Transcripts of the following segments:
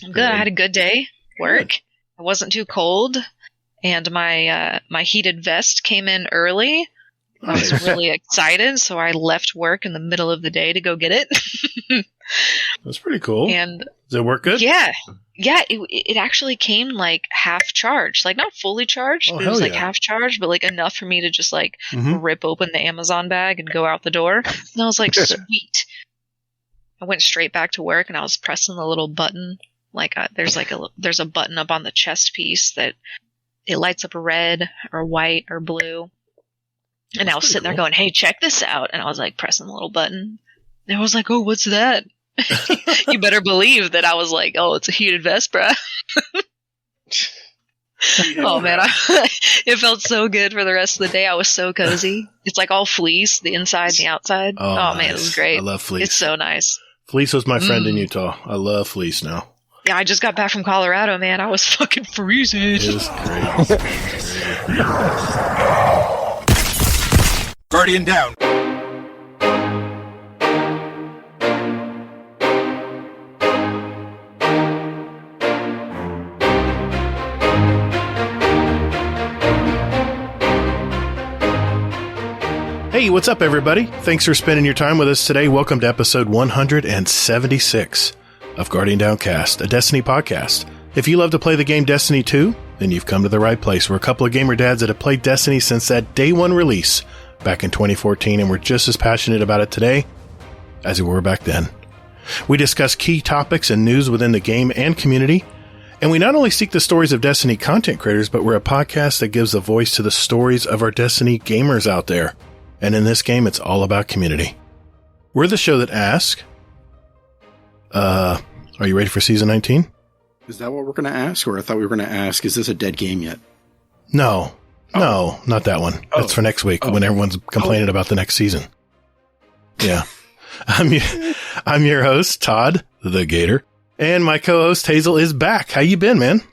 I'm good. I had a good day. Work. Good. It wasn't too cold, and my heated vest came in early. I was really excited, so I left work in the middle of the day to go get it. That's pretty cool. And does it work good? Yeah. Yeah, it actually came like half charged. Like not fully charged, but it was like half charged, but like enough for me to just like rip open the Amazon bag and go out the door. And I was like, sweet. I went straight back to work and I was pressing the little button. Like there's a button up on the chest piece that it lights up red or white or blue. And I was sitting there going, hey, check this out. And I was like pressing the little button. And I was like, oh, what's that? You better believe that I was like, oh, it's a heated vest, bruh. Oh, man. It felt so good for the rest of the day. I was so cozy. It's like all fleece, the inside and the outside. Oh nice. Man, it was great. I love fleece. It's so nice. Fleece was my friend in Utah. I love fleece now. Yeah, I just got back from Colorado, man. I was fucking freezing. It was great. Guardian down. Hey, what's up, everybody? Thanks for spending your time with us today. Welcome to episode 176 of Guardian Downcast, a Destiny podcast. If you love to play the game Destiny 2, then you've come to the right place. We're a couple of gamer dads that have played Destiny since that day one release back in 2014, and we're just as passionate about it today as we were back then. We discuss key topics and news within the game and community, and we not only seek the stories of Destiny content creators, but we're a podcast that gives a voice to the stories of our Destiny gamers out there. And in this game, it's all about community. We're the show that asks, are you ready for Season 19? Is that what we're going to ask? Or I thought we were going to ask, is this a dead game yet? No, not that one. That's for next week when everyone's complaining about the next season. Yeah. I'm your host, Todd, the Gator. And my co-host, Hazel, is back. How you been, man?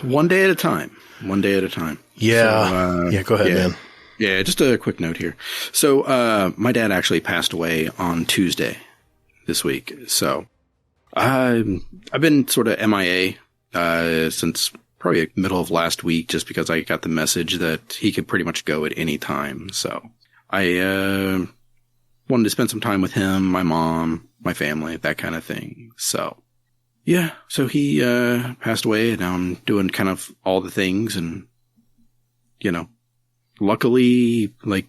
One day at a time. One day at a time. Yeah. So, go ahead, man. Yeah, just a quick note here. So, my dad actually passed away on Tuesday this week. So, I've been sort of MIA, since probably middle of last week, just because I got the message that he could pretty much go at any time. So, I, wanted to spend some time with him, my mom, my family, that kind of thing. So, yeah, so he, passed away and I'm doing kind of all the things and, luckily, like,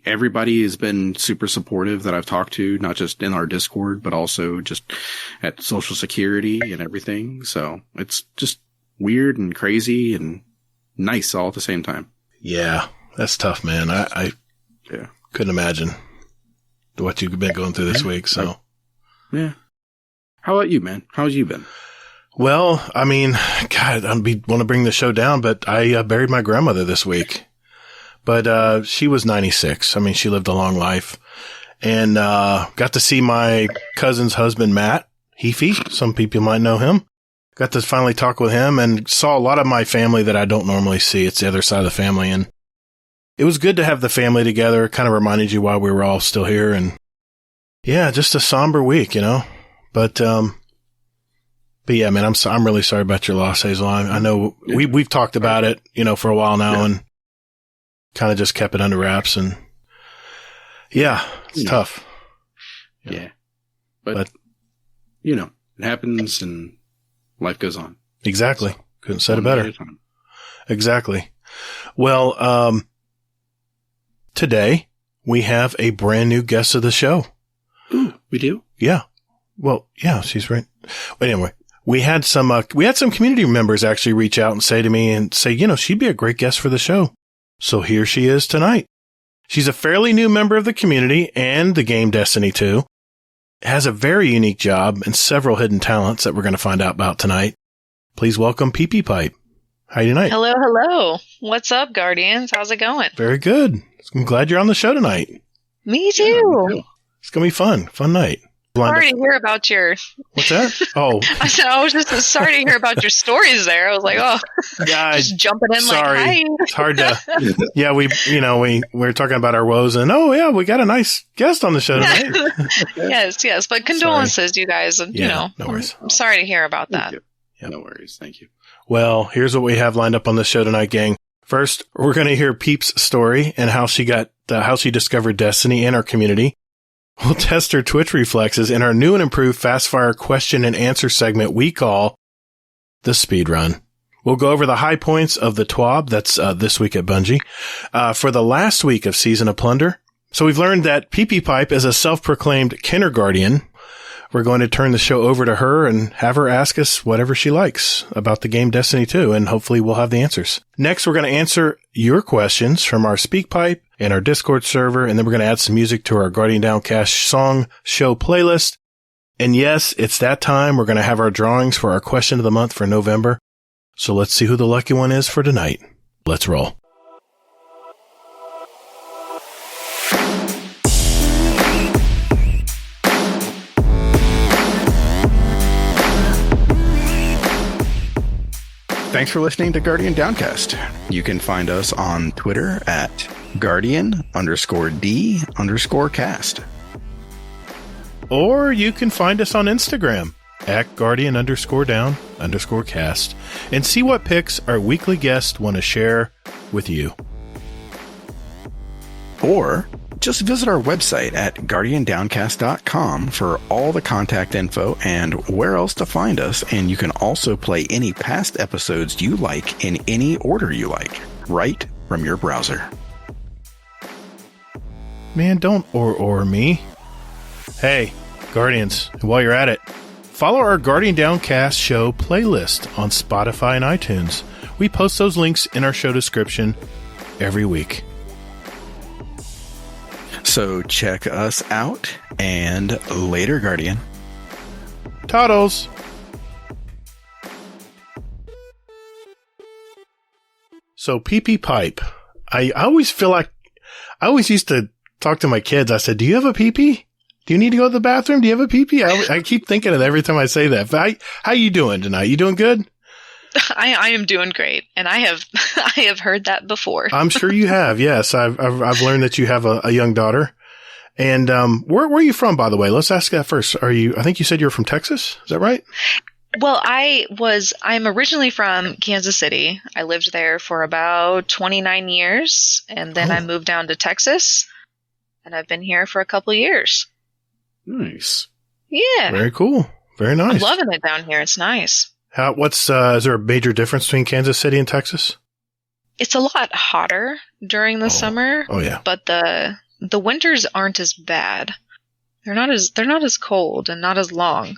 everybody has been super supportive that I've talked to, not just in our Discord, but also just at Social Security and everything. So it's just weird and crazy and nice all at the same time. Yeah, that's tough, man. I couldn't imagine what you've been going through this week. So, yeah. How about you, man? How's you been? Well, I mean, God, I want to bring the show down, but I buried my grandmother this week. But she was 96. I mean, she lived a long life. And got to see my cousin's husband, Matt Heafy. Some people might know him. Got to finally talk with him and saw a lot of my family that I don't normally see. It's the other side of the family. And it was good to have the family together. It kind of reminded you why we were all still here. And yeah, just a somber week, But yeah, man, I'm really sorry about your loss, Hazel. I know we've talked about it, for a while now and kind of just kept it under wraps and it's tough. Yeah. But it happens and life goes on. Exactly. Couldn't said it better. Exactly. Well, today we have a brand new guest of the show. Ooh, we do? Yeah. Well, yeah, she's right. But anyway, we had some community members actually reach out and say to me she'd be a great guest for the show. So here she is tonight. She's a fairly new member of the community and the game Destiny 2. Has a very unique job and several hidden talents that we're going to find out about tonight. Please welcome PeepyPipe. How are you tonight? Hello. What's up, Guardians? How's it going? Very good. I'm glad you're on the show tonight. Me too. Yeah, it's going to be fun. Fun night. Sorry to hear about your... What's that? Oh. I said, I was just sorry to hear about your stories there. I was like, oh, yeah, just jumping in sorry. like, hi. It's hard to... Yeah, we're talking about our woes, and we got a nice guest on the show tonight. Yes. But condolences, you guys. And, no worries. I'm sorry to hear about that. Yeah, no worries. Thank you. Well, here's what we have lined up on the show tonight, gang. First, we're going to hear Peep's story and how she discovered Destiny in our community. We'll test her Twitch reflexes in our new and improved fast fire question and answer segment we call the Speed Run. We'll go over the high points of the TWAB, that's this week at Bungie, for the last week of Season of Plunder. So we've learned that PeepyPipe is a self-proclaimed kindergarten. We're going to turn the show over to her and have her ask us whatever she likes about the game Destiny 2, and hopefully we'll have the answers. Next, we're going to answer your questions from our SpeakPipe and our Discord server, and then we're going to add some music to our Guardian Downcast song show playlist. And yes, it's that time. We're going to have our drawings for our question of the month for November. So let's see who the lucky one is for tonight. Let's roll. Thanks for listening to Guardian Downcast. You can find us on Twitter at Guardian_D_cast. Or you can find us on Instagram at Guardian_Down_cast and see what pics our weekly guests want to share with you. Or just visit our website at guardiandowncast.com for all the contact info and where else to find us. And you can also play any past episodes you like in any order you like, right from your browser. Man, don't or me. Hey, Guardians, while you're at it, follow our Guardian Downcast show playlist on Spotify and iTunes. We post those links in our show description every week. So check us out, and later, Guardian. Toddles. So, PeepyPipe. I always feel like, I always used to talk to my kids. I said, do you have a peepee? Do you need to go to the bathroom? Do you have a peepee? I keep thinking of it every time I say that. But how you doing tonight? You doing good? I am doing great, and I have heard that before. I'm sure you have. Yes, I've learned that you have a young daughter. And where are you from, by the way? Let's ask that first. I think you said you're from Texas. Is that right? Well, I'm originally from Kansas City. I lived there for about 29 years, and then I moved down to Texas, and I've been here for a couple of years. Nice. Yeah. Very cool. Very nice. I'm loving it down here. It's nice. Is there a major difference between Kansas City and Texas? It's a lot hotter during the summer. Oh yeah. But the winters aren't as bad. They're not as cold and not as long.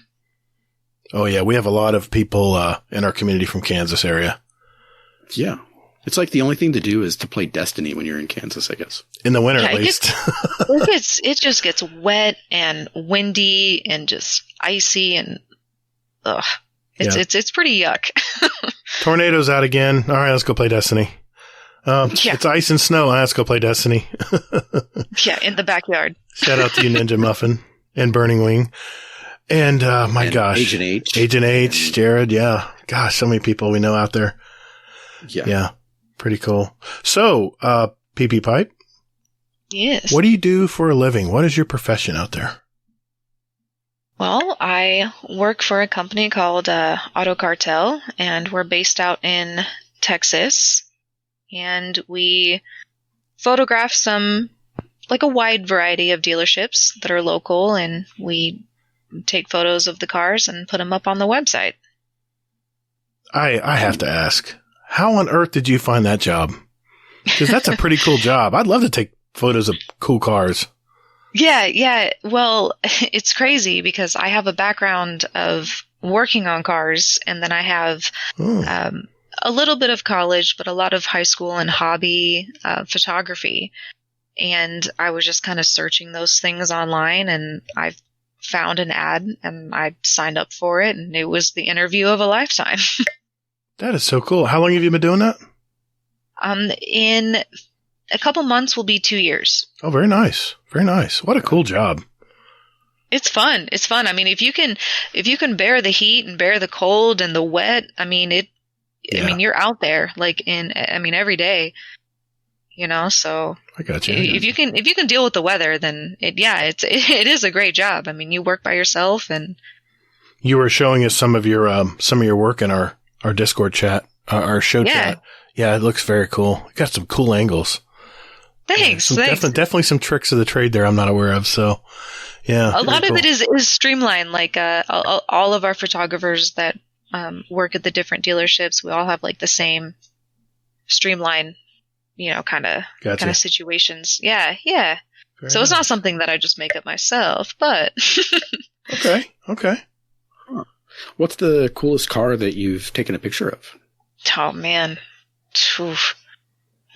Oh yeah, we have a lot of people in our community from Kansas area. Yeah. It's like the only thing to do is to play Destiny when you're in Kansas, I guess. In the winter, at least. It just gets wet and windy and just icy and ugh. It's pretty yuck. Tornadoes out again. All right, let's go play Destiny. It's ice and snow. Let's go play Destiny. Yeah, in the backyard. Shout out to you, Ninja Muffin and Burning Wing. And gosh. Agent H. Agent H, Jared, yeah. Gosh, so many people we know out there. Yeah. Pretty cool. So, PeepyPipe. Yes. What do you do for a living? What is your profession out there? Well, I work for a company called Auto Cartel, and we're based out in Texas. And we photograph a wide variety of dealerships that are local, and we take photos of the cars and put them up on the website. I have to ask, how on earth did you find that job? Because that's a pretty cool job. I'd love to take photos of cool cars. Yeah. Well, it's crazy because I have a background of working on cars, and then I have a little bit of college, but a lot of high school and hobby photography. And I was just kind of searching those things online, and I found an ad, and I signed up for it, and it was the interview of a lifetime. That is so cool. How long have you been doing that? In a couple months will be 2 years. Oh, very nice. Very nice. What a cool job. It's fun. It's fun. I mean, if you can bear the heat and bear the cold and the wet, I mean, you're out there every day, so I got you. If you can deal with the weather, then it is a great job. I mean, you work by yourself, and you were showing us some of your work in our Discord chat, our show chat. Yeah, it looks very cool. You got some cool angles. Thanks. Definitely some tricks of the trade there I'm not aware of. So, yeah. A lot of it is streamlined. Like all of our photographers that work at the different dealerships, we all have like the same streamline, kind of situations. Yeah. Very so it's not something that I just make up myself, but Okay. Huh. What's the coolest car that you've taken a picture of? Oh man. Oof.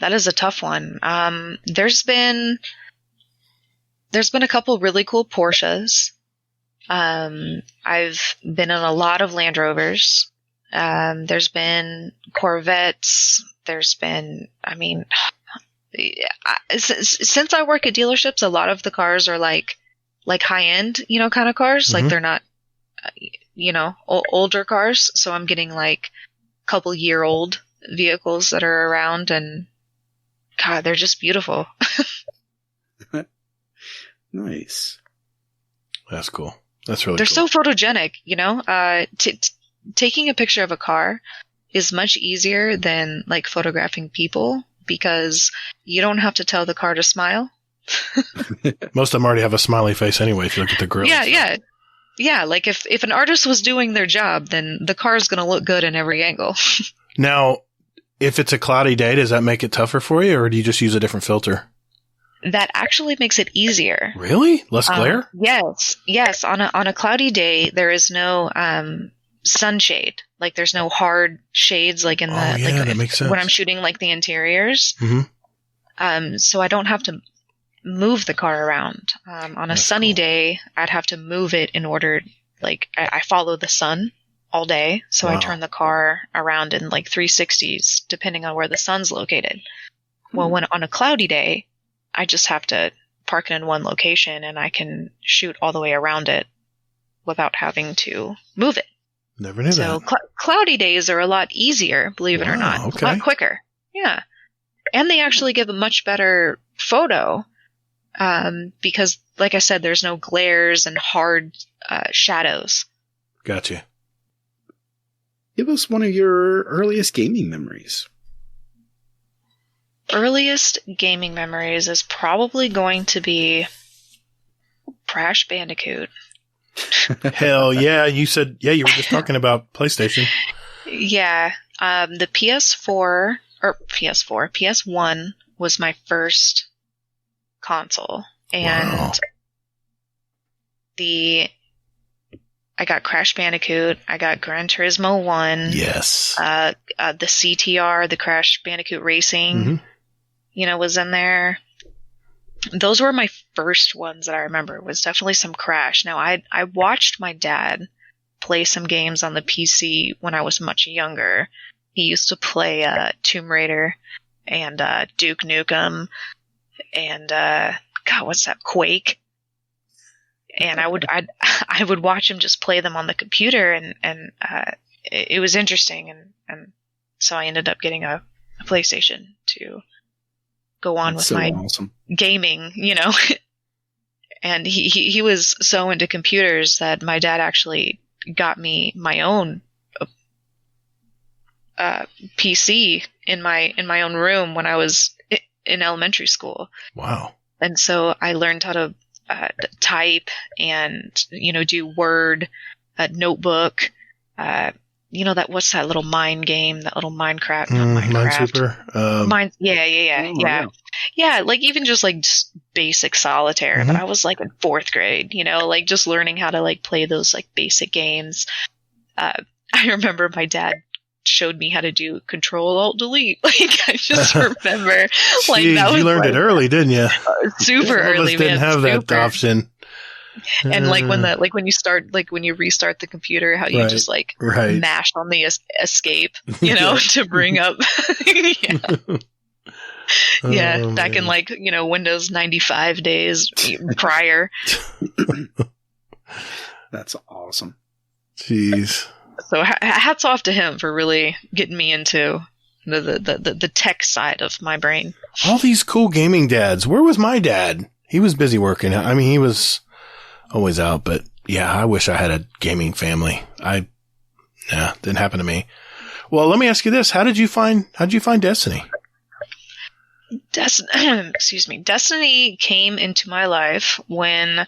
That is a tough one. There's been a couple really cool Porsches. I've been in a lot of Land Rovers. There's been Corvettes. There's been, since I work at dealerships, a lot of the cars are like high end, kind of cars. Mm-hmm. Like they're not, older cars. So I'm getting like couple year old vehicles that are around, and God, they're just beautiful. Nice. That's cool. That's really They're cool. so photogenic, taking a picture of a car is much easier than like photographing people, because you don't have to tell the car to smile. Most of them already have a smiley face anyway if you look at the grill. Yeah, like if an artist was doing their job, then the car is going to look good in every angle. Now, if it's a cloudy day, does that make it tougher for you, or do you just use a different filter? That actually makes it easier. Really? Less glare? Yes. On a cloudy day, there is no sunshade. Like there's no hard shades like in the that makes sense. when I'm shooting like the interiors. Mm-hmm. So I don't have to move the car around. On a sunny day, I'd have to move it in order, like I follow the sun all day, so I turn the car around in like 360s depending on where the sun's located. Well, when on a cloudy day, I just have to park it in one location and I can shoot all the way around it without having to move it. Never knew that. So cloudy days are a lot easier, believe it or not. Okay. A lot quicker. Yeah. And they actually give a much better photo because, like I said, there's no glares and hard shadows. Gotcha. Give us one of your earliest gaming memories. Earliest gaming memories is probably going to be Crash Bandicoot. Hell yeah. You said, you were just talking about PlayStation. Yeah. The PS1 was my first console. And I got Crash Bandicoot. I got Gran Turismo 1. Yes. The CTR, the Crash Bandicoot Racing, was in there. Those were my first ones that I remember. It was definitely some Crash. Now, I watched my dad play some games on the PC when I was much younger. He used to play Tomb Raider and Duke Nukem and God, what's that? Quake. And I would watch him just play them on the computer, and it was interesting, and so I ended up getting a PlayStation to go on with my gaming, And he was so into computers that my dad actually got me my own PC in my own room when I was in elementary school. Wow. And so I learned how to type and, do Word, Notebook, what's that little mine game, that little Minecraft, not Minecraft. Minesweeper. Yeah, like even just like basic solitaire. But I was like in 4th grade, like just learning how to like play those like basic games. I remember my dad showed me how to do Control-Alt-Delete. Like I just remember, like Jeez, that was you learned it early, didn't you? Super early, man. Didn't have that option. And like when you restart the computer, how you just like mash on the escape, to bring up. Back in Windows 95 days prior. That's awesome. Jeez. So hats off to him for really getting me into the tech side of my brain. All these cool gaming dads. Where was my dad? He was busy working. I mean, he was always out, but yeah, I wish I had a gaming family. Didn't happen to me. Well, let me ask you this. How'd you find Destiny? Excuse me. Destiny came into my life when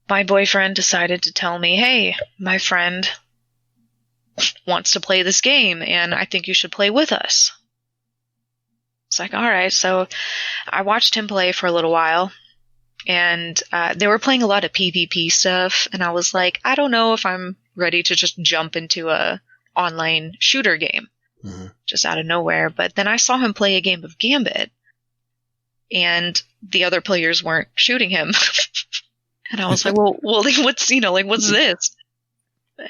my boyfriend decided to tell me, hey, my friend wants to play this game and I think you should play with us. It's like, all right. So I watched him play for a little while and they were playing a lot of PvP stuff. And I was like, I don't know if I'm ready to just jump into a online shooter game. Just out of nowhere. But then I saw him play a game of Gambit and the other players weren't shooting him. And I was like, well, what's this?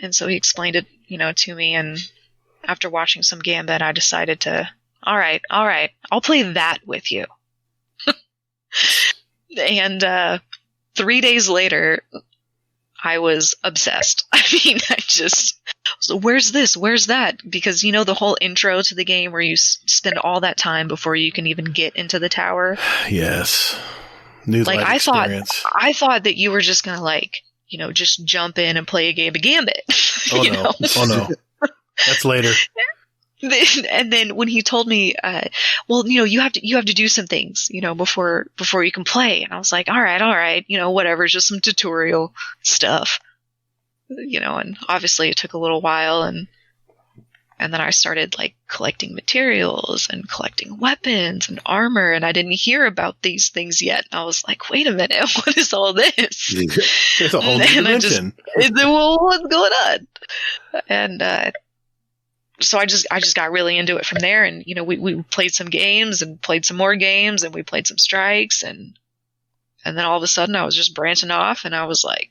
And so he explained it, to me. And after watching some Gambit, I decided to, all right, I'll play that with you. And 3 days later, I was obsessed. I mean, so where's this? Where's that? Because the whole intro to the game where you spend all that time before you can even get into the tower. Yes. New life experience. I thought that you were just gonna just jump in and play a game of Gambit. Oh no! Oh no! That's later. And then when he told me, you have to do some things, before you can play. And I was like, all right, whatever, just some tutorial stuff, and obviously it took a little while. And then I started collecting materials and collecting weapons and armor. And I didn't hear about these things yet. And I was like, wait a minute, what is all this? It's a whole new dimension. What's going on? And, so I just got really into it from there, and we played some games and played some more games and we played some strikes, and then all of a sudden I was just branching off and I was like,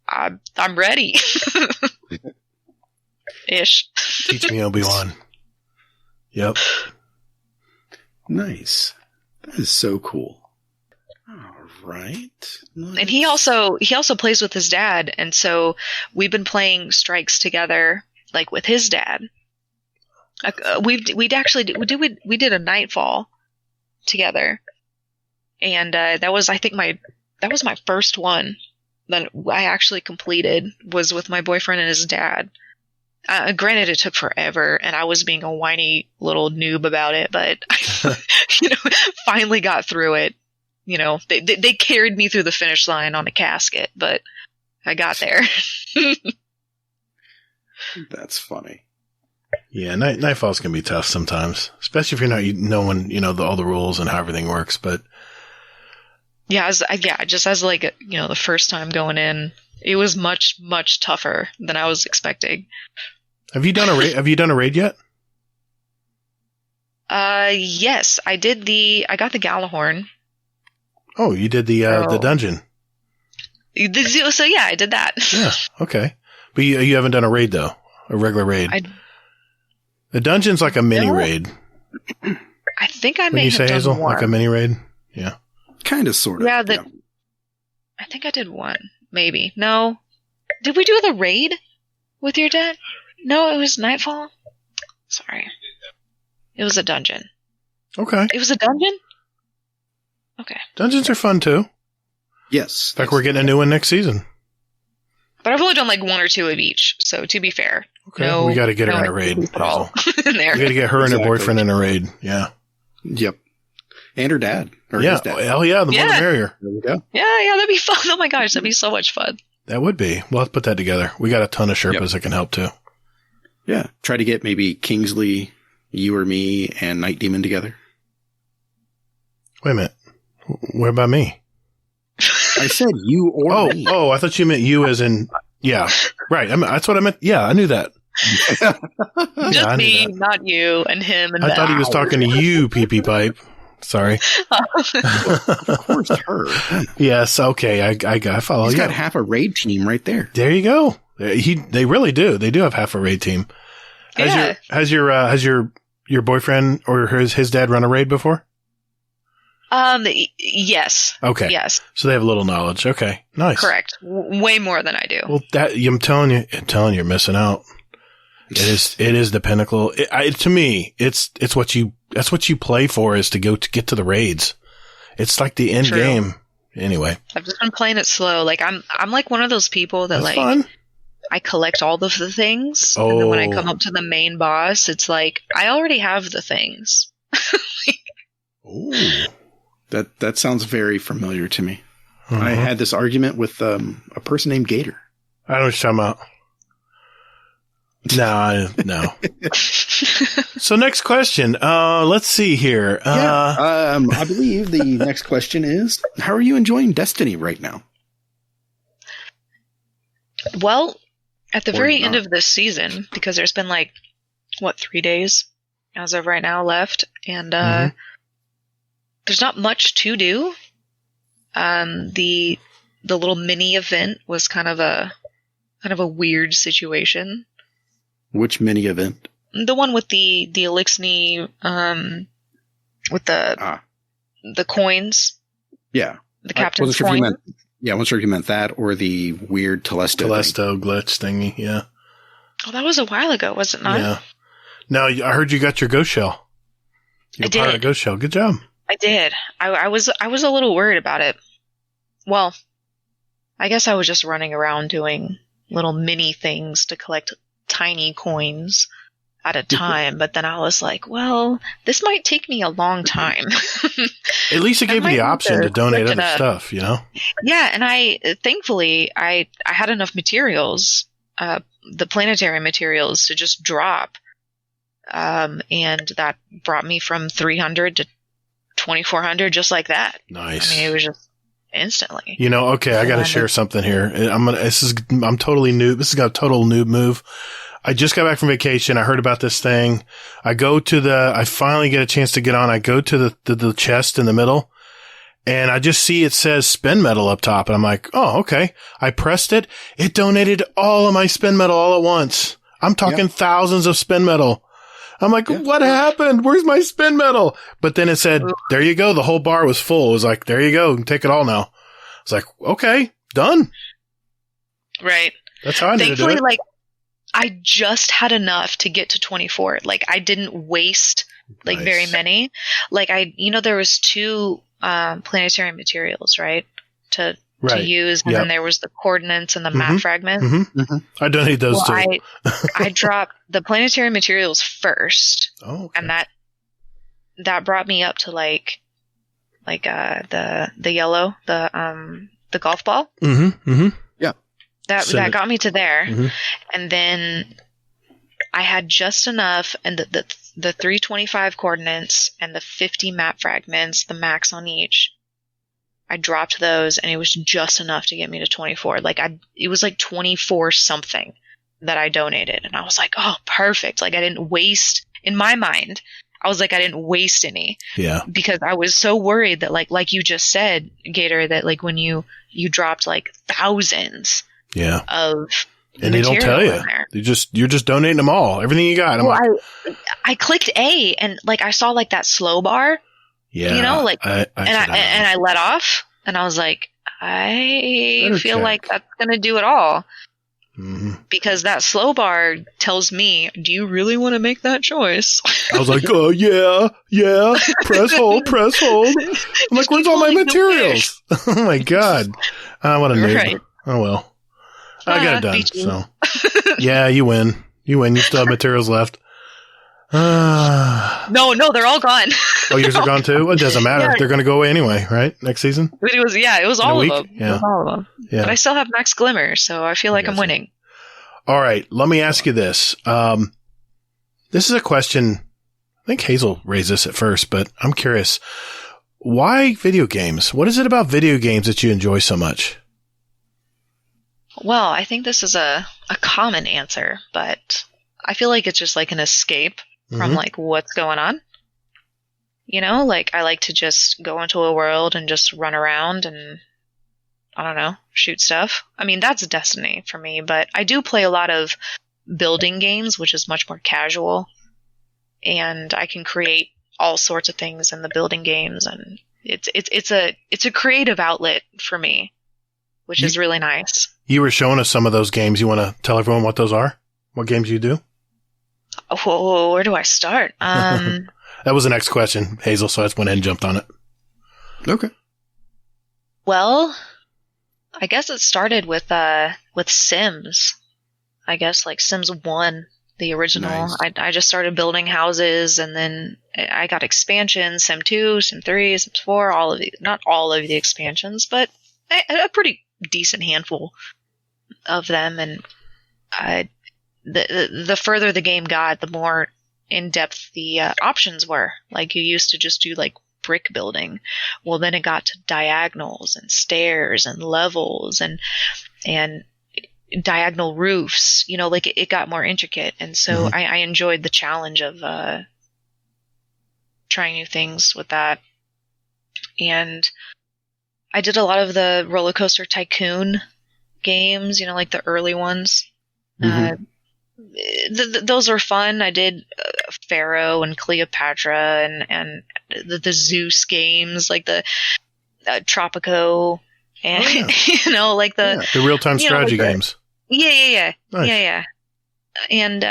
I'm ready. Ish. Teach me, Obi-Wan. Yep. Nice. That is so cool. All right. Nice. And he also plays with his dad, and so we've been playing strikes together, with his dad. We did a Nightfall together, and that was my first one that I actually completed, was with my boyfriend and his dad. Granted, it took forever, and I was being a whiny little noob about it, but finally got through it. They carried me through the finish line on a casket, but I got there. That's funny. Yeah, Nightfalls can be tough sometimes, especially if you're not knowing, all the rules and how everything works. But just as the first time going in, it was much, much tougher than I was expecting. Have you done a raid? Have you done a raid yet? Yes, I got the Galahorn. Oh, you did the dungeon. So yeah, I did that. Yeah, okay. But you haven't done a raid though, a regular raid. The dungeon's like a mini raid. I think I may have done one. When you say, Hazel, like a mini raid? Yeah. Kind of, sort of. Yeah, I think I did one. Maybe. No. Did we do the raid with your dad? No, it was Nightfall? Sorry. It was a dungeon. Okay. It was a dungeon? Okay. Dungeons are fun, too. Yes. In fact, we're getting a new one next season. But I've only done one or two of each, so to be fair. Okay, we got to get her in a raid. In there. We got to get her and her boyfriend in a raid. Yeah. Yep. And her dad. Or yeah. His dad. Hell yeah. The more the merrier. There we go. Yeah, that'd be fun. Oh my gosh, that'd be so much fun. That would be. We'll have to put that together. We got a ton of Sherpas that can help too. Yeah. Try to get maybe Kingsley, you or me, and Night Demon together. Wait a minute. What about me? I said you or me. Oh, I thought you meant you as in, yeah. Right. That's what I meant. Yeah, I knew that. Just me, not you, and him. And I thought he was talking to you, PeepyPipe. Sorry. Of course, her. Yes. Okay. I follow. He's got half a raid team right there. There you go. They really do. They do have half a raid team. Has your boyfriend or his dad run a raid before? Yes. Okay. Yes. So they have a little knowledge. Okay. Nice. Correct. Way more than I do. Well, I'm telling you, you're missing out. It is the pinnacle. To me, that's what you play for, is to get to the raids. It's like the end game. Anyway. I've just been playing it slow. Like I'm like one of those people that that's fun. I collect all of the things, and then when I come up to the main boss, it's like I already have the things. Ooh. That sounds very familiar to me. I had this argument with a person named Gator. I don't know what you're talking about. No. So next question. Let's see here. I believe the next question is, how are you enjoying Destiny right now? Well, at the very end of this season, because there's been 3 days as of right now left, and there's not much to do. The little mini event was kind of a weird situation. Which mini event? The one with the Elixir, with the coins. Yeah. The captain's coin. I wasn't sure if you meant that or the weird Telesto glitch thingy, yeah. Oh, that was a while ago, was it not? Yeah. Now, I heard you got your ghost shell. I did. Pirate ghost shell. Good job. I did. I was a little worried about it. Well, I guess I was just running around doing little mini things to collect tiny coins at a time, but then I was like, well, this might take me a long time. At least it gave you the option to donate other stuff, you know? Yeah, and thankfully, I had enough materials, the planetary materials, to just drop. And that brought me from 300 to 2,400 just like that. Nice. I mean, it was just instantly. You know, okay, I got to share something here. I'm totally new. This has got a total noob move. I just got back from vacation. I heard about this thing. I finally get a chance to get on. I go to the chest in the middle, and I just see it says spin metal up top. And I'm like, oh, okay. I pressed it. It donated all of my spin metal all at once. I'm talking thousands of spin metal. I'm like, what happened? Where's my spin metal? But then it said, there you go. The whole bar was full. It was like, there you go. Take it all now. I was like, okay, done. Right. That's how I need to do it. I just had enough to get to 24. I didn't waste very many. There was 2 planetary materials, right? To use, and then there was the coordinates and the map fragment. I donated those too. I dropped the planetary materials first, and that brought me up to the yellow, the golf ball. Yeah, that got me to there, and then I had just enough, and the 325 coordinates and the 50 map fragments, the max on each. I dropped those, and it was just enough to get me to 24. It was 24 something that I donated, and I was like, oh, perfect. I didn't waste, in my mind, I was like, I didn't waste any. Yeah. Because I was so worried that, like you just said, Gator, that when you dropped thousands of and they don't tell you. You're just donating them all, everything you got. I clicked A, and I saw that slow bar. Yeah, and I let off, and I was like, I feel like that's gonna do it all, because that slow bar tells me, do you really want to make that choice? I was like, oh yeah, press hold. I'm like, where's all my materials? Oh my god, I want to noob. Right. Oh well, I got it done. So yeah, you win. You still have materials left. No, they're all gone. Oh, yours are gone too? It doesn't matter. Yeah. They're going to go away anyway, right? Next season? It was all of them. Yeah. It was all of them. Yeah. But I still have Max Glimmer, so I feel like I'm winning. All right. Let me ask you this. This is a question. I think Hazel raised this at first, but I'm curious. Why video games? What is it about video games that you enjoy so much? Well, I think this is a common answer, but I feel like it's just an escape from what's going on. I like to just go into a world and just run around and, I don't know, shoot stuff. I mean, that's Destiny for me, but I do play a lot of building games, which is much more casual, and I can create all sorts of things in the building games, and it's a creative outlet for me, which is really nice. You were showing us some of those games. You want to tell everyone what those are? What games you do? Oh, where do I start? That was the next question, Hazel, so I just went ahead and jumped on it. Okay. Well, I guess it started with Sims. I guess like Sims 1, the original. Nice. I just started building houses, and then I got expansions, Sim 2, Sim 3, Sims 4, not all of the expansions, but a pretty decent handful of them. And the further the game got, the more in-depth the options were. Like, you used to just do like brick building. Well, then it got to diagonals and stairs and levels and diagonal roofs. You know, like it got more intricate. And so I enjoyed the challenge of trying new things with that. And I did a lot of the Roller Coaster Tycoon games, you know, like the early ones. Those were fun. I did Pharaoh and Cleopatra and the Zeus games, like the Tropico, and you know, like the real-time strategy games. Yeah. Nice. Yeah. And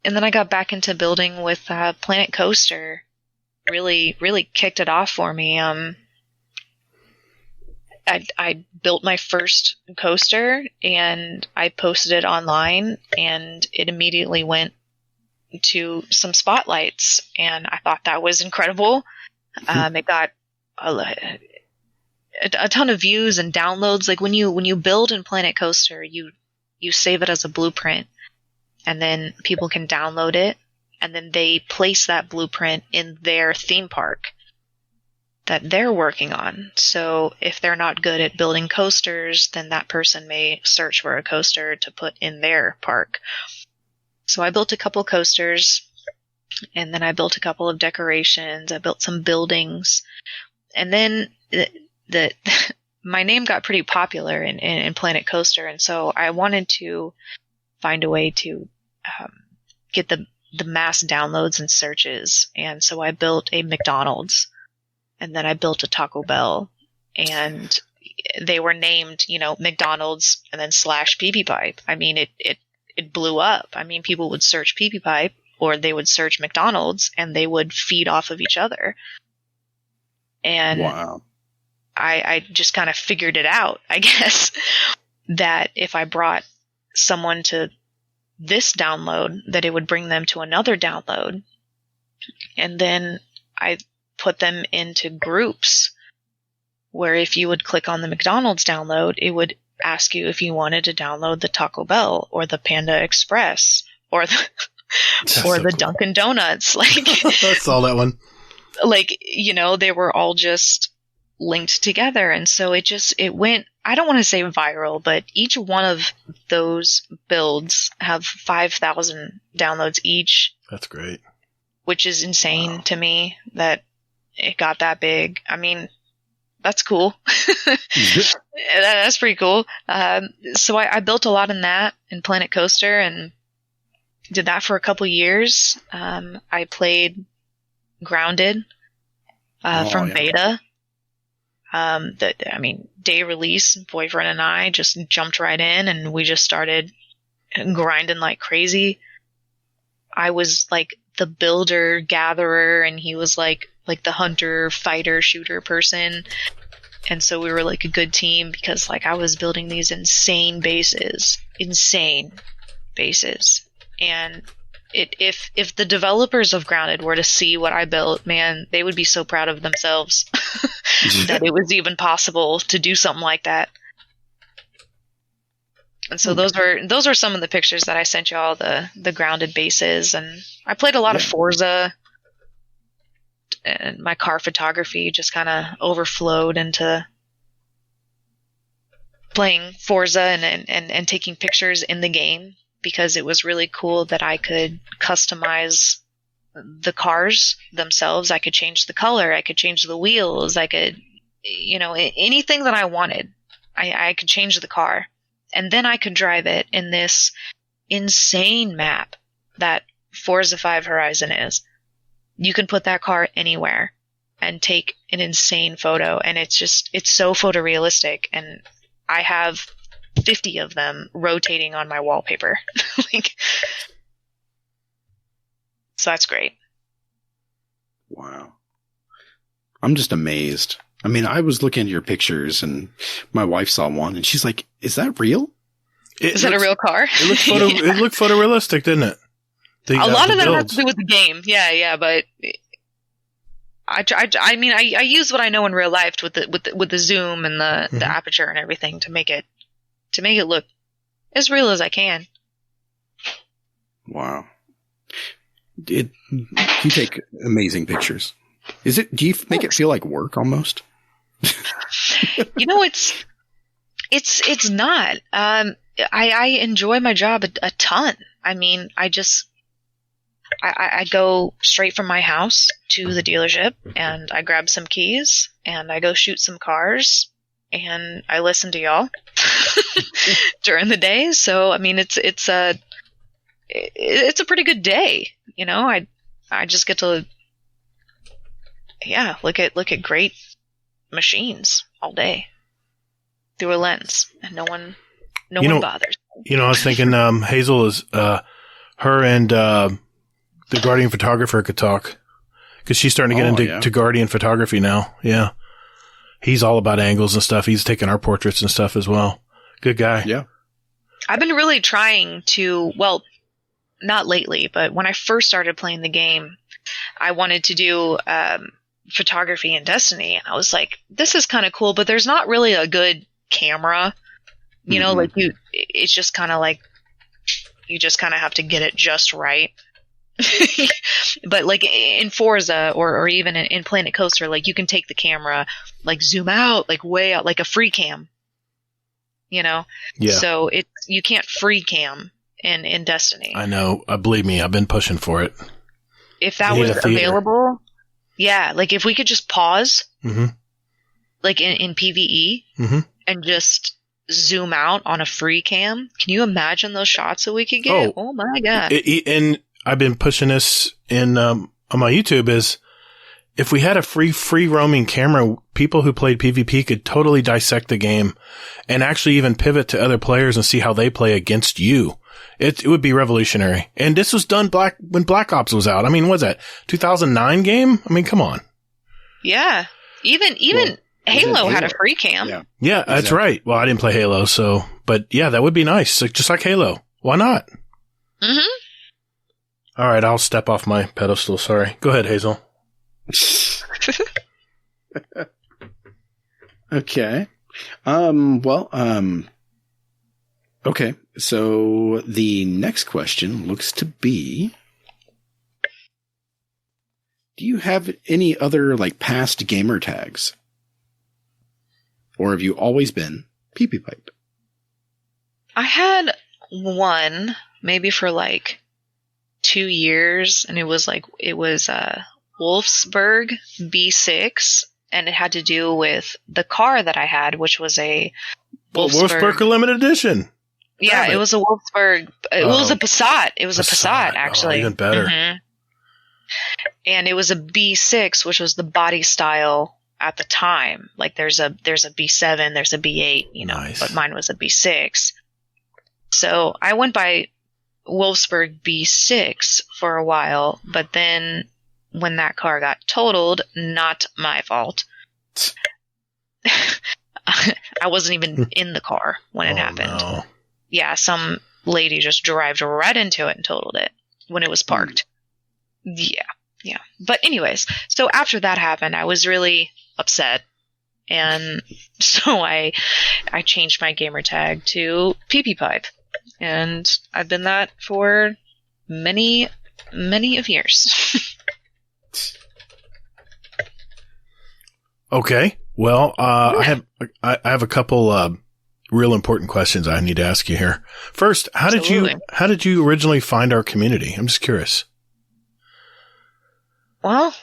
then I got back into building with Planet Coaster. Really kicked it off for me. I built my first coaster and I posted it online, and it immediately went to some spotlights, and I thought that was incredible. It got a ton of views and downloads. Like when you build in Planet Coaster, you save it as a blueprint, and then people can download it, and then they place that blueprint in their theme park that they're working on. So if they're not good at building coasters, then that person may search for a coaster to put in their park. So I built a couple coasters, and then I built a couple of decorations. I built some buildings, and then my name got pretty popular in Planet Coaster, and so I wanted to find a way to get the mass downloads and searches. And so I built a McDonald's, and then I built a Taco Bell, and they were named, you know, McDonald's and then / PeepyPipe. I mean, it blew up. I mean, people would search PeepyPipe or they would search McDonald's, and they would feed off of each other. And wow. I just kind of figured it out, I guess, that if I brought someone to this download, that it would bring them to another download. And then I put them into groups where if you would click on the McDonald's download, it would ask you if you wanted to download the Taco Bell or the Panda Express or the Dunkin' Donuts. Like, I saw that one. Like, you know, they were all just linked together. And so it went, I don't want to say viral, but each one of those builds have 5,000 downloads each. That's great. Which is insane to me that it got that big. I mean, that's cool. That's pretty cool. So I built a lot in that, in Planet Coaster, and did that for a couple years. I played Grounded from beta. Day release, boyfriend and I just jumped right in, and we just started grinding like crazy. I was like the builder gatherer, and he was like the hunter fighter shooter person. And so we were like a good team, because like I was building these insane bases. And if the developers of Grounded were to see what I built, man, they would be so proud of themselves that it was even possible to do something like that. And so those are some of the pictures that I sent you all, the Grounded bases. And I played a lot of Forza, and my car photography just kind of overflowed into playing Forza and taking pictures in the game, because it was really cool that I could customize the cars themselves. I could change the color, I could change the wheels, I could, you know, anything that I wanted, I could change the car. And then I could drive it in this insane map that Forza 5 Horizon is. You can put that car anywhere. and take an insane photo, and it's so photorealistic, and I have 50 of them rotating on my wallpaper. So that's great. Wow. I'm just amazed. I mean, I was looking at your pictures and my wife saw one and she's like, is that real? Is that a real car? It looked photorealistic, didn't it? A lot of that has to do with the game. Yeah, but I mean, I use what I know in real life with the zoom and the aperture and everything to make it look as real as I can. Wow. You take amazing pictures. Do you make it feel like work almost? It's not. I enjoy my job a ton. I mean, I go straight from my house to the dealership and I grab some keys and I go shoot some cars and I listen to y'all during the day. So, I mean, it's a pretty good day. You know, I just get to, look at great machines all day through a lens, and no one bothers. You know, I was thinking Hazel is her and the Guardian photographer could talk, because she's starting to get into Guardian photography now. Yeah, he's all about angles and stuff. He's taking our portraits and stuff as well. Good guy. Yeah, I've been really trying to. Well, not lately, but when I first started playing the game, I wanted to do photography in Destiny, and I was like, this is kind of cool, but there's not really a good camera, you know, like it's just kind of like, you just kind of have to get it just right. But like in Forza or even in Planet Coaster, like you can take the camera, like zoom out, like way out, like a free cam, you know? Yeah. So you can't free cam in Destiny. I know. Believe me, I've been pushing for it. If that was available, yeah, like if we could just pause, like in PvE, and just zoom out on a free cam, can you imagine those shots that we could get? Oh my god! And I've been pushing this on my YouTube, is if we had a free roaming camera, people who played PvP could totally dissect the game and actually even pivot to other players and see how they play against you. It would be revolutionary. And this was done when Black Ops was out. I mean, what was that 2009 game? I mean, come on. Yeah. Even Halo had a free cam. Yeah, exactly. That's right. Well, I didn't play Halo, but yeah, that would be nice. Just like Halo. Why not? All right, I'll step off my pedestal. Sorry. Go ahead, Hazel. Okay. Okay. So the next question looks to be, do you have any other like past gamer tags? Or have you always been PeepyPipe? I had one maybe for like 2 years, and it was Wolfsburg B6, and it had to do with the car that I had, which was a Wolfsburg Limited Edition. Yeah, it was a Wolfsburg. It was a Passat. It was a Passat, actually. Even better. And it was a B6, which was the body style at the time. Like there's a B7, there's a B8, you know, nice. But mine was a B6. So I went by Wolfsburg B6 for a while, but then when that car got totaled, not my fault. I wasn't even in the car when it happened. No. Yeah, some lady just drove right into it and totaled it when it was parked. Yeah. But anyways, so after that happened, I was really upset. And so I changed my gamer tag to PeepyPipe. And I've been that for many, many of years. Okay. Well, I have a couple real important questions I need to ask you here. First, how did you originally find our community? I'm just curious. Well,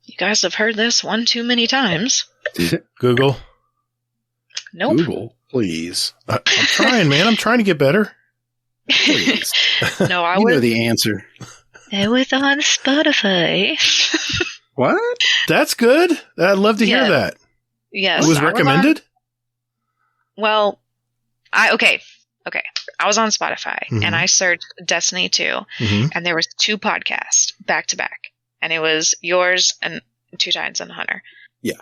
you guys have heard this one too many times. Google? Nope. Google, please. I'm trying, man. I'm trying to get better. Please. No, I know the answer. It was on Spotify. What? That's good. I'd love to hear that. Yes. It was recommended? Okay. I was on Spotify and I searched Destiny 2 and there was 2 podcasts back to back. And it was yours and Two Titans and a Hunter. Yeah.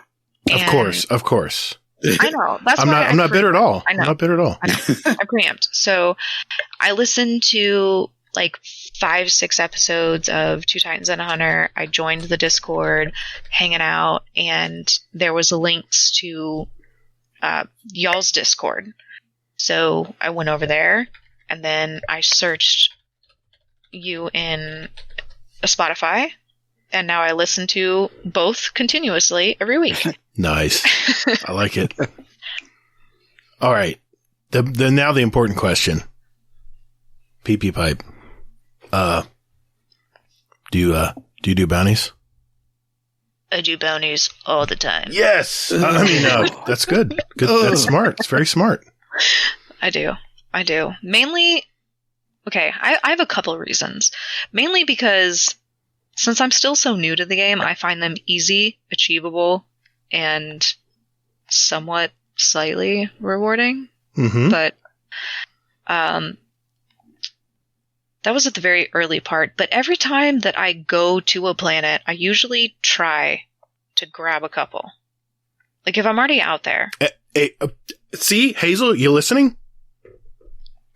And of course. I know. That's I'm not bitter at all. I know. I'm not bitter at all. I know. I preempt. So I listened to like 5-6 episodes of Two Titans and a Hunter. I joined the Discord, hanging out, and there was links to y'all's Discord. So I went over there, and then I searched you in Spotify, and now I listen to both continuously every week. Nice. I like it. All right. Now the important question. PeepyPipe. Do you do bounties? I do bounties all the time. Yes. That's good. That's smart. It's very smart. I do. Mainly, okay, I have a couple of reasons. Mainly because since I'm still so new to the game, I find them easy, achievable, and somewhat slightly rewarding. But that was at the very early part. But every time that I go to a planet, I usually try to grab a couple. Like if I'm already out there. See, Hazel, you listening?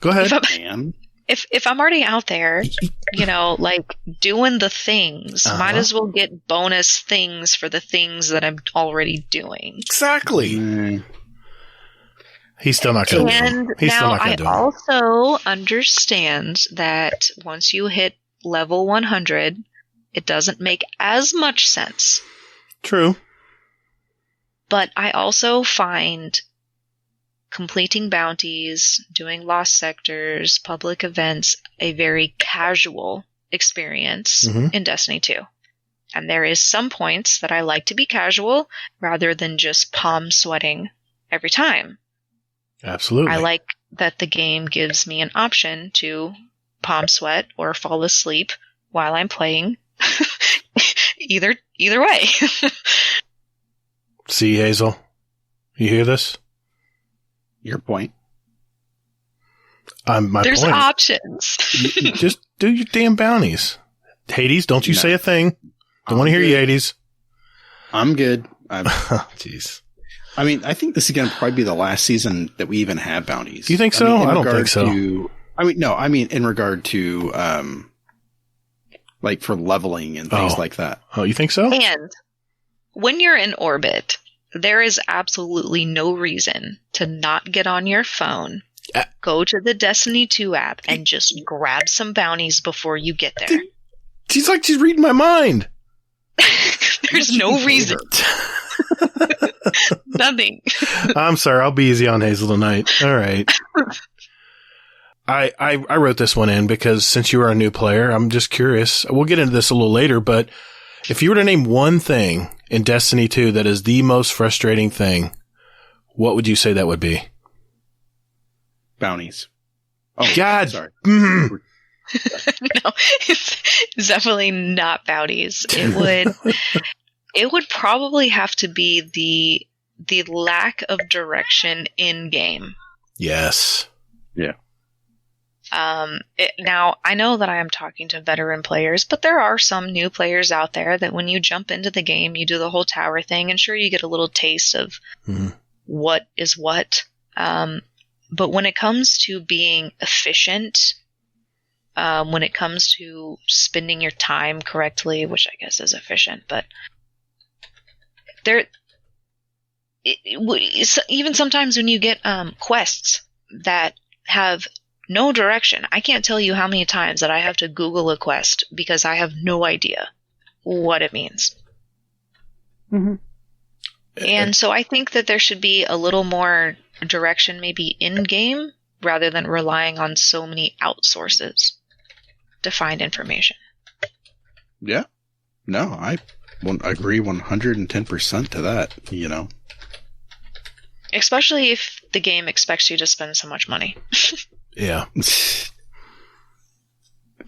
Go ahead. If I'm already out there, like doing the things, might as well get bonus things for the things that I'm already doing. Exactly. He's still not going to do it. And now I also understand that once you hit level 100, it doesn't make as much sense. True. But I also find completing bounties, doing lost sectors, public events, a very casual experience in Destiny 2. And there is some points that I like to be casual rather than just palm sweating every time. Absolutely. I like that the game gives me an option to palm sweat or fall asleep while I'm playing. Either way. See, Hazel? You hear this? Your point. There's options. Just do your damn bounties. Hades, don't you say a thing. Don't want to hear you, Hades. I'm good. Jeez. I mean, I think this is going to probably be the last season that we even have bounties. Do you think so? I don't think so. In regard to, like for leveling and things like that. Oh, you think so? And when you're in orbit, there is absolutely no reason to not get on your phone, go to the Destiny 2 app, and just grab some bounties before you get there. She's reading my mind. There's no reason. Nothing. I'm sorry. I'll be easy on Hazel tonight. All right. I wrote this one in because since you are a new player, I'm just curious. We'll get into this a little later, but if you were to name one thing in Destiny 2 that is the most frustrating thing, what would you say that would be? Bounties. Oh, God. Sorry. No, it's definitely not bounties. It would probably have to be the lack of direction in game. Yes. Yeah. Now, I know that I am talking to veteran players, but there are some new players out there that when you jump into the game, you do the whole tower thing, and sure, you get a little taste of what is what. But when it comes to being efficient, when it comes to spending your time correctly, which I guess is efficient, but even sometimes when you get quests that have no direction, I can't tell you how many times that I have to Google a quest because I have no idea what it means. And so I think that there should be a little more direction maybe in-game rather than relying on so many outsources to find information. Yeah. No, I agree 110% to that, Especially if the game expects you to spend so much money. Yeah.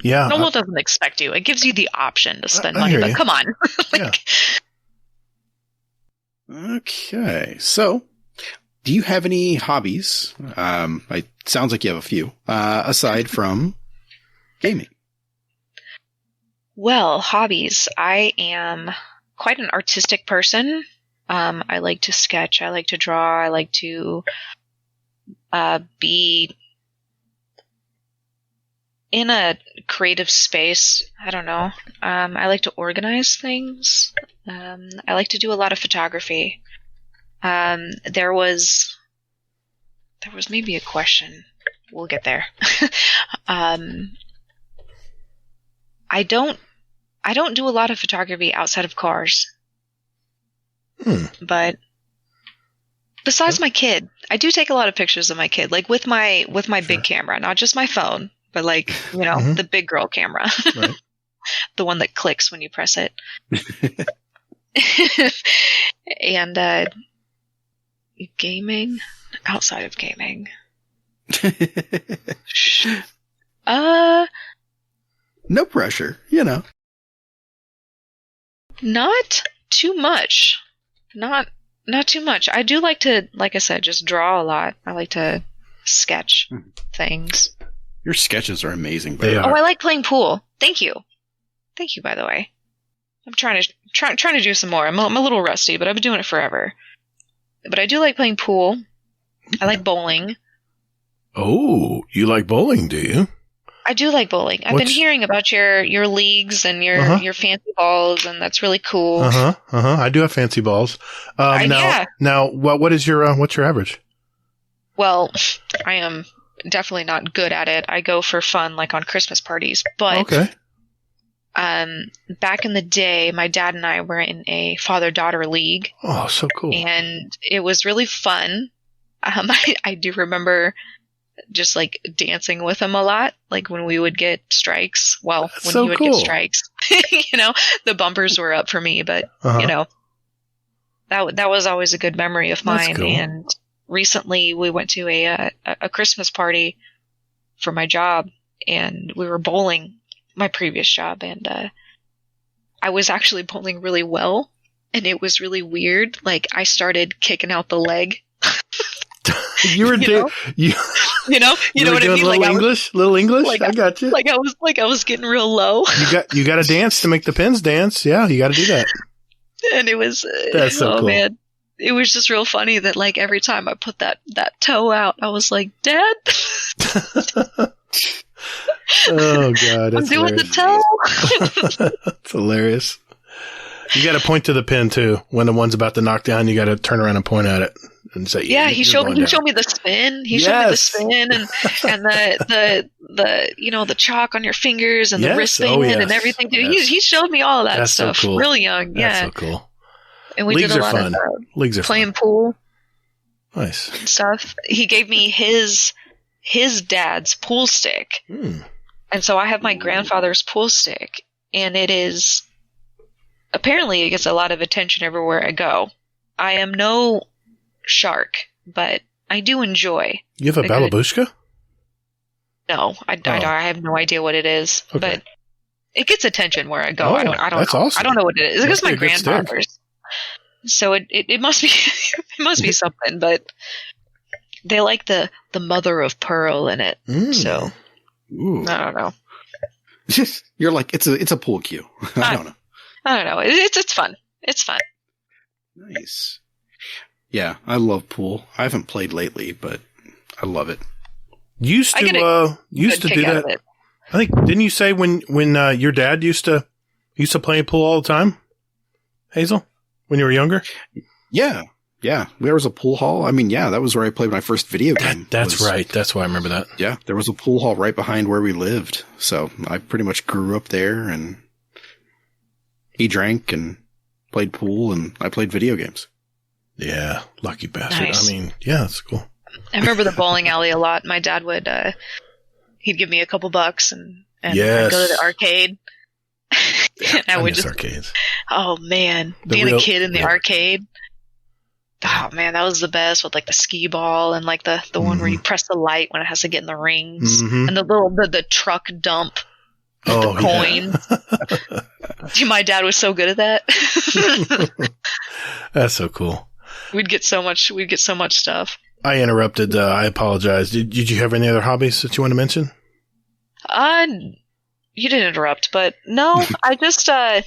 Yeah. Noble doesn't expect you. It gives you the option to spend money, but come on. Yeah. Okay. So, do you have any hobbies? It sounds like you have a few, aside from gaming. Well, hobbies. I am quite an artistic person. I like to sketch. I like to draw. I like to be in a creative space. I don't know. I like to organize things. I like to do a lot of photography. There was maybe a question. We'll get there. I don't do a lot of photography outside of cars. But besides my kid, I do take a lot of pictures of my kid, like with my big camera, not just my phone, but like, the big girl camera. Right. The one that clicks when you press it. And gaming, outside of gaming. No pressure, Not too much. Not too much. I do like to, like I said, just draw a lot. I like to sketch things. Your sketches are amazing. They are. Oh, I like playing pool. Thank you. Thank you, by the way. I'm trying to do some more. I'm a little rusty, but I've been doing it forever. But I do like playing pool. I like bowling. Oh, you like bowling, do you? I do like bowling. I've been hearing about your leagues and your fancy balls, and that's really cool. I do have fancy balls. Now, what is your what's your average? Well, I am definitely not good at it. I go for fun, like on Christmas parties. But okay. Back in the day, my dad and I were in a father-daughter league. Oh, so cool! And it was really fun. I do remember just like dancing with him a lot, like when we would get strikes. Well, That's when so he would cool. get strikes, the bumpers were up for me, but that was always a good memory of mine. Cool. And recently we went to a Christmas party for my job, and we were bowling, my previous job, and I was actually bowling really well, and it was really weird. Like, I started kicking out the leg. You were you know what I mean? Little English. Like, I got you. Like I was getting real low. You got to dance to make the pins dance. Yeah, you got to do that. And it was that's so cool. Man, it was just real funny that like every time I put that toe out, I was like, Dad. Oh God, that's I'm doing hilarious. the toe. It's hilarious. You got to point to the pin too. When the one's about to knock down, you got to turn around and point at it and say, "Yeah." He showed me the spin. He showed me the spin and the chalk on your fingers and the wristband and everything. Dude, he showed me all of that stuff. So cool. Really young, That's so cool. And we Leagues did a are lot fun. of Leagues are playing fun. pool. Nice and stuff. He gave me his dad's pool stick, and so I have my grandfather's pool stick, and it is. Apparently, it gets a lot of attention everywhere I go. I am no shark, but I do enjoy. You have a balabushka? No, I have no idea what it is, but it gets attention where I go. Oh, I don't that's know. awesome. I don't know what it is. It's my be a good stick. grandfather's. So it must be it must be something, but they like the mother of pearl in it. So I don't know. You're like it's a pool cue. I don't know. I don't know. It's fun. It's fun. Nice. Yeah, I love pool. I haven't played lately, but I love it. Used to do that. I think didn't you say when your dad used to play pool all the time, Hazel, when you were younger? Yeah. There was a pool hall. I mean, that was where I played my first video game. That's right. That's why I remember that. Yeah, there was a pool hall right behind where we lived, so I pretty much grew up there and. He drank and played pool, and I played video games. Yeah, lucky bastard. Nice. I mean, yeah, that's cool. I remember the bowling alley a lot. My dad would, he'd give me a couple bucks and yes. I'd go to the arcade. Yeah, and I would miss arcades. Oh man, being a kid in the arcade. Oh man, that was the best with like the skee ball and like the one where you press the light when it has to get in the rings and the little the truck dump. Oh, coins. Yeah. My dad was so good at that. That's so cool. We'd get so much stuff. I interrupted. I apologize. Did you have any other hobbies that you want to mention? You didn't interrupt, but no, I just, I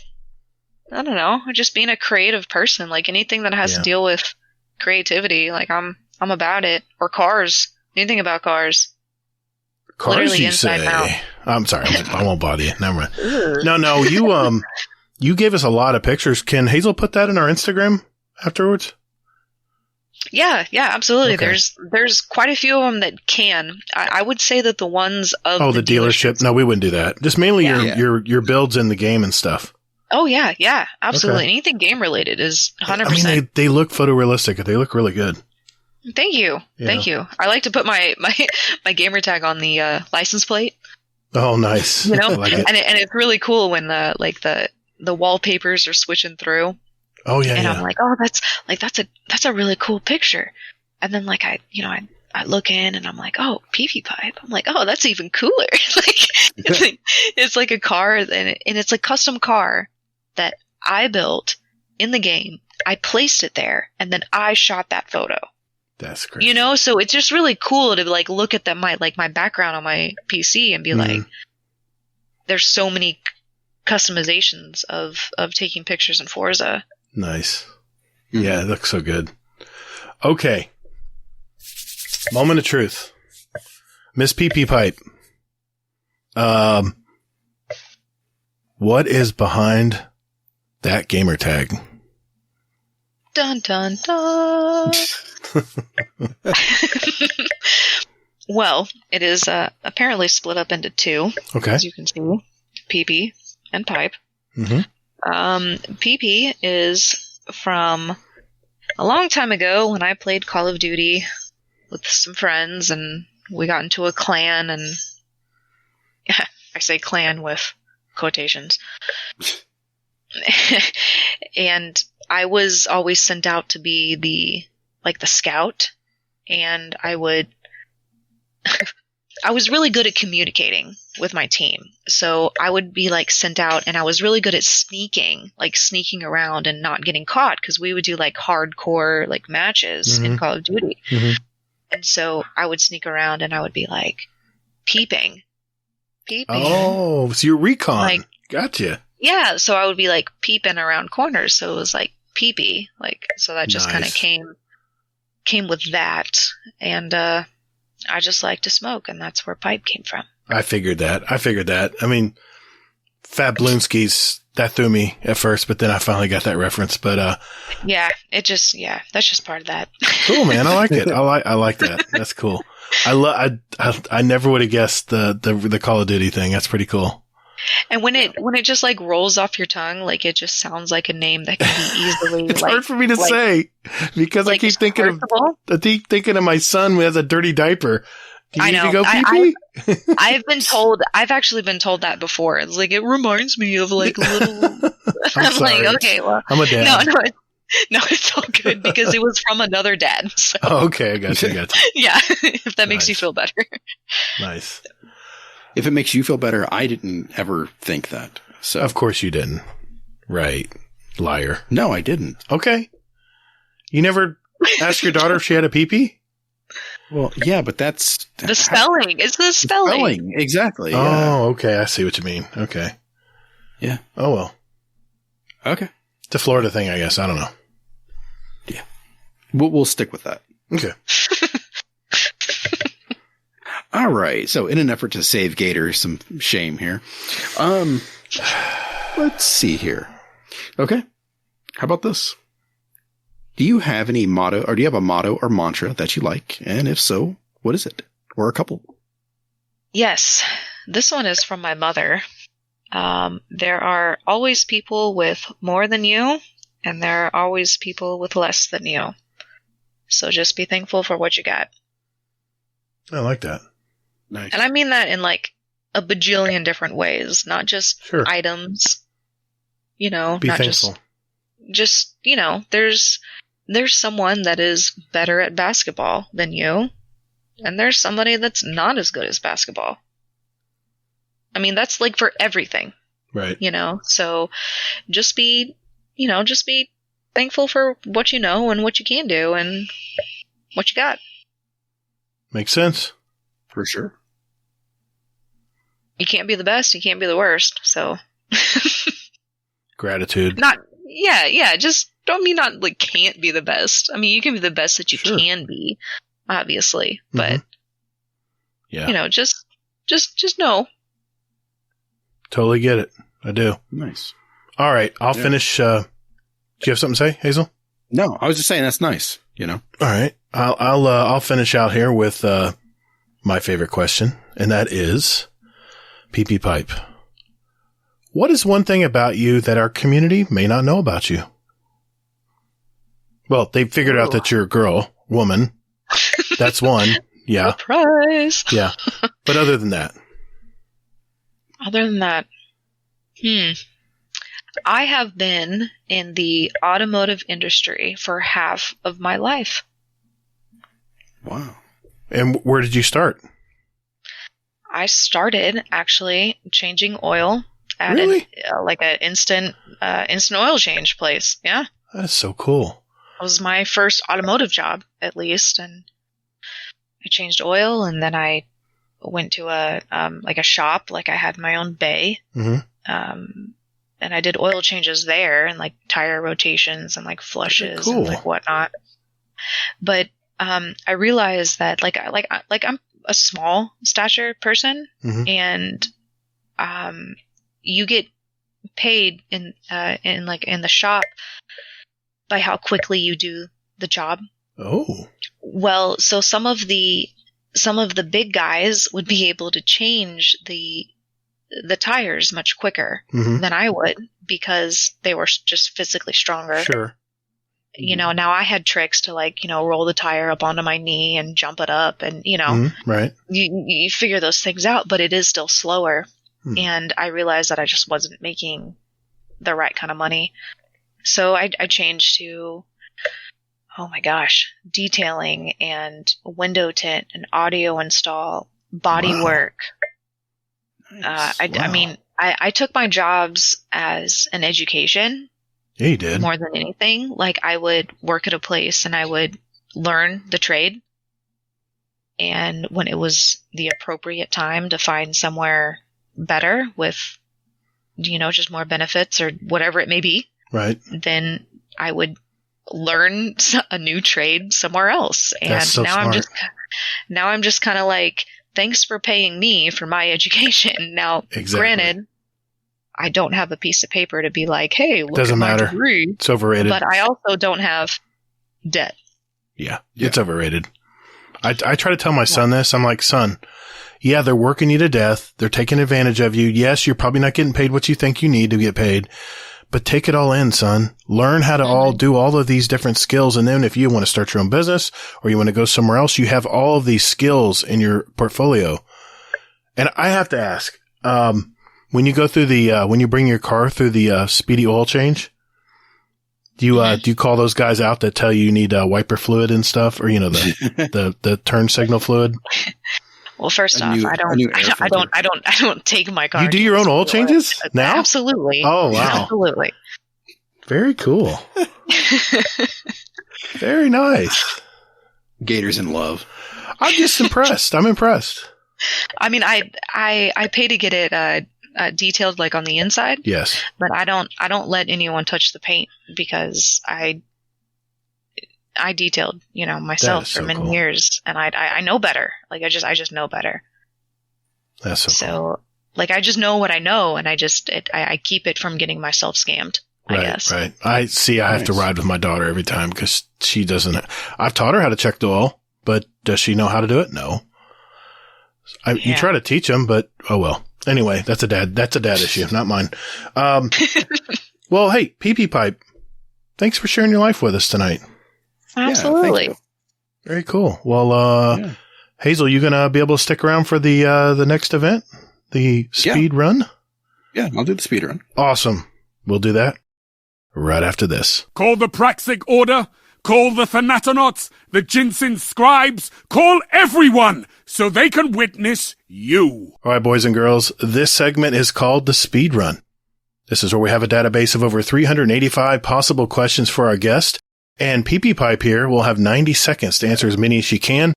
don't know, just being a creative person, like anything that has to deal with creativity, like I'm about it. Or cars. Anything about cars. Cars, literally you say? I'm sorry, I won't bother you. Never mind. No, you gave us a lot of pictures. Can Hazel put that in our Instagram afterwards? Yeah, absolutely. Okay. There's quite a few of them that can. I would say that the ones of the dealership. No, we wouldn't do that. Just mainly your builds in the game and stuff. Oh yeah, absolutely. Okay. Anything game related is 100%. I mean, they look photorealistic. They look really good. Thank you. I like to put my gamer tag on the license plate. Oh, nice. You know, I like it. And it's really cool when the wallpapers are switching through. Oh yeah, and I'm like, oh, that's a really cool picture. And then like I look in and I'm like, oh, PeepyPipe. I'm like, oh, that's even cooler. It's like a car and it's a custom car that I built in the game. I placed it there and then I shot that photo. That's great. You know, so it's just really cool to like look at my background on my PC and be like, there's so many customizations of taking pictures in Forza. Nice. Yeah, it looks so good. Okay. Moment of truth. Miss PeepyPipe. What is behind that gamer tag? Dun dun dun. Well, it is apparently split up into two. Okay. As you can see, Peepy and Pipe. Mm-hmm. Peepy is from a long time ago when I played Call of Duty with some friends and we got into a clan and I say clan with quotations. And I was always sent out to be the scout, and I was really good at communicating with my team. So I would be like sent out and I was really good at sneaking around and not getting caught because we would do like hardcore like matches in Call of Duty. Mm-hmm. And so I would sneak around and I would be like peeping. Oh, so you're recon. Like, gotcha. Yeah. So I would be like peeping around corners. So it was like peepy. Like, so that just kind of came with that. And, I just like to smoke, and that's where Pipe came from. I figured that. I mean, Fat Bloonskis, that threw me at first, but then I finally got that reference. But that's just part of that. Cool, man. I like it. I like that. That's cool. I never would have guessed the Call of Duty thing. That's pretty cool. And when it just like rolls off your tongue, like it just sounds like a name that can be easily. It's hard for me to say because I keep thinking of my son who has a dirty diaper. I know. Go pee-pee? I've actually been told that before. It's like it reminds me of like little. I'm like, okay, well, I'm a dad. No, it's all good because it was from another dad. So. Oh, okay, I got you. Yeah, if that makes you feel better. Nice. If it makes you feel better, I didn't ever think that. So of course you didn't. Right. Liar. No, I didn't. Okay. You never asked your daughter if she had a pee-pee? Well, yeah, but that's the spelling. It's the spelling. Exactly. Yeah. Oh, okay. I see what you mean. Okay. Yeah. Oh, well. Okay. It's a Florida thing, I guess. I don't know. Yeah. We'll stick with that. Okay. All right. So in an effort to save Gator some shame here, let's see here. Okay. How about this? Do you have any motto, or do you have a motto or mantra that you like? And if so, what is it? Or a couple? Yes. This one is from my mother. There are always people with more than you, and there are always people with less than you. So just be thankful for what you got. I like that. Nice. And I mean that in like a bajillion different ways, not just items. You know, be not thankful. Just you know, there's someone that is better at basketball than you, and there's somebody that's not as good as basketball. I mean, that's like for everything. Right. So just be thankful for what you know and what you can do and what you got. Makes sense. For sure. You can't be the best. You can't be the worst. So. Gratitude. Just don't mean not like can't be the best. I mean, you can be the best that you can be, obviously, but just know. Totally get it. I do. Nice. All right. I'll finish. Do you have something to say, Hazel? No, I was just saying that's nice. All right. I'll finish out here with, my favorite question, and that is PeepyPipe. What is one thing about you that our community may not know about you? Well, they figured out that you're a woman. That's one. Yeah. Surprise. Yeah. But other than that. I have been in the automotive industry for half of my life. Wow. And where did you start? I started actually changing oil at an instant oil change place. Yeah. That is so cool. It was my first automotive job, at least, and I changed oil, and then I went to a shop, like I had my own bay, and I did oil changes there, and like tire rotations and like flushes and like whatnot. But I realized that like I'm a small stature person, and you get paid in the shop by how quickly you do the job. Oh. Well, so some of the big guys would be able to change the tires much quicker than I would because they were just physically stronger. Sure. Now I had tricks to roll the tire up onto my knee and jump it up and, right. You figure those things out, but it is still slower. And I realized that I just wasn't making the right kind of money. So I changed to, oh my gosh, detailing and window tint and audio install, body work. Nice. I mean, I took my jobs as an education. Yeah, you did. More than anything. Like I would work at a place and I would learn the trade. And when it was the appropriate time to find somewhere better with, just more benefits or whatever it may be. Right. Then I would learn a new trade somewhere else. And that's so now smart. I'm just kind of like, thanks for paying me for my education. Now, Granted, I don't have a piece of paper to be like, hey, look Doesn't at my matter. degree. It's overrated. But I also don't have debt. Yeah, it's overrated. I try to tell my son this. I'm like, son, yeah, they're working you to death. They're taking advantage of you. Yes, you're probably not getting paid what you think you need to get paid. But take it all in, son. Learn how to do all of these different skills. And then if you want to start your own business or you want to go somewhere else, you have all of these skills in your portfolio. And I have to ask, when you go through when you bring your car through the speedy oil change, do you call those guys out that tell you need wiper fluid and stuff, or the turn signal fluid? Well, first off, I don't take my car. You do your own oil changes now? Absolutely. Oh, wow. Absolutely. Very cool. Very nice. Gators in love. I'm just impressed. I'm impressed. I mean, I pay to get it detailed like on the inside. Yes. But I don't let anyone touch the paint because I detailed, myself for many years, and I know better. Like I just know better. That's so cool. Like I just know what I know, and I keep it from getting myself scammed. I guess. Right. I have to ride with my daughter every time because she doesn't. I've taught her how to check the oil, but does she know how to do it? No. You try to teach them, but oh well. Anyway, that's a dad issue, not mine. Well, hey, PeepyPipe, thanks for sharing your life with us tonight. Absolutely. Yeah, very cool. Well, Hazel, you gonna be able to stick around for the next event, the speed run? Yeah, I'll do the speed run. Awesome. We'll do that right after this. Call the Praxic order. Call the Thanatonauts, the Ginseng Scribes, call everyone so they can witness you. All right, boys and girls, this segment is called the Speed Run. This is where we have a database of over 385 possible questions for our guest, and PeepyPipe here will have 90 seconds to answer as many as she can.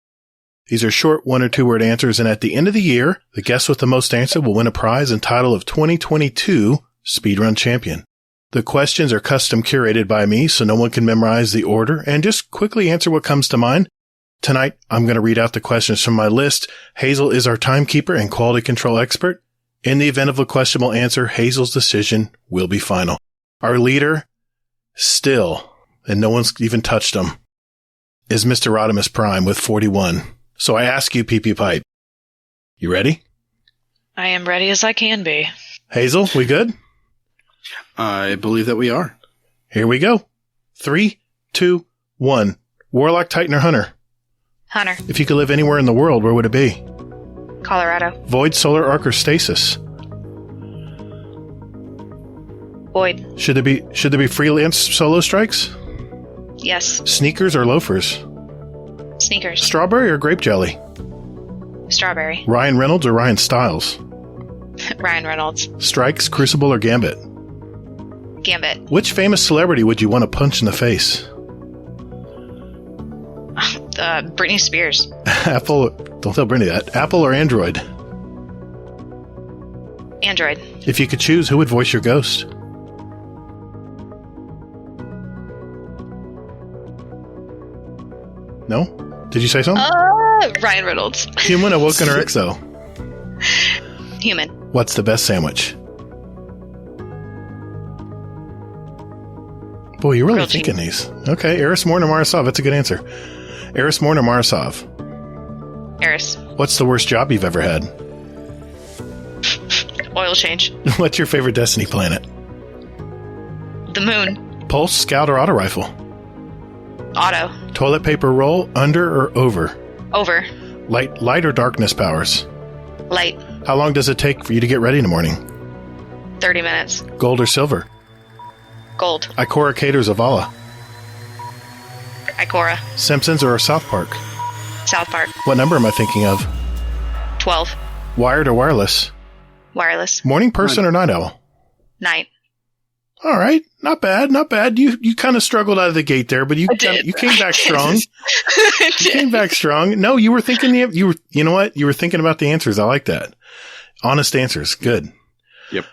These are short 1 or 2 word answers, and at the end of the year, the guest with the most answer will win a prize and title of 2022 Speedrun Champion. The questions are custom curated by me, so no one can memorize the order, and just quickly answer what comes to mind. Tonight, I'm going to read out the questions from my list. Hazel is our timekeeper and quality control expert. In the event of a questionable answer, Hazel's decision will be final. Our leader, still, and no one's even touched him, is Mr. Rodimus Prime with 41. So I ask you, PeepyPipe, you ready? I am ready as I can be. Hazel, we good? I believe that we are. Here we go. 3, 2, 1. Warlock, Titan, or Hunter? Hunter. If you could live anywhere in the world, where would it be? Colorado. Void, solar arc, or stasis? Void. Should there be freelance solo strikes? Yes. Sneakers or loafers? Sneakers. Strawberry or grape jelly? Strawberry. Ryan Reynolds or Ryan Stiles? Ryan Reynolds. Strikes, Crucible, or Gambit? Gambit. Which famous celebrity would you want to punch in the face? Britney Spears. Apple. Don't tell Britney that. Apple or Android? Android. If you could choose, who would voice your ghost? No? Did you say something? Ryan Reynolds. Human, Awoken, or Exo? Human. What's the best sandwich? Boy, you're really thinking these. Okay, Eris Morn or Marasov? That's a good answer. Eris Morn or Marasov? Eris. What's the worst job you've ever had? Oil change. What's your favorite Destiny planet? The moon. Pulse, Scout, or Auto Rifle? Auto. Toilet paper roll, under or over? Over. Light or darkness powers? Light. How long does it take for you to get ready in the morning? 30 minutes. Gold or silver? Gold. Ikora, Kate, or Zavala? Ikora. Simpsons or South Park? South Park. What number am I thinking of? 12. Wired or wireless? Wireless. Morning person or night owl? Night. All right. Not bad. Not bad. You kind of struggled out of the gate there, but you came back strong. You came back strong. No, you were thinking, you know what? You were thinking about the answers. I like that. Honest answers. Good. Yep.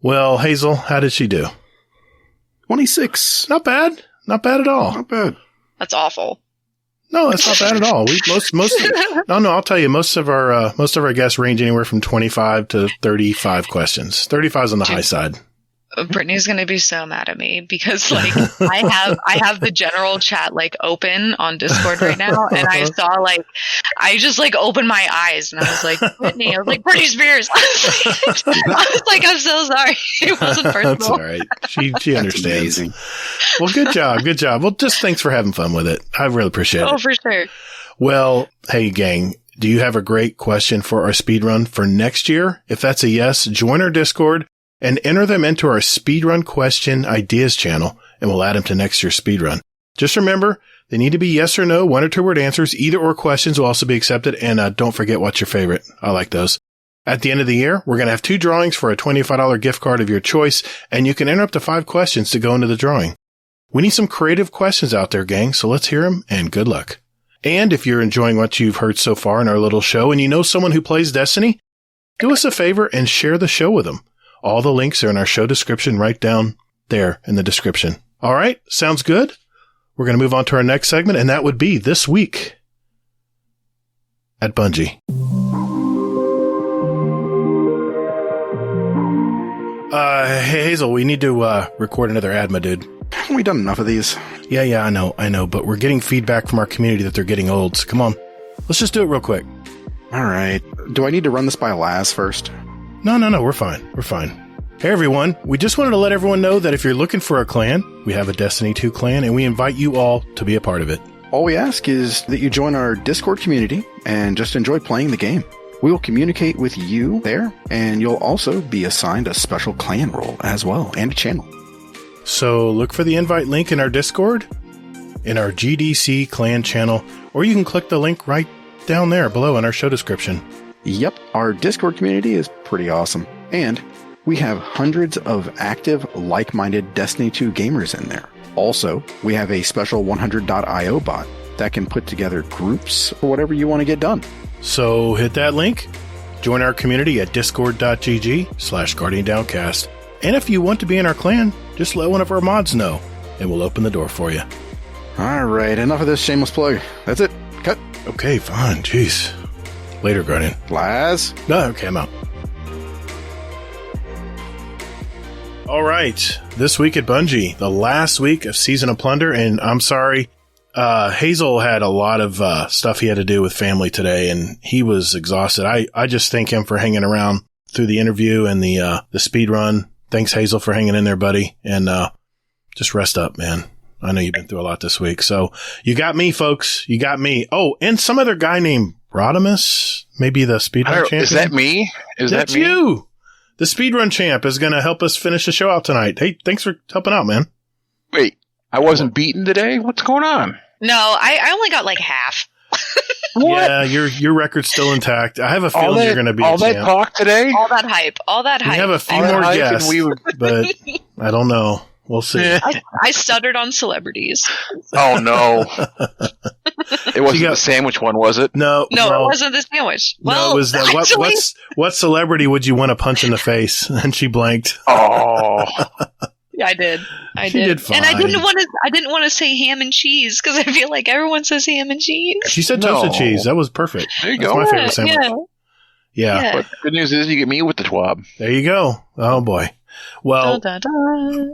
Well, Hazel, how did she do? 26. Not bad. Not bad at all. Not bad. That's awful. No, that's not bad at all. No, I'll tell you, most of our guests range anywhere from 25 to 35 questions. 35 is on the high side. Brittany's going to be so mad at me because I have the general chat open on Discord right now, and I saw I just opened my eyes and I was like, Brittany, Britney Spears. I was like, I'm so sorry. It wasn't personal. That's all right. She understands. Amazing. Well, good job. Well, just thanks for having fun with it. I really appreciate it. Oh, for sure. Well, hey gang, do you have a great question for our speedrun for next year? If that's a yes, join our Discord and enter them into our Speedrun Question Ideas channel, and we'll add them to next year's speedrun. Just remember, they need to be yes or no, 1 or 2 word answers. Either or questions will also be accepted, and don't forget what's your favorite. I like those. At the end of the year, we're going to have 2 drawings for a $25 gift card of your choice, and you can enter up to 5 questions to go into the drawing. We need some creative questions out there, gang, so let's hear them, and good luck. And if you're enjoying what you've heard so far in our little show, and you know someone who plays Destiny, do us a favor and share the show with them. All the links are in our show description right down there in the description. All right. Sounds good. We're going to move on to our next segment, and that would be This Week at Bungie. Hey, Hazel, we need to record another ad, my dude. Haven't we done enough of these? Yeah, I know, but we're getting feedback from our community that they're getting old, so come on. Let's just do it real quick. All right. Do I need to run this by Laz first? No, we're fine. Hey everyone, we just wanted to let everyone know that if you're looking for a clan, we have a Destiny 2 clan, and we invite you all to be a part of it. All we ask is that you join our Discord community and just enjoy playing the game. We will communicate with you there, and you'll also be assigned a special clan role as well, and a channel. So look for the invite link in our Discord, in our GDC clan channel, or you can click the link right down there below in our show description. Yep, our Discord community is pretty awesome. And we have hundreds of active, like-minded Destiny 2 gamers in there. Also, we have a special 100.io bot that can put together groups for whatever you want to get done. So hit that link, join our community at discord.gg/GuardianDowncast. And if you want to be in our clan, just let one of our mods know, and we'll open the door for you. All right, enough of this shameless plug. That's it. Cut. Okay, fine. Jeez. Later, Guardian. Laz? No, okay, I'm out. All right. This week at Bungie, the last week of Season of Plunder, and I'm sorry, Hazel had a lot of stuff he had to do with family today, and he was exhausted. I just thank him for hanging around through the interview and the speed run. Thanks, Hazel, for hanging in there, buddy. And just rest up, man. I know you've been through a lot this week. So you got me, folks. You got me. Oh, and some other guy named Rodimus, maybe the speedrun champion. Is that me? That's you. The speedrun champ is going to help us finish the show out tonight. Hey, thanks for helping out, man. Wait, I wasn't beaten today? What's going on? No, I only got like half. Yeah, your record's still intact. I have a feeling you're going to be all a champ. that talk today? All that hype. We have a few more guests, but I don't know. We'll see. I stuttered on celebrities. Oh, no. It wasn't the sandwich one, was it? No, it wasn't the sandwich. Well, no, it was that. What celebrity would you want to punch in the face? And she blanked. Oh. Yeah, I did. She did fine. And I didn't want to say ham and cheese because I feel like everyone says ham and cheese. She said toasted cheese. That was perfect. There you That's go. my favorite sandwich. Yeah. But the good news is you get me with the twab. There you go. Oh boy. Well,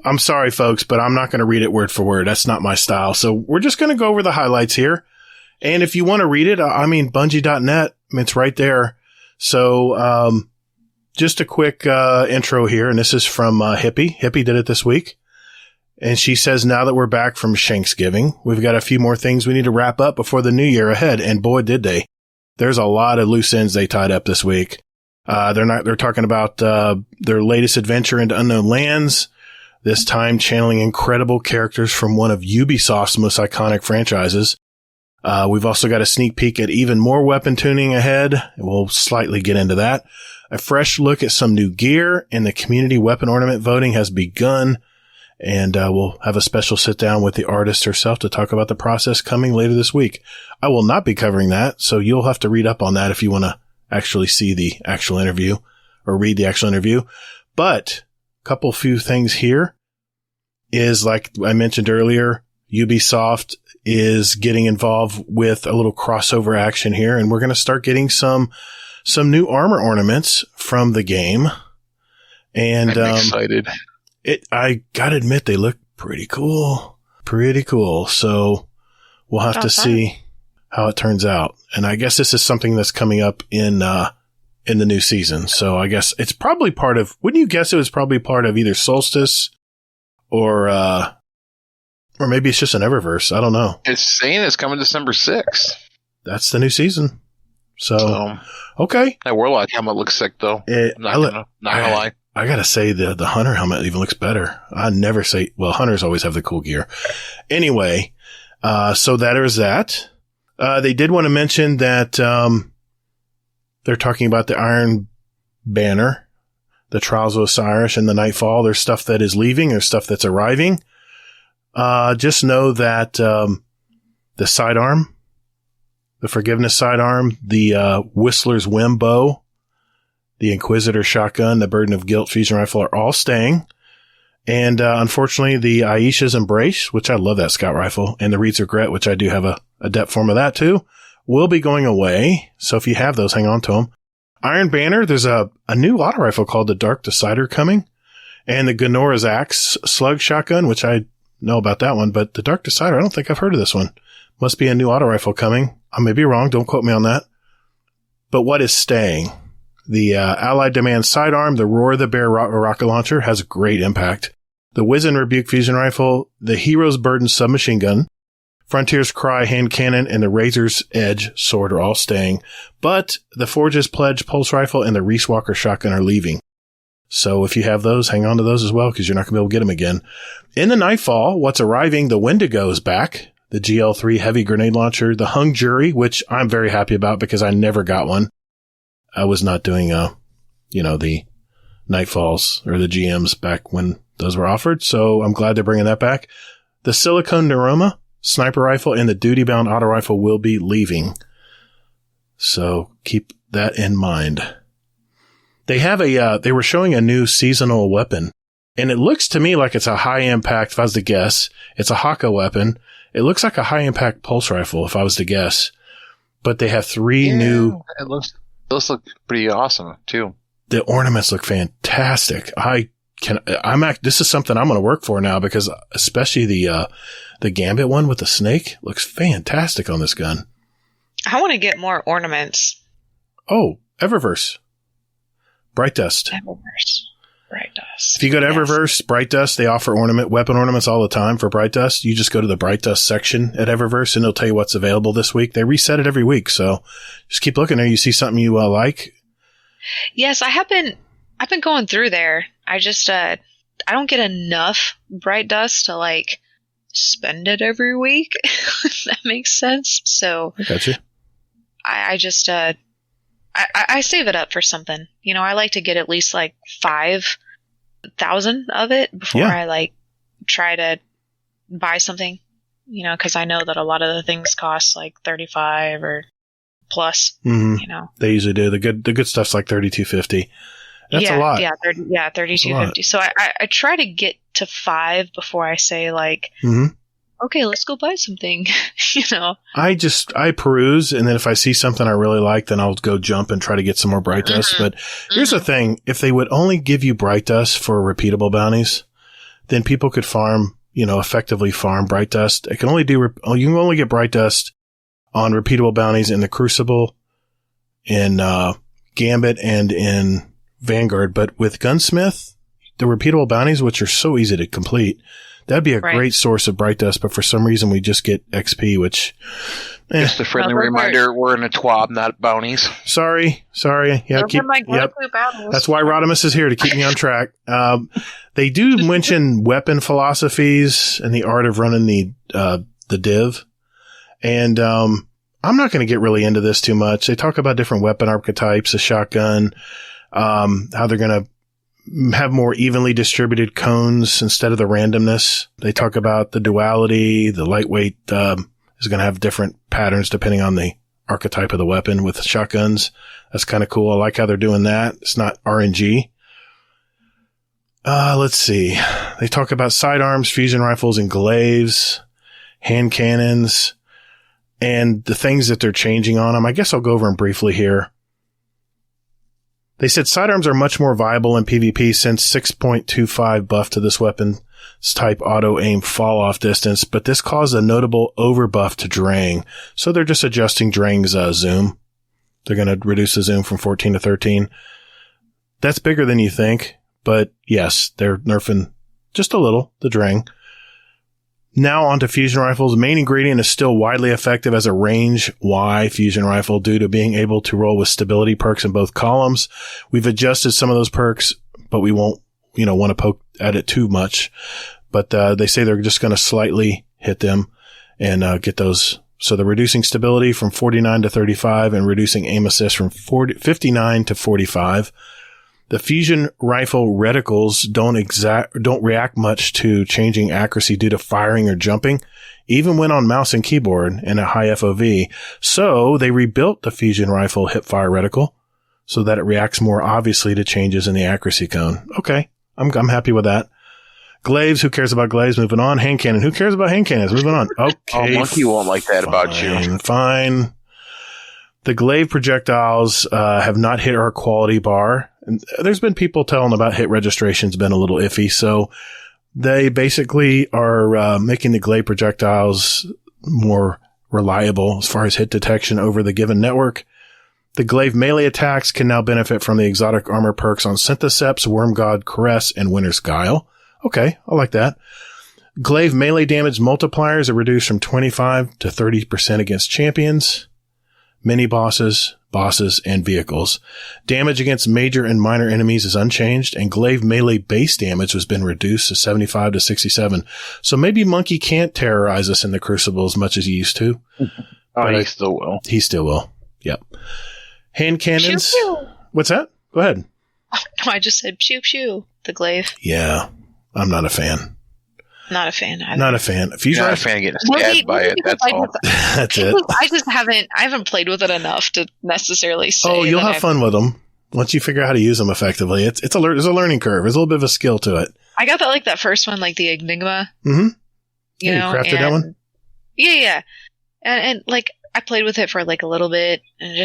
I'm sorry, folks, but I'm not going to read it word for word. That's not my style. So we're just going to go over the highlights here. And if you want to read it, Bungie.net, it's right there. So, just a quick intro here, and this is from Hippie. Hippie did it this week. And she says, now that we're back from Shanksgiving, we've got a few more things we need to wrap up before the new year ahead. And boy, did they. There's a lot of loose ends they tied up this week. They're talking about their latest adventure into unknown lands, this time channeling incredible characters from one of Ubisoft's most iconic franchises. We've also got a sneak peek at even more weapon tuning ahead. We'll slightly get into that. A fresh look at some new gear, and the community weapon ornament voting has begun. And we'll have a special sit down with the artist herself to talk about the process coming later this week. I will not be covering that, so you'll have to read up on that if you want to actually see the actual interview or read the actual interview. But a few things here is, like I mentioned earlier, Ubisoft is getting involved with a little crossover action here, and we're going to start getting some new armor ornaments from the game. And I'm excited. I gotta admit, they look pretty cool. Pretty cool. So we'll have to see how it turns out. And I guess this is something that's coming up in the new season. So I guess it's probably part of, wouldn't you guess it was probably part of either Solstice or maybe it's just an Eververse. I don't know. It's saying it's coming December 6th. That's the new season. So okay. That Warlock helmet looks sick, though. Not gonna lie. I gotta say the Hunter helmet even looks better. I never say, well, Hunters always have the cool gear. Anyway, so that is that. They did want to mention that, they're talking about the Iron Banner, the Trials of Osiris, and the Nightfall. There's stuff that is leaving. There's stuff that's arriving. Just know that, the sidearm, the Forgiveness sidearm, the, Whistler's Whim bow, the Inquisitor shotgun, the Burden of Guilt fusion rifle are all staying. And, unfortunately, the Aisha's Embrace, which I love that scout rifle, and the Reed's Regret, which I do have a depth form of that too, will be going away. So if you have those, hang on to them. Iron Banner, there's a new auto rifle called the Dark Decider coming, and the Ganora's Axe slug shotgun, which I know about that one, but the Dark Decider, I don't think I've heard of this one. Must be a new auto rifle coming. I may be wrong. Don't quote me on that. But what is staying? The Allied Demand sidearm, the Roar the Bear rocket launcher has a great impact. The Wiz and Rebuke fusion rifle, the Hero's Burden submachine gun, Frontier's Cry hand cannon, and the Razor's Edge sword are all staying. But the Forge's Pledge pulse rifle and the Reese Walker shotgun are leaving. So if you have those, hang on to those as well, because you're not going to be able to get them again. In the Nightfall, what's arriving, the Wendigo is back. the GL3 heavy grenade launcher, the hung jury, which I'm very happy about because I never got one. I was not doing, the Nightfalls or the GMs back when those were offered. So I'm glad they're bringing that back. The silicone Neuroma sniper rifle and the duty bound auto rifle will be leaving. So keep that in mind. They have they were showing a new seasonal weapon, and it looks to me like it's a high impact. If I was to guess, it's a Haka weapon. It looks like a high impact pulse rifle if I was to guess, but they have three new. Those look pretty awesome too. The ornaments look fantastic. This is something I'm going to work for now because especially the Gambit one with the snake looks fantastic on this gun. I want to get more ornaments. Oh, Eververse. Bright Dust. Eververse. Bright Dust. If you go to Eververse, Bright Dust, they offer weapon ornaments all the time for Bright Dust. You just go to the Bright Dust section at Eververse and it'll tell you what's available this week. They reset it every week. So just keep looking there. You see something you like. Yes, I've been going through there. I just, I don't get enough Bright Dust to spend it every week. If that makes sense. So I got you. I just, I save it up for something. I like to get at least 5,000 of it before I try to buy something, cause I know that a lot of the things cost 35 or plus, They usually do. The good stuff's $32.50. That's a lot. Yeah. $32.50. So I try to get to 5 before I say okay, let's go buy something. I peruse, and then if I see something I really like, then I'll go jump and try to get some more Bright Dust. But here's the thing. If they would only give you Bright Dust for repeatable bounties, then people could farm, effectively farm Bright Dust. You can only get Bright Dust on repeatable bounties in the Crucible, in Gambit, and in Vanguard. But with Gunsmith, the repeatable bounties, which are so easy to complete, that'd be a great source of Bright Dust, but for some reason we just get XP, which... Just a friendly reminder, we're in a TWAB, not bounties. Sorry. Yeah, that's why Rodimus is here, to keep me on track. They do mention weapon philosophies and the art of running the div. And I'm not going to get really into this too much. They talk about different weapon archetypes, a shotgun, how they're going to have more evenly distributed cones instead of the randomness. They talk about the duality. The lightweight is going to have different patterns depending on the archetype of the weapon with shotguns. That's kind of cool. I like how they're doing that. It's not RNG. Let's see. They talk about sidearms, fusion rifles, and glaives, hand cannons, and the things that they're changing on them. I guess I'll go over them briefly here. They said sidearms are much more viable in PvP since 6.25 buff to this weapon's type auto-aim fall-off distance, but this caused a notable overbuff to Drang. So they're just adjusting Drang's zoom. They're going to reduce the zoom from 14 to 13. That's bigger than you think, but yes, they're nerfing just a little, the Drang. Now onto fusion rifles. Main ingredient is still widely effective as a range Y fusion rifle due to being able to roll with stability perks in both columns. We've adjusted some of those perks, but we won't, want to poke at it too much. But they say they're just going to slightly hit them and get those. So they're reducing stability from 49 to 35 and reducing aim assist from 59 to 45. The fusion rifle reticles don't react much to changing accuracy due to firing or jumping, even when on mouse and keyboard and a high FOV. So they rebuilt the fusion rifle hipfire reticle so that it reacts more obviously to changes in the accuracy cone. Okay, I'm happy with that. Glaives, who cares about glaives? Moving on. Hand cannon, who cares about hand cannons? Moving on. Okay. Monkey won't like that about you. Fine. The glaive projectiles have not hit our quality bar. And there's been people telling about hit registration's been a little iffy, so they basically are making the glaive projectiles more reliable as far as hit detection over the given network. The glaive melee attacks can now benefit from the exotic armor perks on Syntheseps, Wormgod, Caress, and Winter's Guile. Okay, I like that. Glaive melee damage multipliers are reduced from 25 to 30% against champions, mini bosses, bosses, and vehicles. Damage against major and minor enemies is unchanged, and glaive melee base damage has been reduced to 75 to 67. So maybe Monkey can't terrorize us in the Crucible as much as he used to. Oh, he still will. He still will. Yep. Hand cannons. Pew, pew. What's that? Go ahead. Oh, no, I just said pew pew. The glaive. Yeah. I'm not a fan. Not a fan either. Not a fan. If you're not a fan of getting stabbed by it, that's all. That's it. I haven't played with it enough to necessarily say. Oh, you'll have fun with them once you figure out how to use them effectively. There's a learning curve. There's a little bit of a skill to it. I got that first one, like the Enigma. Mm-hmm. You know, crafted that one? Yeah. And like I played with it for like a little bit and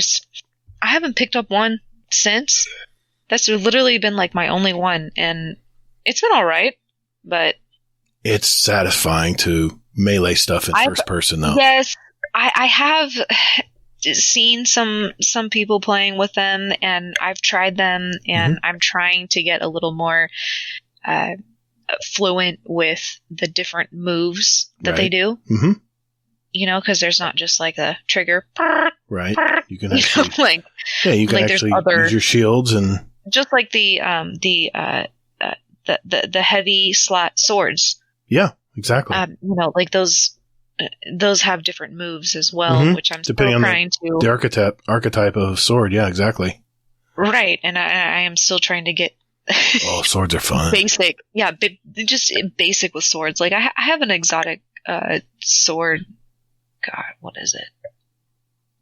I haven't picked up one since. That's literally been like my only one, and it's been all right, but it's satisfying to melee stuff in first person, though. Yes, I have seen some people playing with them, and I've tried them, and I'm trying to get a little more fluent with the different moves that they do. Mm-hmm. You know, because there's not just like a trigger. Right. You can actually, you can actually use your shields and just like the heavy slot swords. Yeah, exactly. You know, like those have different moves as well, which I'm depending still trying on the archetype of sword. Yeah, exactly. Right, and I am still trying to get. Oh, swords are fun. Basic, yeah, just basic with swords. Like I have an exotic sword. God, what is it?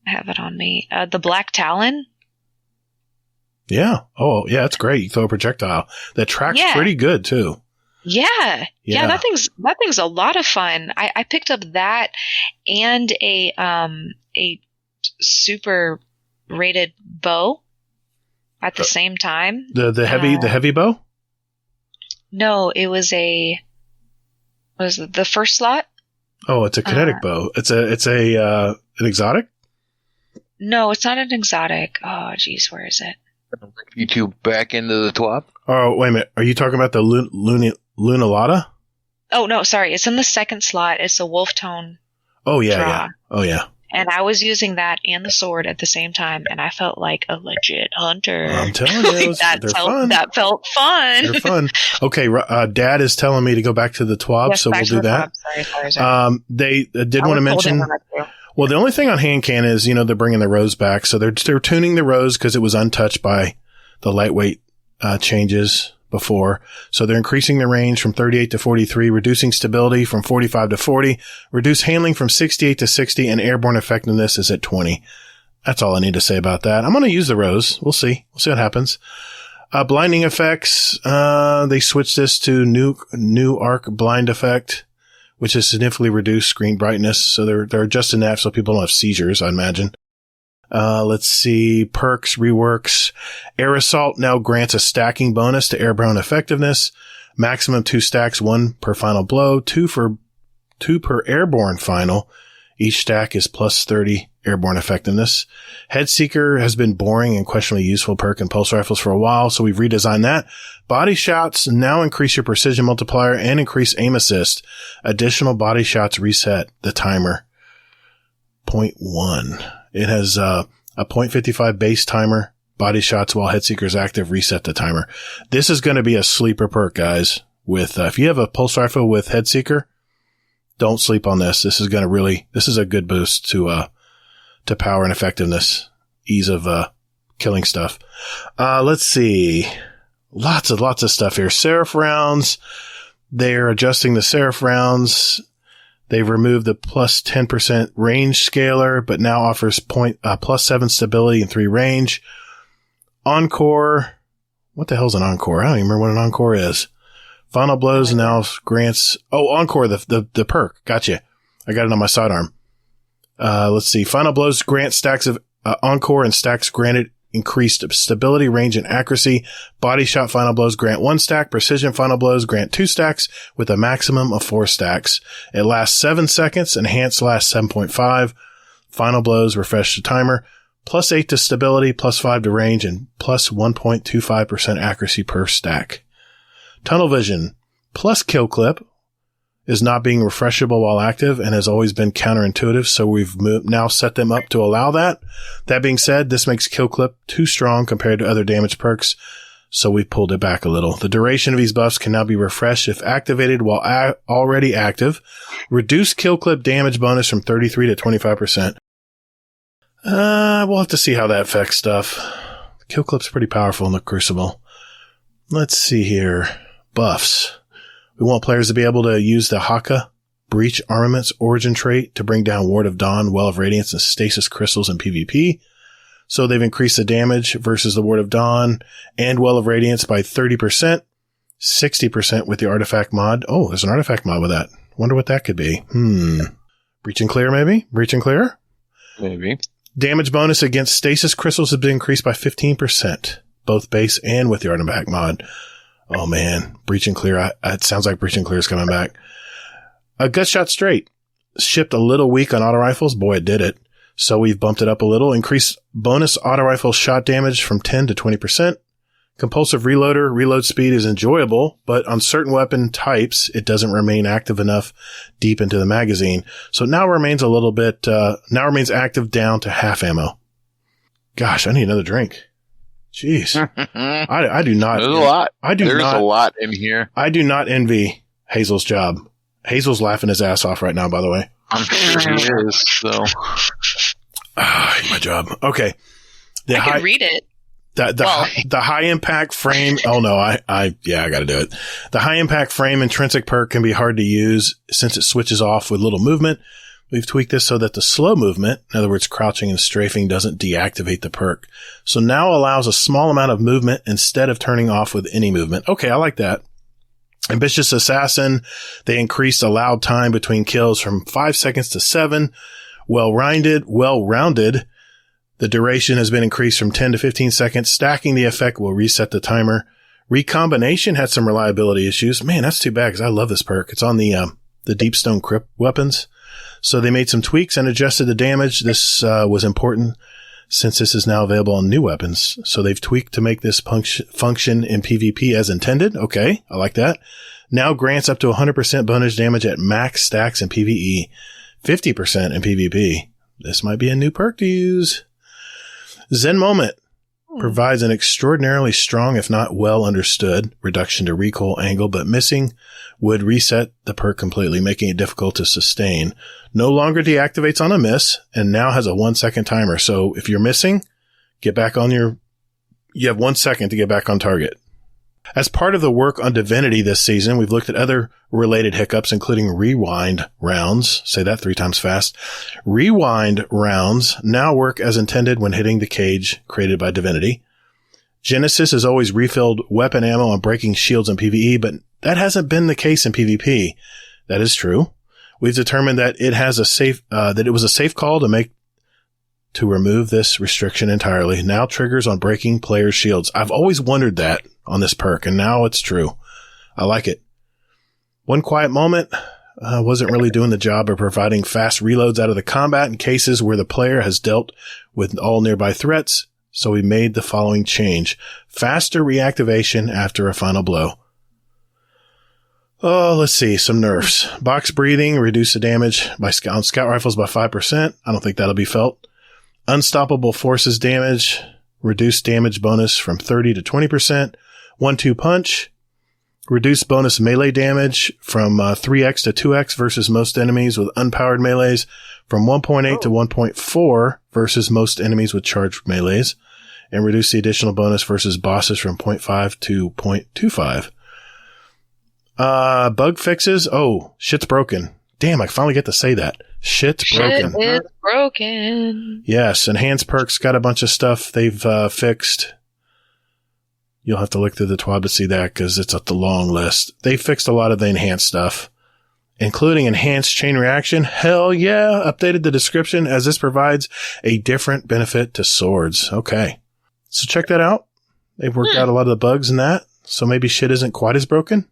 I have it on me. The Black Talon. Yeah. Oh, yeah. It's great. You throw a projectile that tracks pretty good too. Yeah. That thing's a lot of fun. I picked up that and a super rated bow at the same time. The heavy bow? No, it was the first slot. Oh, it's a kinetic bow. It's an exotic? No, it's not an exotic. Oh, geez, where is it? You two back into the twop? Oh, wait a minute. Are you talking about the Lunalata? Oh, no, sorry. It's in the second slot. It's a wolf tone. Oh, yeah, draw. yeah. Oh, yeah. And I was using that and the sword at the same time, and I felt like a legit hunter. I'm telling you, they're fun. That felt fun. They're fun. Okay, Dad is telling me to go back to the TWAB, so we'll do that. Sorry. They did want to mention. Well, the only thing on hand can is, they're bringing the rose back, so they're tuning the rose because it was untouched by the lightweight changes before. So they're increasing the range from 38 to 43, reducing stability from 45 to 40, reduce handling from 68 to 60, and airborne effectiveness is at 20. That's all I need to say about that. I'm going to use the rose. We'll see. We'll see what happens. Blinding effects. They switched this to new arc blind effect, which has significantly reduced screen brightness. So they're adjusting that so people don't have seizures, I imagine. Let's see. Perks, reworks. Air Assault now grants a stacking bonus to airborne effectiveness. Maximum 2 stacks, 1 per final blow, 2 per airborne final. Each stack is plus 30 airborne effectiveness. Headseeker has been boring and questionably useful perk in pulse rifles for a while, so we've redesigned that. Body shots now increase your precision multiplier and increase aim assist. Additional body shots reset the timer. 0.1. It has a 0.55 base timer. Body shots while Headseeker's active reset the timer. This is going to be a sleeper perk, guys. With if you have a pulse rifle with Headseeker, don't sleep on this. This is a good boost to power and effectiveness, ease of killing stuff. Let's see. Lots of stuff here. Seraph rounds. They're adjusting the Seraph rounds. They've removed the plus 10% range scaler, but now offers plus 7 stability and 3 range. Encore. What the hell's an Encore? I don't even remember what an Encore is. Final blows now grants. Oh, Encore, the perk. Gotcha. I got it on my sidearm. Let's see. Final blows grant stacks of Encore and stacks granted increased stability, range, and accuracy. Body shot final blows grant 1 stack. Precision final blows grant 2 stacks with a maximum of 4 stacks. It lasts 7 seconds. Enhanced lasts 7.5. Final blows refresh the timer. Plus 8 to stability, plus 5 to range, and plus 1.25% accuracy per stack. Tunnel vision plus kill clip is not being refreshable while active and has always been counterintuitive, so we've now set them up to allow that. That being said, this makes Kill Clip too strong compared to other damage perks, so we pulled it back a little. The duration of these buffs can now be refreshed if activated while already active. Reduce Kill Clip damage bonus from 33 to 25%. We'll have to see how that affects stuff. Kill Clip's pretty powerful in the Crucible. Let's see here. Buffs. We want players to be able to use the Haka Breach Armaments Origin trait to bring down Ward of Dawn, Well of Radiance, and Stasis Crystals in PvP. So they've increased the damage versus the Ward of Dawn and Well of Radiance by 30%, 60% with the Artifact mod. Oh, there's an Artifact mod with that. Wonder what that could be. Breach and Clear, maybe? Breach and Clear? Maybe. Damage bonus against Stasis Crystals has been increased by 15%, both base and with the Artifact mod. Oh man, Breach and Clear. It sounds like Breach and Clear is coming back. A Gut Shot Straight. Shipped a little weak on auto rifles. Boy, it did it. So we've bumped it up a little. Increased bonus auto rifle shot damage from 10 to 20%. Compulsive Reloader. Reload speed is enjoyable, but on certain weapon types, it doesn't remain active enough deep into the magazine. So it now remains a little bit, now remains active down to half ammo. Gosh, I need another drink. Jeez. I do not. There's a lot. There's a lot in here. I do not envy Hazel's job. Hazel's laughing his ass off right now, by the way. I'm sure he is, so. I hate my job. Okay. I could read it. The high impact frame. Oh no, I gotta do it. The high impact frame intrinsic perk can be hard to use since it switches off with little movement. We've tweaked this so that the slow movement, in other words, crouching and strafing, doesn't deactivate the perk. So now allows a small amount of movement instead of turning off with any movement. Okay, I like that. Ambitious Assassin, they increased allowed time between kills from 5 seconds to 7. Well-rounded, the duration has been increased from 10 to 15 seconds. Stacking the effect will reset the timer. Recombination had some reliability issues. Man, that's too bad because I love this perk. It's on the Deep Stone Crypt weapons. So they made some tweaks and adjusted the damage. This was important since this is now available on new weapons. So they've tweaked to make this function in PvP as intended. Okay, I like that. Now grants up to 100% bonus damage at max stacks in PvE, 50% in PvP. This might be a new perk to use. Zen Moment provides an extraordinarily strong, if not well understood, reduction to recoil angle, but missing would reset the perk completely, making it difficult to sustain. No longer deactivates on a miss, and now has a 1 second timer. So if you're missing, get back on you have 1 second to get back on target. As part of the work on Divinity this season, we've looked at other related hiccups, including rewind rounds. Say that 3 times fast. Rewind rounds now work as intended when hitting the cage created by Divinity. Genesis has always refilled weapon ammo on breaking shields in PvE, but that hasn't been the case in PvP. That is true. We've determined that it was a safe call to remove this restriction entirely. Now triggers on breaking players' shields. I've always wondered that on this perk, and now it's true. I like it. One quiet moment wasn't really doing the job of providing fast reloads out of the combat in cases where the player has dealt with all nearby threats, so we made the following change. Faster reactivation after a final blow. Oh, let's see. Some nerfs. Box breathing, reduce the damage on scout rifles by 5%. I don't think that'll be felt. Unstoppable forces damage, reduced damage bonus from 30 to 20%. 1-2 punch, reduced bonus melee damage from 3x to 2x versus most enemies with unpowered melees, from 1.8 to 1.4 versus most enemies with charged melees, and reduce the additional bonus versus bosses from 0.5 to 0.25. Bug fixes. Oh, shit's broken. Damn, I finally get to say that. Shit's broken. Shit is broken. Yes, enhanced perks got a bunch of stuff they've fixed. You'll have to look through the TWAB to see that because it's at the long list. They fixed a lot of the enhanced stuff, including enhanced chain reaction. Hell yeah. Updated the description as this provides a different benefit to swords. Okay. So check that out. They've worked out a lot of the bugs in that. So maybe shit isn't quite as broken.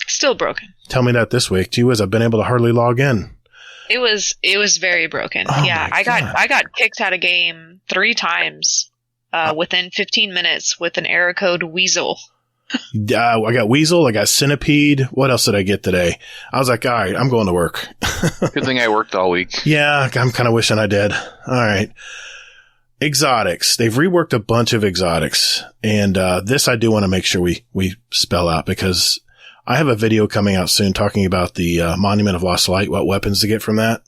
Still broken. Tell me that this week. Gee whiz, I've been able to hardly log in. It was very broken. Oh yeah, I got kicked out of game 3 times within 15 minutes with an error code Weasel. I got Weasel. I got Centipede. What else did I get today? I was like, all right, I'm going to work. Good thing I worked all week. Yeah, I'm kind of wishing I did. All right. Exotics. They've reworked a bunch of exotics. And this I do want to make sure we spell out, because I have a video coming out soon talking about the Monument of Lost Light, what weapons to get from that.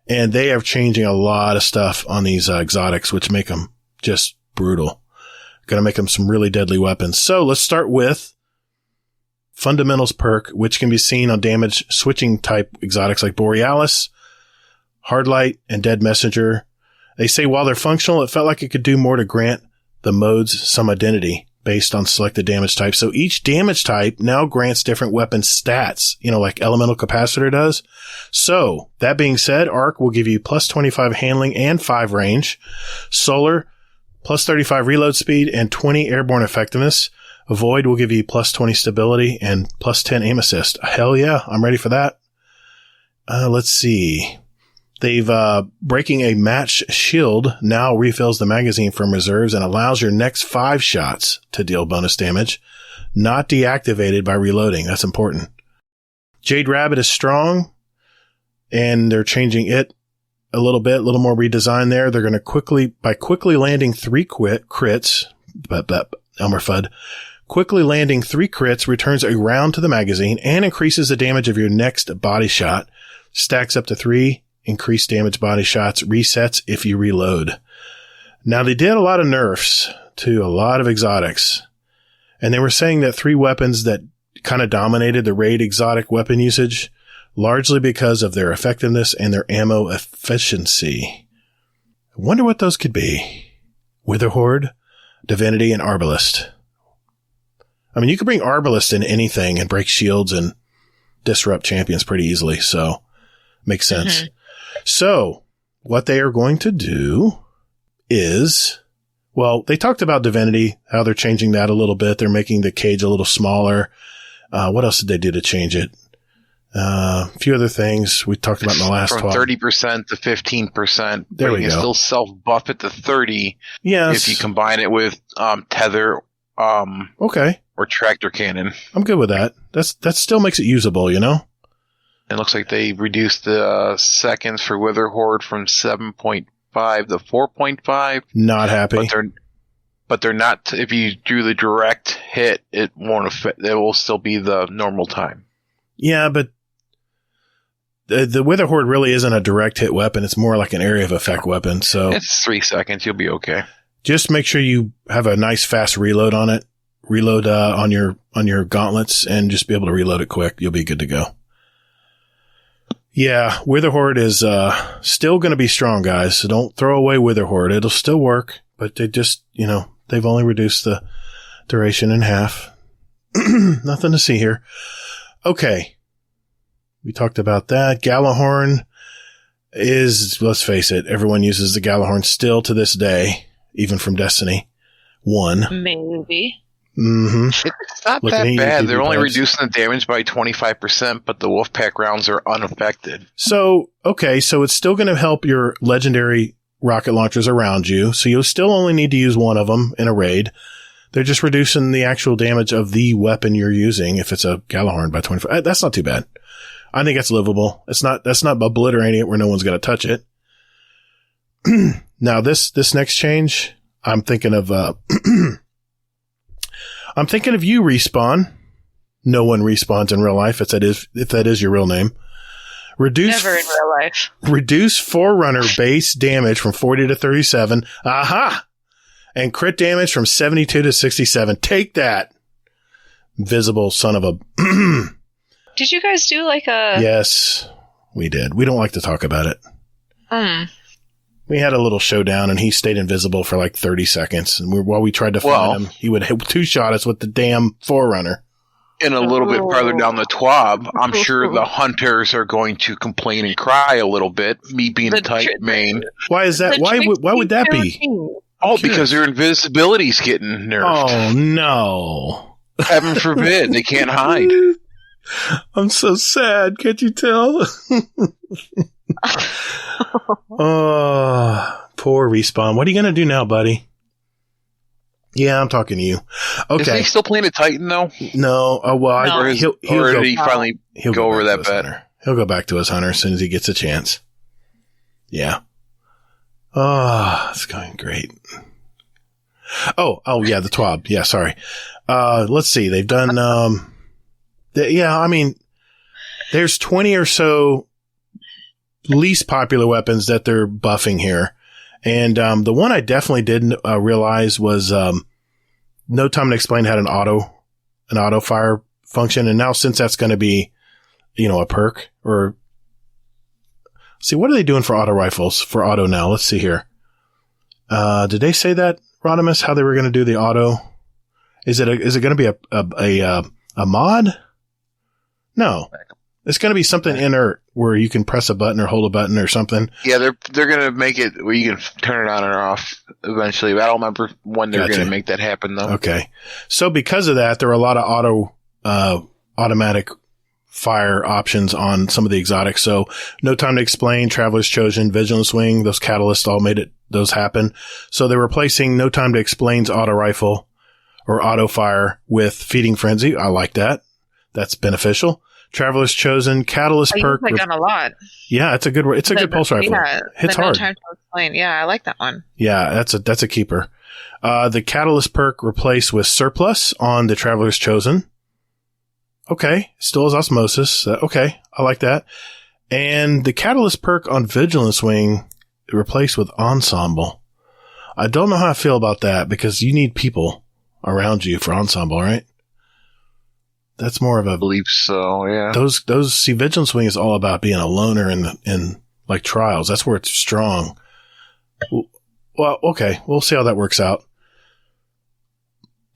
And they are changing a lot of stuff on these exotics, which make them just brutal. Going to make them some really deadly weapons. So let's start with Fundamentals perk, which can be seen on damage switching type exotics like Borealis, Hardlight, and Dead Messenger. They say while they're functional, it felt like it could do more to grant the modes some identity based on selected damage type. So each damage type now grants different weapon stats, like Elemental Capacitor does. So that being said, Arc will give you plus 25 handling and 5 range. Solar, plus 35 reload speed and 20 airborne effectiveness. Void will give you plus 20 stability and plus 10 aim assist. Hell yeah, I'm ready for that. Let's see. They've, breaking a match shield now refills the magazine from reserves and allows your next 5 shots to deal bonus damage, not deactivated by reloading. That's important. Jade Rabbit is strong, and they're changing it a little more redesign there. They're going to quickly landing 3 crits, Elmer Fudd. Quickly landing 3 crits returns a round to the magazine and increases the damage of your next body shot. Stacks up to 3 increased damage body shots, resets if you reload. Now, they did a lot of nerfs to a lot of exotics, and they were saying that 3 weapons that kind of dominated the raid exotic weapon usage, largely because of their effectiveness and their ammo efficiency. I wonder what those could be. Witherhoard, Divinity, and Arbalist. I mean, you could bring Arbalist in anything and break shields and disrupt champions pretty easily, so makes sense. Mm-hmm. So, what they are going to do is, well, they talked about Divinity, how they're changing that a little bit. They're making the cage a little smaller. What else did they do to change it? A few other things we talked about in the last from 12. 30% to 15%. There we go. You can still self-buff it to 30 yes. if you combine it with Tether okay. or Tractor Cannon. I'm good with that. That still makes it usable, It looks like they reduced the seconds for Witherhoard from 7.5 to 4.5. Not happy. But they're not. If you do the direct hit, it won't affect. It will still be the normal time. Yeah, but the Witherhoard really isn't a direct hit weapon. It's more like an area of effect weapon. So it's 3 seconds. You'll be okay. Just make sure you have a nice fast reload on it. Reload on your gauntlets and just be able to reload it quick. You'll be good to go. Yeah, Witherhoard is still going to be strong, guys. So don't throw away Witherhoard. It'll still work, but they just, they've only reduced the duration in half. Nothing to see here. Okay. We talked about that. Gallahorn is, let's face it, everyone uses the Gallahorn still to this day, even from Destiny 1. Maybe. Mm-hmm. It's not that bad. They're only reducing the damage by 25%, but the Wolfpack rounds are unaffected. So it's still going to help your legendary rocket launchers around you. So you'll still only need to use one of them in a raid. They're just reducing the actual damage of the weapon you're using if it's a Gallahorn by 25. That's not too bad. I think that's livable. That's not obliterating it where no one's going to touch it. Now this next change, I'm thinking of I'm thinking of you, Respawn. No one respawns in real life if that is your real name. Never in real life. Reduce Forerunner base damage from 40 to 37. Aha! And crit damage from 72 to 67. Take that, visible son of a... Did you guys do like a... Yes, we did. We don't like to talk about it. We had a little showdown, and he stayed invisible for like 30 seconds. And while we tried to find him, he would two-shot us with the damn Forerunner. And a little bit farther down the TWAB, I'm sure the hunters are going to complain and cry a little bit, me being a tight main. Why is that? Why would that be? Oh, because their invisibility's getting nerfed. Oh, no. Heaven forbid. They can't hide. I'm so sad. Can't you tell? Oh, poor Respawn. What are you going to do now, buddy? Yeah, I'm talking to you. Okay. Is he still playing a Titan though? No. Or did he finally go over that bet? He'll go back to his hunter as soon as he gets a chance. Yeah. Oh, it's going great. Oh, yeah, the TWAB. Yeah, sorry. Let's see. They've done, there's 20 or so least popular weapons that they're buffing here. And, the one I definitely didn't realize was, No Time to Explain had an auto fire function. And now since that's going to be, a perk or see, what are they doing for auto rifles for auto now? Let's see here. Did they say that, Rodimus, how they were going to do the auto? Is it going to be a mod? No. It's going to be something inert where you can press a button or hold a button or something. Yeah, they're going to make it where you can turn it on or off eventually. But I don't remember when they're going to make that happen, though. Okay. So because of that, there are a lot of automatic fire options on some of the exotics. So No Time to Explain, Traveler's Chosen, Vigilance Wing, those catalysts all made those happen. So they're replacing No Time to Explain's auto rifle or auto fire with Feeding Frenzy. I like that. That's beneficial. Traveler's Chosen, Catalyst perk. I use that gun a lot. Yeah, it's a good pulse rifle. Yeah, hits hard. No Time to Explain. Yeah, I like that one. Yeah, that's a keeper. The Catalyst perk replaced with Surplus on the Traveler's Chosen. Okay, still has Osmosis. Okay, I like that. And the Catalyst perk on Vigilance Wing replaced with Ensemble. I don't know how I feel about that because you need people around you for Ensemble, right? That's more of a... I believe so, yeah. See, Vigilance Wing is all about being a loner in like Trials. That's where it's strong. Well, okay. We'll see how that works out.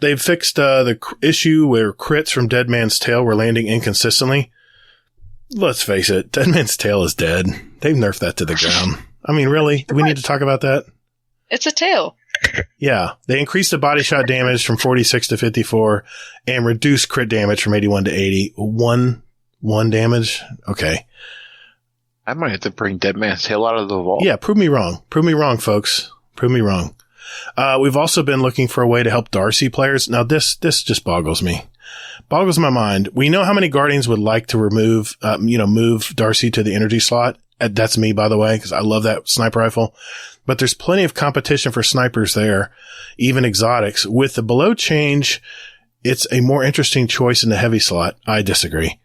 They've fixed the issue where crits from Dead Man's Tail were landing inconsistently. Let's face it. Dead Man's Tail is dead. They've nerfed that to the ground. I mean, really? Do we need to talk about that? It's a tail. Yeah. They increased the body shot damage from 46 to 54 and reduced crit damage from 81 to 80. One damage? Okay. I might have to bring Dead Man's Tail out of the vault. Yeah, prove me wrong. Prove me wrong, folks. Prove me wrong. We've also been looking for a way to help Darcy players. Now, this just boggles me. Boggles my mind. We know how many Guardians would like to move Darcy to the energy slot. That's me, by the way, because I love that sniper rifle. But there's plenty of competition for snipers there, even exotics. With the below change, it's a more interesting choice in the heavy slot. I disagree.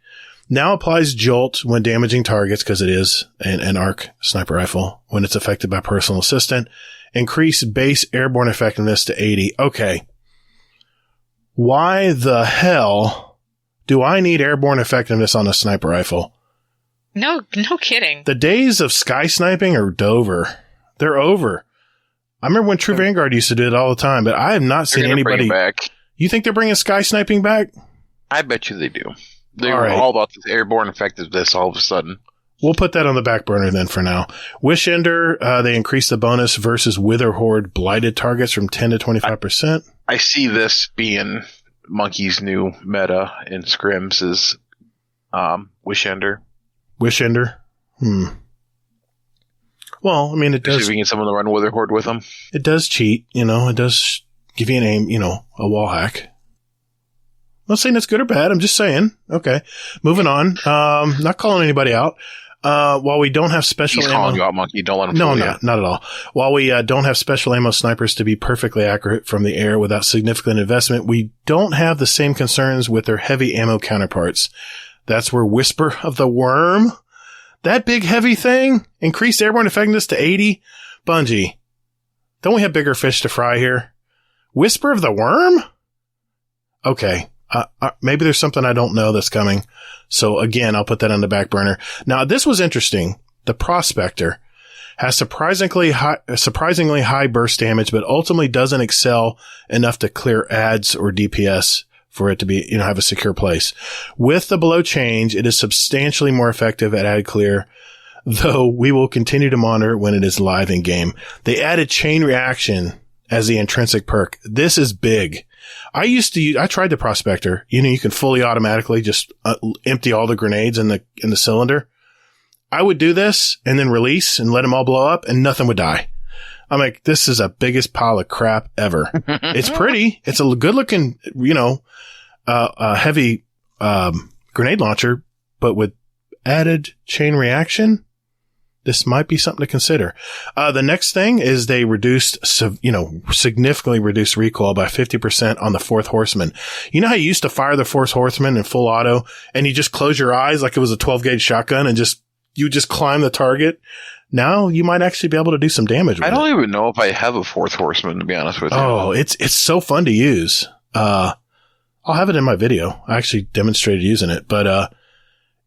Now applies Jolt when damaging targets, because it is an arc sniper rifle, when it's affected by personal assistant. Increase base airborne effectiveness to 80. Okay. Why the hell do I need airborne effectiveness on a sniper rifle? No kidding. The days of sky sniping are over. They're over. I remember when True Vanguard used to do it all the time, but I have not seen anybody. Bring it back. You think they're bringing sky sniping back? I bet you they do. They're all about this airborne effectiveness all of a sudden. We'll put that on the back burner then for now. Wish Ender, they increased the bonus versus Wither Horde blighted targets from 10 to 25%. I see this being Monkey's new meta in scrims is Wish Ender. Wish Ender? Well, I mean, it does. See if we can get someone to run Wither Horde with them. It does cheat, it does give you an aim, a wall hack. I'm not saying that's good or bad. I'm just saying. Okay. Moving on. Not calling anybody out. While we don't have special ammo. He's calling you out, Monkey. Don't let him fool you. Not at all. While we don't have special ammo snipers to be perfectly accurate from the air without significant investment, we don't have the same concerns with their heavy ammo counterparts. That's where Whisper of the Worm, that big heavy thing, increased airborne effectiveness to 80. Bungie, don't we have bigger fish to fry here? Whisper of the Worm? Okay. Maybe there's something I don't know that's coming. So again, I'll put that on the back burner. Now, this was interesting. The Prospector has surprisingly high burst damage, but ultimately doesn't excel enough to clear ads or DPS for it to be, have a secure place. With the below change, it is substantially more effective at ad clear, though we will continue to monitor when it is live in game. They added chain reaction as the intrinsic perk. This is big. I tried the Prospector. You can fully automatically just empty all the grenades in the cylinder. I would do this and then release and let them all blow up and nothing would die. I'm like, this is the biggest pile of crap ever. It's pretty. It's a good looking, heavy, grenade launcher, but with added chain reaction, this might be something to consider. The next thing is they significantly reduced recoil by 50% on the Fourth Horseman. You know how you used to fire the Fourth Horseman in full auto and you just close your eyes like it was a 12 gauge shotgun and you just climb the target? Now you might actually be able to do some damage with it. I don't even know if I have a Fourth Horseman, to be honest with you. Oh, it's so fun to use. I'll have it in my video. I actually demonstrated using it, but,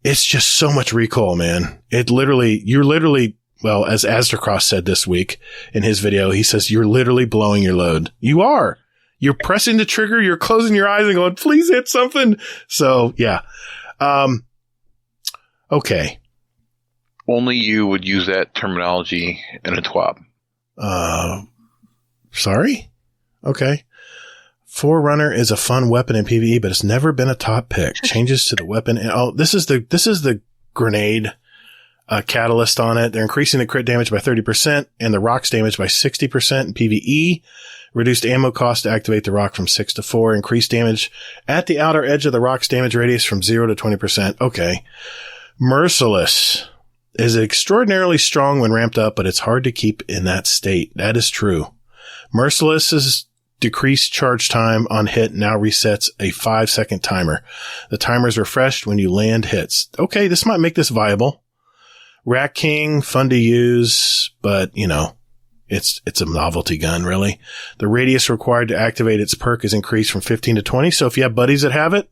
it's just so much recoil, man. You're literally, well, as Aztecross said this week in his video, he says, you're literally blowing your load. You are. You're pressing the trigger, you're closing your eyes and going, please hit something. So, yeah. Okay. Only you would use that terminology in a TWAB. Sorry? Okay. Forerunner is a fun weapon in PvE, but it's never been a top pick. Changes to the weapon. This is the grenade catalyst on it. They're increasing the crit damage by 30% and the rock's damage by 60% in PvE. Reduced ammo cost to activate the rock from 6 to 4. Increased damage at the outer edge of the rock's damage radius from 0 to 20%. Okay. Merciless is extraordinarily strong when ramped up, but it's hard to keep in that state. That is true. Merciless's decreased charge time on hit now resets a 5-second timer. The timer is refreshed when you land hits. Okay, this might make this viable. Rat King, fun to use, but, it's a novelty gun, really. The radius required to activate its perk is increased from 15 to 20, so if you have buddies that have it,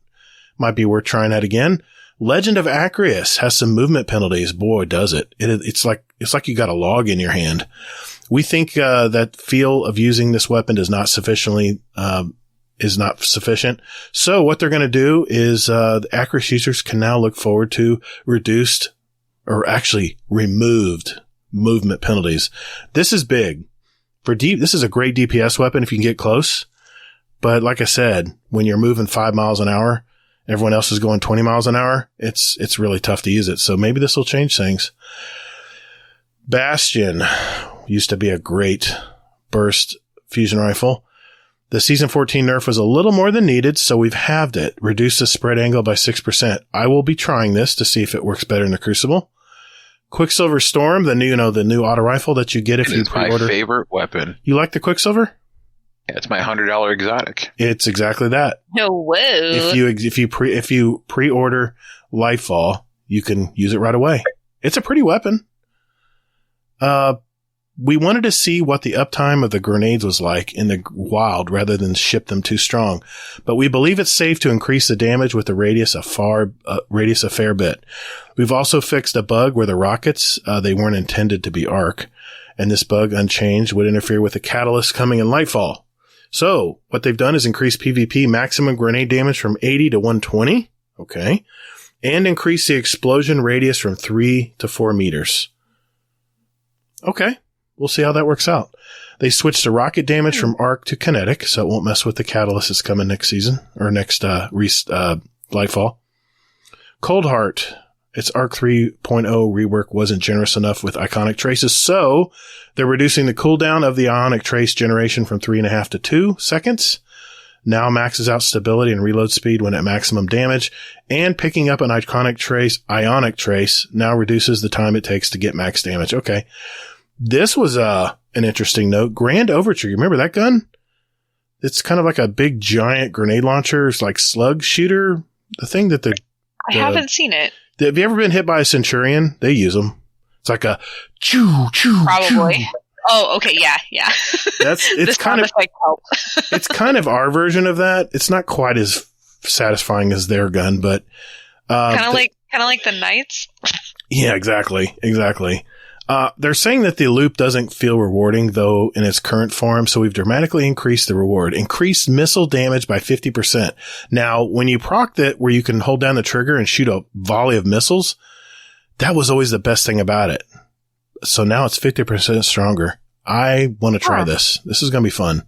might be worth trying that again. Legend of Acreus has some movement penalties. Boy, does it. It's like you got a log in your hand. We think that feel of using this weapon is not sufficient. So what they're going to do is the Acreus users can now look forward to reduced or actually removed movement penalties. This is big. This is a great DPS weapon if you can get close. But like I said, when you're moving 5 miles an hour, everyone else is going 20 miles an hour, it's really tough to use it. So maybe this will change things. Bastion used to be a great burst fusion rifle. The Season 14 nerf was a little more than needed, so we've halved it, reduced the spread angle by 6%. I will be trying this to see if it works better in the Crucible. Quicksilver Storm, the new auto rifle that you get if you pre-order. It's my favorite weapon. You like the Quicksilver? Yeah, it's my $100 exotic. It's exactly that. No way. If you pre-order Lightfall, you can use it right away. It's a pretty weapon. We wanted to see what the uptime of the grenades was like in the wild rather than ship them too strong. But we believe it's safe to increase the damage with the radius a fair bit. We've also fixed a bug where the rockets, they weren't intended to be arc. And this bug, unchanged, would interfere with the catalyst coming in Lightfall. So what they've done is increase PvP maximum grenade damage from 80 to 120. Okay. And increase the explosion radius from 3 to 4 meters. Okay. We'll see how that works out. They switched the rocket damage from arc to kinetic, so it won't mess with the catalyst that's coming next season, or next Lightfall. Coldheart, its Arc 3.0 rework wasn't generous enough with iconic traces, so they're reducing the cooldown of the ionic trace generation from 3.5 to 2 seconds. Now maxes out stability and reload speed when at maximum damage, and picking up an ionic trace now reduces the time it takes to get max damage. Okay. This was an interesting note. Grand Overture. You remember that gun? It's kind of like a big giant grenade launcher. It's like slug shooter. The thing that I haven't seen it. Have you ever been hit by a Centurion? They use them. It's like a choo choo. Probably. Choo. Oh, okay, yeah. It's kind of it's kind of our version of that. It's not quite as satisfying as their gun, but kind of like the Knights. Yeah, exactly. They're saying that the loop doesn't feel rewarding, though, in its current form, so we've dramatically increased the reward. Increased missile damage by 50%. Now, when you proc that, where you can hold down the trigger and shoot a volley of missiles, that was always the best thing about it. So now it's 50% stronger. I want to try this. This is going to be fun.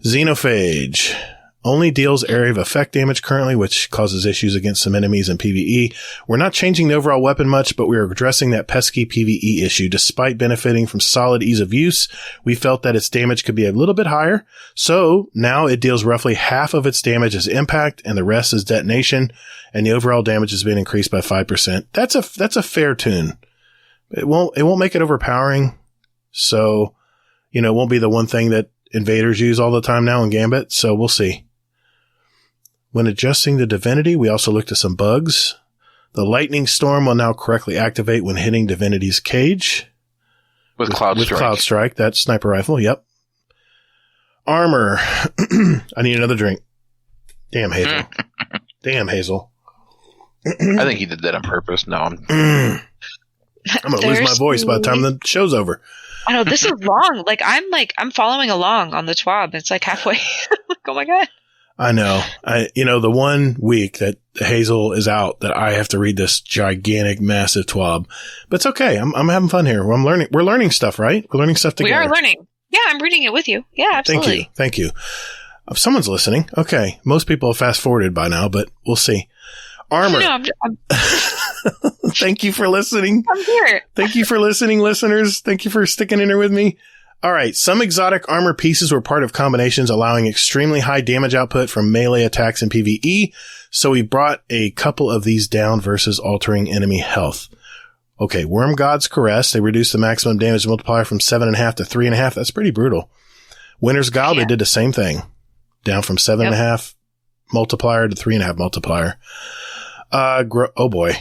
Xenophage. only deals area of effect damage currently, which causes issues against some enemies in PvE. We're not changing the overall weapon much, but we are addressing that pesky PvE issue. Despite benefiting from solid ease of use, we felt that its damage could be a little bit higher. So now it deals roughly half of its damage as impact and the rest is detonation. And the overall damage has been increased by 5%. That's a fair tune. It won't make it overpowering. So, it won't be the one thing that invaders use all the time now in Gambit. So we'll see. When adjusting the divinity, we also looked at some bugs. The lightning storm will now correctly activate when hitting divinity's cage. With Cloud Strike. With Cloud Strike, that sniper rifle, yep. Armor. I need another drink. Damn, Hazel. Damn, Hazel. I think he did that on purpose. No, I'm going to lose my voice by the time the show's over. I know, this is long. I'm following along on the TWAB. It's like halfway. Oh my God. I know. The 1 week that Hazel is out that I have to read this gigantic, massive TWAB. But it's okay. I'm having fun here. I'm learning. We're learning stuff, right? We're learning stuff together. We are learning. Yeah, I'm reading it with you. Yeah, absolutely. Thank you. Someone's listening. Okay. Most people have fast forwarded by now, but we'll see. Armor. No, I'm Thank you for listening. I'm here. Thank you for listening, listeners. Thank you for sticking in there with me. All right. Some exotic armor pieces were part of combinations allowing extremely high damage output from melee attacks in PvE. So we brought a couple of these down versus altering enemy health. Okay. Worm God's Caress. They reduced the maximum damage multiplier from 7.5 to 3.5. That's pretty brutal. Winter's Guile, They did the same thing. Down from 7.5 multiplier to 3.5 multiplier. Oh boy.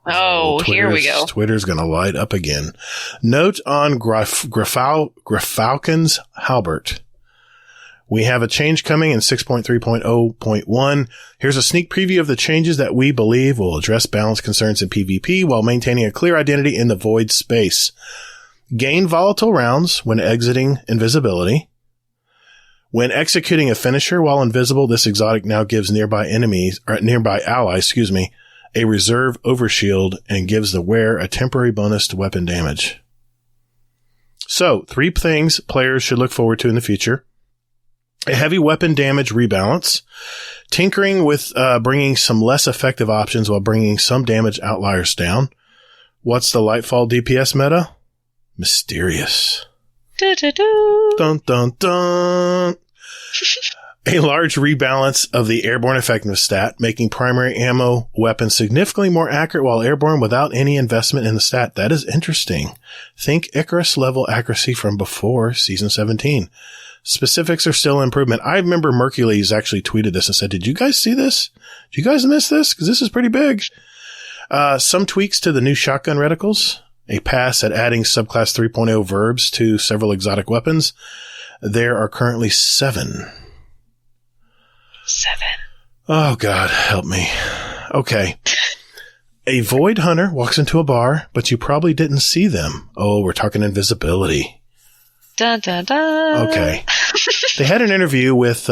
Oh, here we go. Twitter's going to light up again. Note on Grafalcon's Halbert. We have a change coming in 6.3.0.1. Here's a sneak preview of the changes that we believe will address balance concerns in PvP while maintaining a clear identity in the void space. Gain volatile rounds when exiting invisibility. When executing a finisher while invisible, this exotic now gives nearby allies, a reserve overshield and gives the wearer a temporary bonus to weapon damage. So, 3 things players should look forward to in the future. A heavy weapon damage rebalance. Tinkering with bringing some less effective options while bringing some damage outliers down. What's the Lightfall DPS meta? Mysterious. Dun, dun, dun. A large rebalance of the airborne effectiveness stat, making primary ammo weapons significantly more accurate while airborne without any investment in the stat. That is interesting. Think Icarus level accuracy from before Season 17. Specifics are still an improvement. I remember Mercules actually tweeted this and said, did you guys see this? Did you guys miss this? Because this is pretty big. Some tweaks to the new shotgun reticles. A pass at adding subclass 3.0 verbs to several exotic weapons. There are currently 7. 7. Oh, God, help me. Okay. A void hunter walks into a bar, but you probably didn't see them. Oh, we're talking invisibility. Dun, dun, dun. Okay. They had an interview with,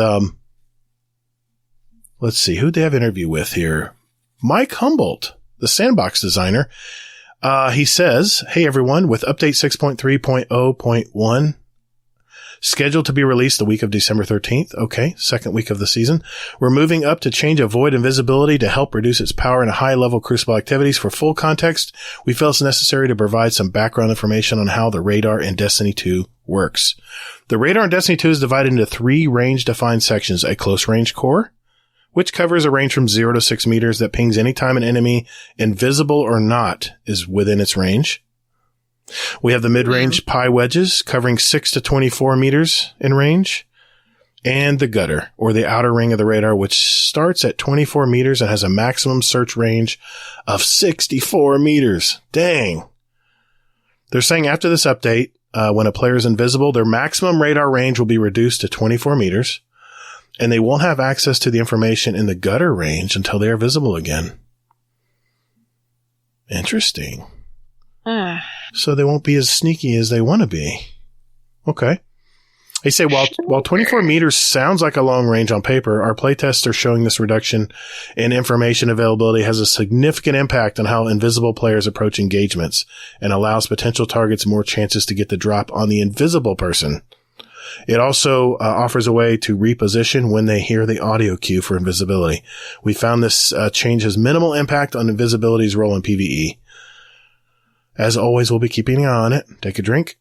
let's see, who'd they have an interview with here? Mike Humboldt, the sandbox designer. He says, hey, everyone, with update 6.3.0.1 scheduled to be released the week of December 13th. Okay, second week of the season. We're moving up to change a void invisibility to help reduce its power in high-level Crucible activities. For full context, we felt it's necessary to provide some background information on how the radar in Destiny 2 works. The radar in Destiny 2 is divided into 3 range-defined sections. A close-range core, which covers a range from 0 to 6 meters that pings anytime an enemy, invisible or not, is within its range. We have the mid-range pie wedges covering 6 to 24 meters in range, and the gutter, or the outer ring of the radar, which starts at 24 meters and has a maximum search range of 64 meters. Dang. They're saying after this update, when a player is invisible, their maximum radar range will be reduced to 24 meters, and they won't have access to the information in the gutter range until they are visible again. Interesting. So they won't be as sneaky as they want to be. Okay. They say while 24 meters sounds like a long range on paper, our playtests are showing this reduction in information availability has a significant impact on how invisible players approach engagements and allows potential targets more chances to get the drop on the invisible person. It also offers a way to reposition when they hear the audio cue for invisibility. We found this change has minimal impact on invisibility's role in PvE. As always, we'll be keeping an eye on it. Take a drink.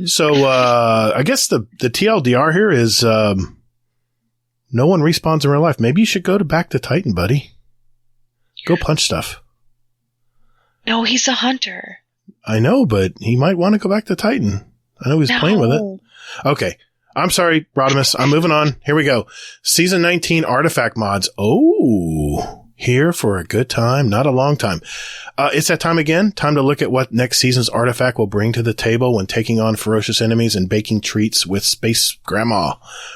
So, I guess the TLDR here is, no one respawns in real life. Maybe you should go back to Titan, buddy. Go punch stuff. No, he's a hunter. I know, but he might want to go back to Titan. I know he's playing with it. Okay. I'm sorry, Rodimus. I'm moving on. Here we go. Season 19 artifact mods. Oh, here for a good time, not a long time. It's that time again. Time to look at what next season's artifact will bring to the table when taking on ferocious enemies and baking treats with Space Grandma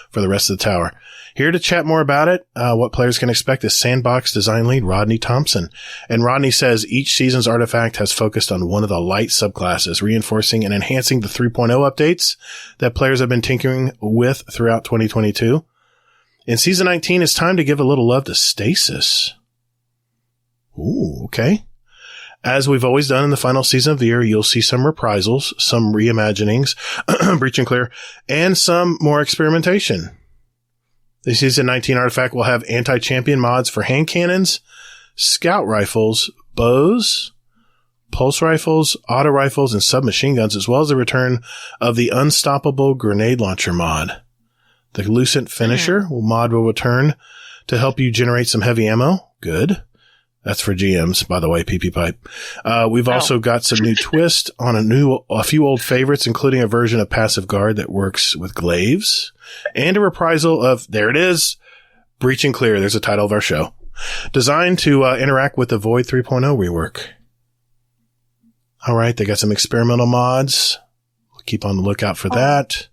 for the rest of the tower. Here to chat more about it, what players can expect is Sandbox design lead Rodney Thompson. And Rodney says each season's artifact has focused on one of the light subclasses, reinforcing and enhancing the 3.0 updates that players have been tinkering with throughout 2022. In Season 19, it's time to give a little love to Stasis. Ooh, okay. As we've always done in the final season of the year, you'll see some reprisals, some reimaginings, Breach and Clear, and some more experimentation. The Season 19 artifact will have anti-champion mods for hand cannons, scout rifles, bows, pulse rifles, auto rifles, and submachine guns, as well as the return of the unstoppable grenade launcher mod. The Lucent Finisher mod will return to help you generate some heavy ammo. Good. That's for GMs, by the way, PeepyPipe. We've also got some new twist on a few old favorites, including a version of Passive Guard that works with glaives, and a reprisal of, there it is, Breach and Clear. There's the title of our show. Designed to interact with the Void 3.0 rework. All right, they got some experimental mods. We'll keep on the lookout for that.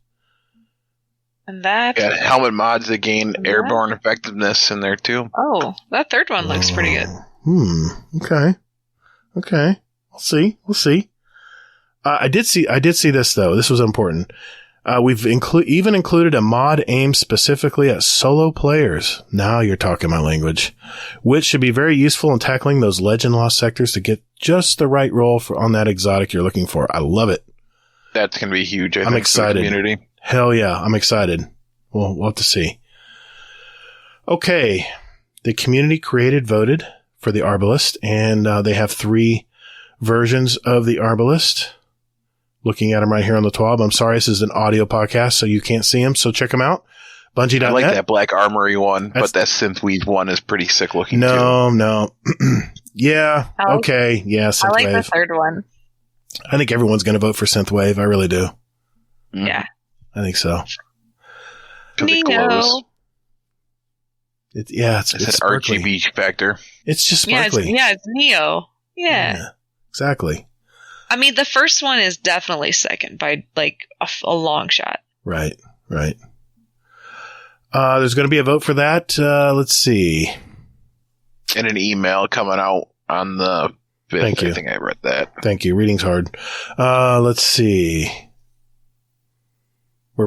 And that. Yeah, helmet mods that gain airborne effectiveness in there too. Oh, that third one looks pretty good. Okay. We'll see. I did see this though. This was important. We've even included a mod aimed specifically at solo players. Now you're talking my language, which should be very useful in tackling those legend lost sectors to get just the right roll on that exotic you're looking for. I love it. That's going to be huge. I'm excited. For the community. Hell yeah. I'm excited. We'll have to see. Okay. The community voted for the Arbalist, and they have 3 versions of the Arbalist. Looking at them right here on the TWAB. I'm sorry, this is an audio podcast, so you can't see them, so check them out. Bungie.net. I like that Black Armory one, but that Synthweave one is pretty sick looking too. No. Yeah, okay. Yeah, Synthwave. I like the third one. I think everyone's going to vote for Synthwave. I really do. Yeah. I think so. Neo. It's an sparkly. RGB factor. It's just sparkly. It's Neo. Yeah. Exactly. I mean, the first one is definitely second by like a long shot. Right. There's going to be a vote for that. Let's see. And an email coming out on the 5th. Thank you. I think I read that. Thank you. Reading's hard. Let's see.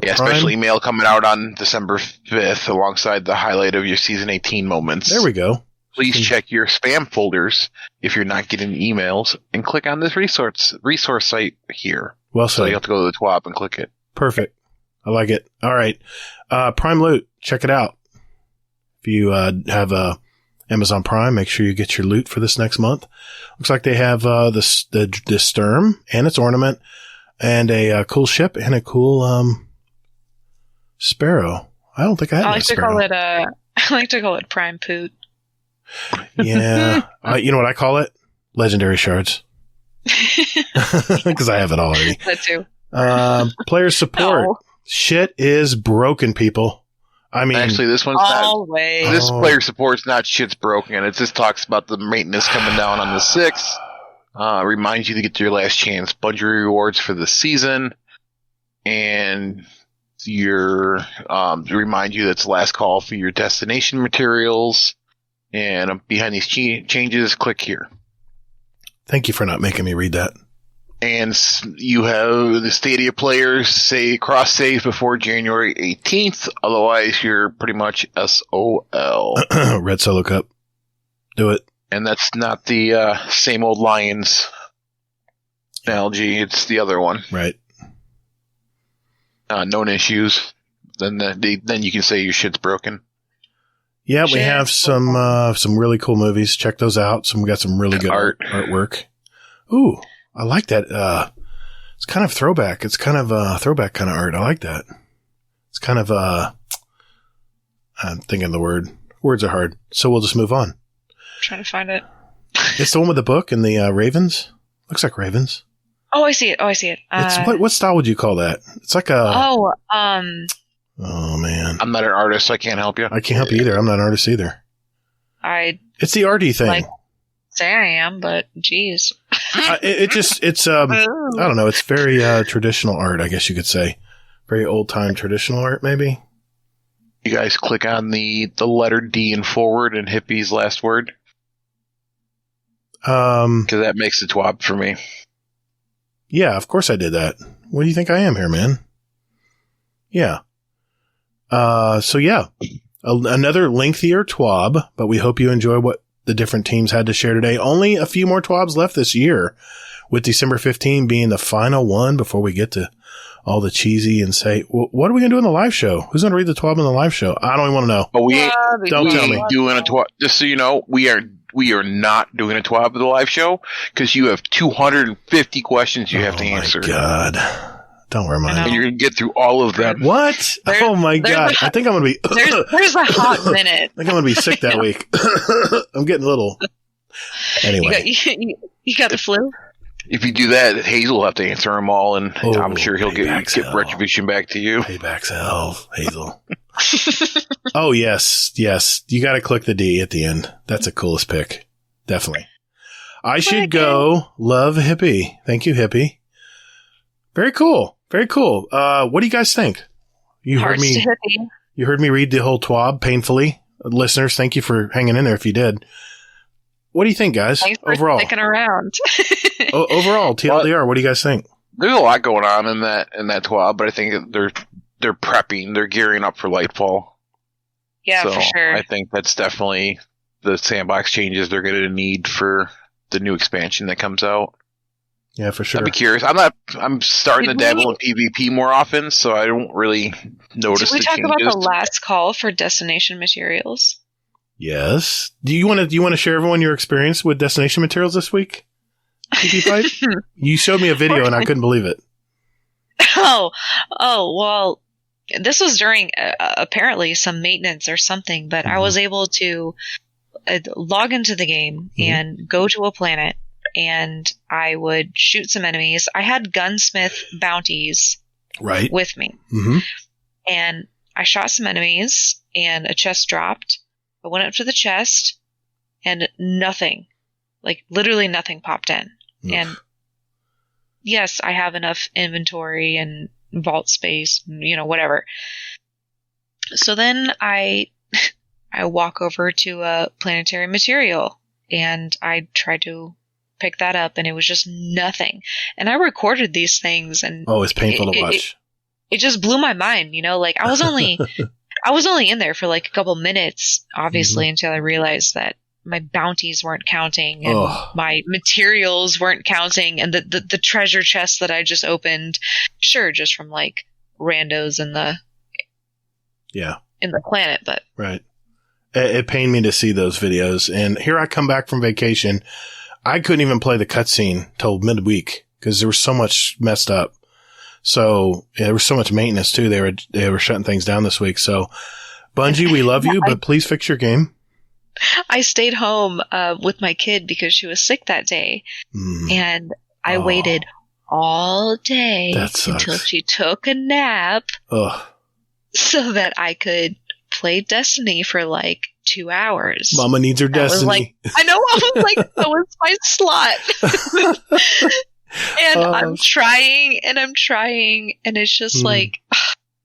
Special email coming out on December 5th alongside the highlight of your Season 18 moments. There we go. Please check your spam folders if you're not getting emails and click on this resource site here. Well said. So you have to go to the TWAP and click it. Perfect. I like it. All right. Prime Loot. Check it out. If you have Amazon Prime, make sure you get your loot for this next month. Looks like they have the Sturm and its ornament and a cool ship and a cool Sparrow. I don't think I have a Sparrow. I like to call it Prime Poot. Yeah. You know what I call it? Legendary Shards. Because I have it already. That too. Player support. No. Shit is broken, people. I mean, actually, this one's always. not. This player support's not shit's broken. It just talks about the maintenance coming down on the 6th. Reminds you to get to your last chance Bungie rewards for the season, and remind you that's the last call for your destination materials. And behind these changes, click here. Thank you for not making me read that. And you have the Stadia players say cross save before January 18th. Otherwise, you're pretty much SOL. Red Solo Cup. Do it. And that's not the same old Lions analogy. It's the other one. Right. known issues, then you can say your shit's broken. Yeah, we have some really cool movies. Check those out. We got some really good artwork. Ooh, I like that. It's kind of throwback. It's kind of throwback kind of art. I like that. It's kind of I'm thinking of the word. Words are hard, so we'll just move on. Trying to find it. It's the one with the book and the ravens. Looks like ravens. Oh, I see it. It's what style would you call that? It's like a. Oh, man. I'm not an artist, so I can't help you. I can't help you either. I'm not an artist either. It's the arty thing. Like, say I am, but geez. It's I don't know. It's very traditional art, I guess you could say. Very old time traditional art, maybe. You guys click on the letter D and forward and hippie's last word. Because that makes the TWAB for me. Yeah, of course I did that. What do you think I am here, man? Yeah. So yeah, another lengthier TWAB, but we hope you enjoy what the different teams had to share today. Only a few more TWABs left this year, with December 15 being the final one before we get to all the cheesy and say, well, what are we going to do in the live show? Who's going to read the TWAB in the live show? I don't even want to know. But don't tell me. Doing a TWAB, just so you know, we are not doing a TWAB at the live show because you have 250 questions you have to answer. Oh my God. Don't worry, man. And you're going to get through all of them. What? Oh my God. I think I'm going to be. There's a hot minute. I think I'm going to be sick that week. I'm getting a little. Anyway. You got the flu? If you do that, Hazel will have to answer them all, and I'm sure he'll get retribution back to you. Payback's hell, Hazel. Oh, yes. You got to click the D at the end. That's the coolest pick. Definitely. I should go. Love Hippie. Thank you, Hippie. Very cool. What do you guys think? You heard me read the whole TWAB painfully. Listeners, thank you for hanging in there if you did. What do you think, guys? Thanks for overall? Sticking around. Overall, TLDR, what do you guys think? There's a lot going on in that TWAB, but I think they're prepping, they're gearing up for Lightfall. Yeah, for sure. I think that's definitely the sandbox changes they're going to need for the new expansion that comes out. Yeah, for sure. I'd be curious. I'm starting to dabble in PvP more often, so I don't really notice the changes. Did we talk about the last call for destination materials? Yes. Do you want to share everyone your experience with destination materials this week? PeepyPipe? You showed me a video and I couldn't believe it. Oh, well, this was during apparently some maintenance or something, but I was able to log into the game and go to a planet, and I would shoot some enemies. I had gunsmith bounties with me. Mm-hmm. And I shot some enemies, and a chest dropped. I went up to the chest, and nothing, like literally nothing popped in. Oof. And yes, I have enough inventory and vault space, whatever. So then I walk over to a planetary material, and I tried to pick that up, and it was just nothing. And I recorded these things, and it's painful to watch. It just blew my mind, like I was only in there for like a couple minutes, obviously, until I realized that my bounties weren't counting, and my materials weren't counting, and the treasure chest that I just opened, sure, just from like randos in the planet, but right. It pained me to see those videos, and here I come back from vacation. I couldn't even play the cutscene till midweek because there was so much messed up. So there was so much maintenance too. They were shutting things down this week. So Bungie, we love you, but please fix your game. I stayed home with my kid because she was sick that day, and I waited all day until she took a nap, so that I could play Destiny for like 2 hours. Mama needs her Destiny. I know. I was like, that was my slot. And I'm trying, and it's just like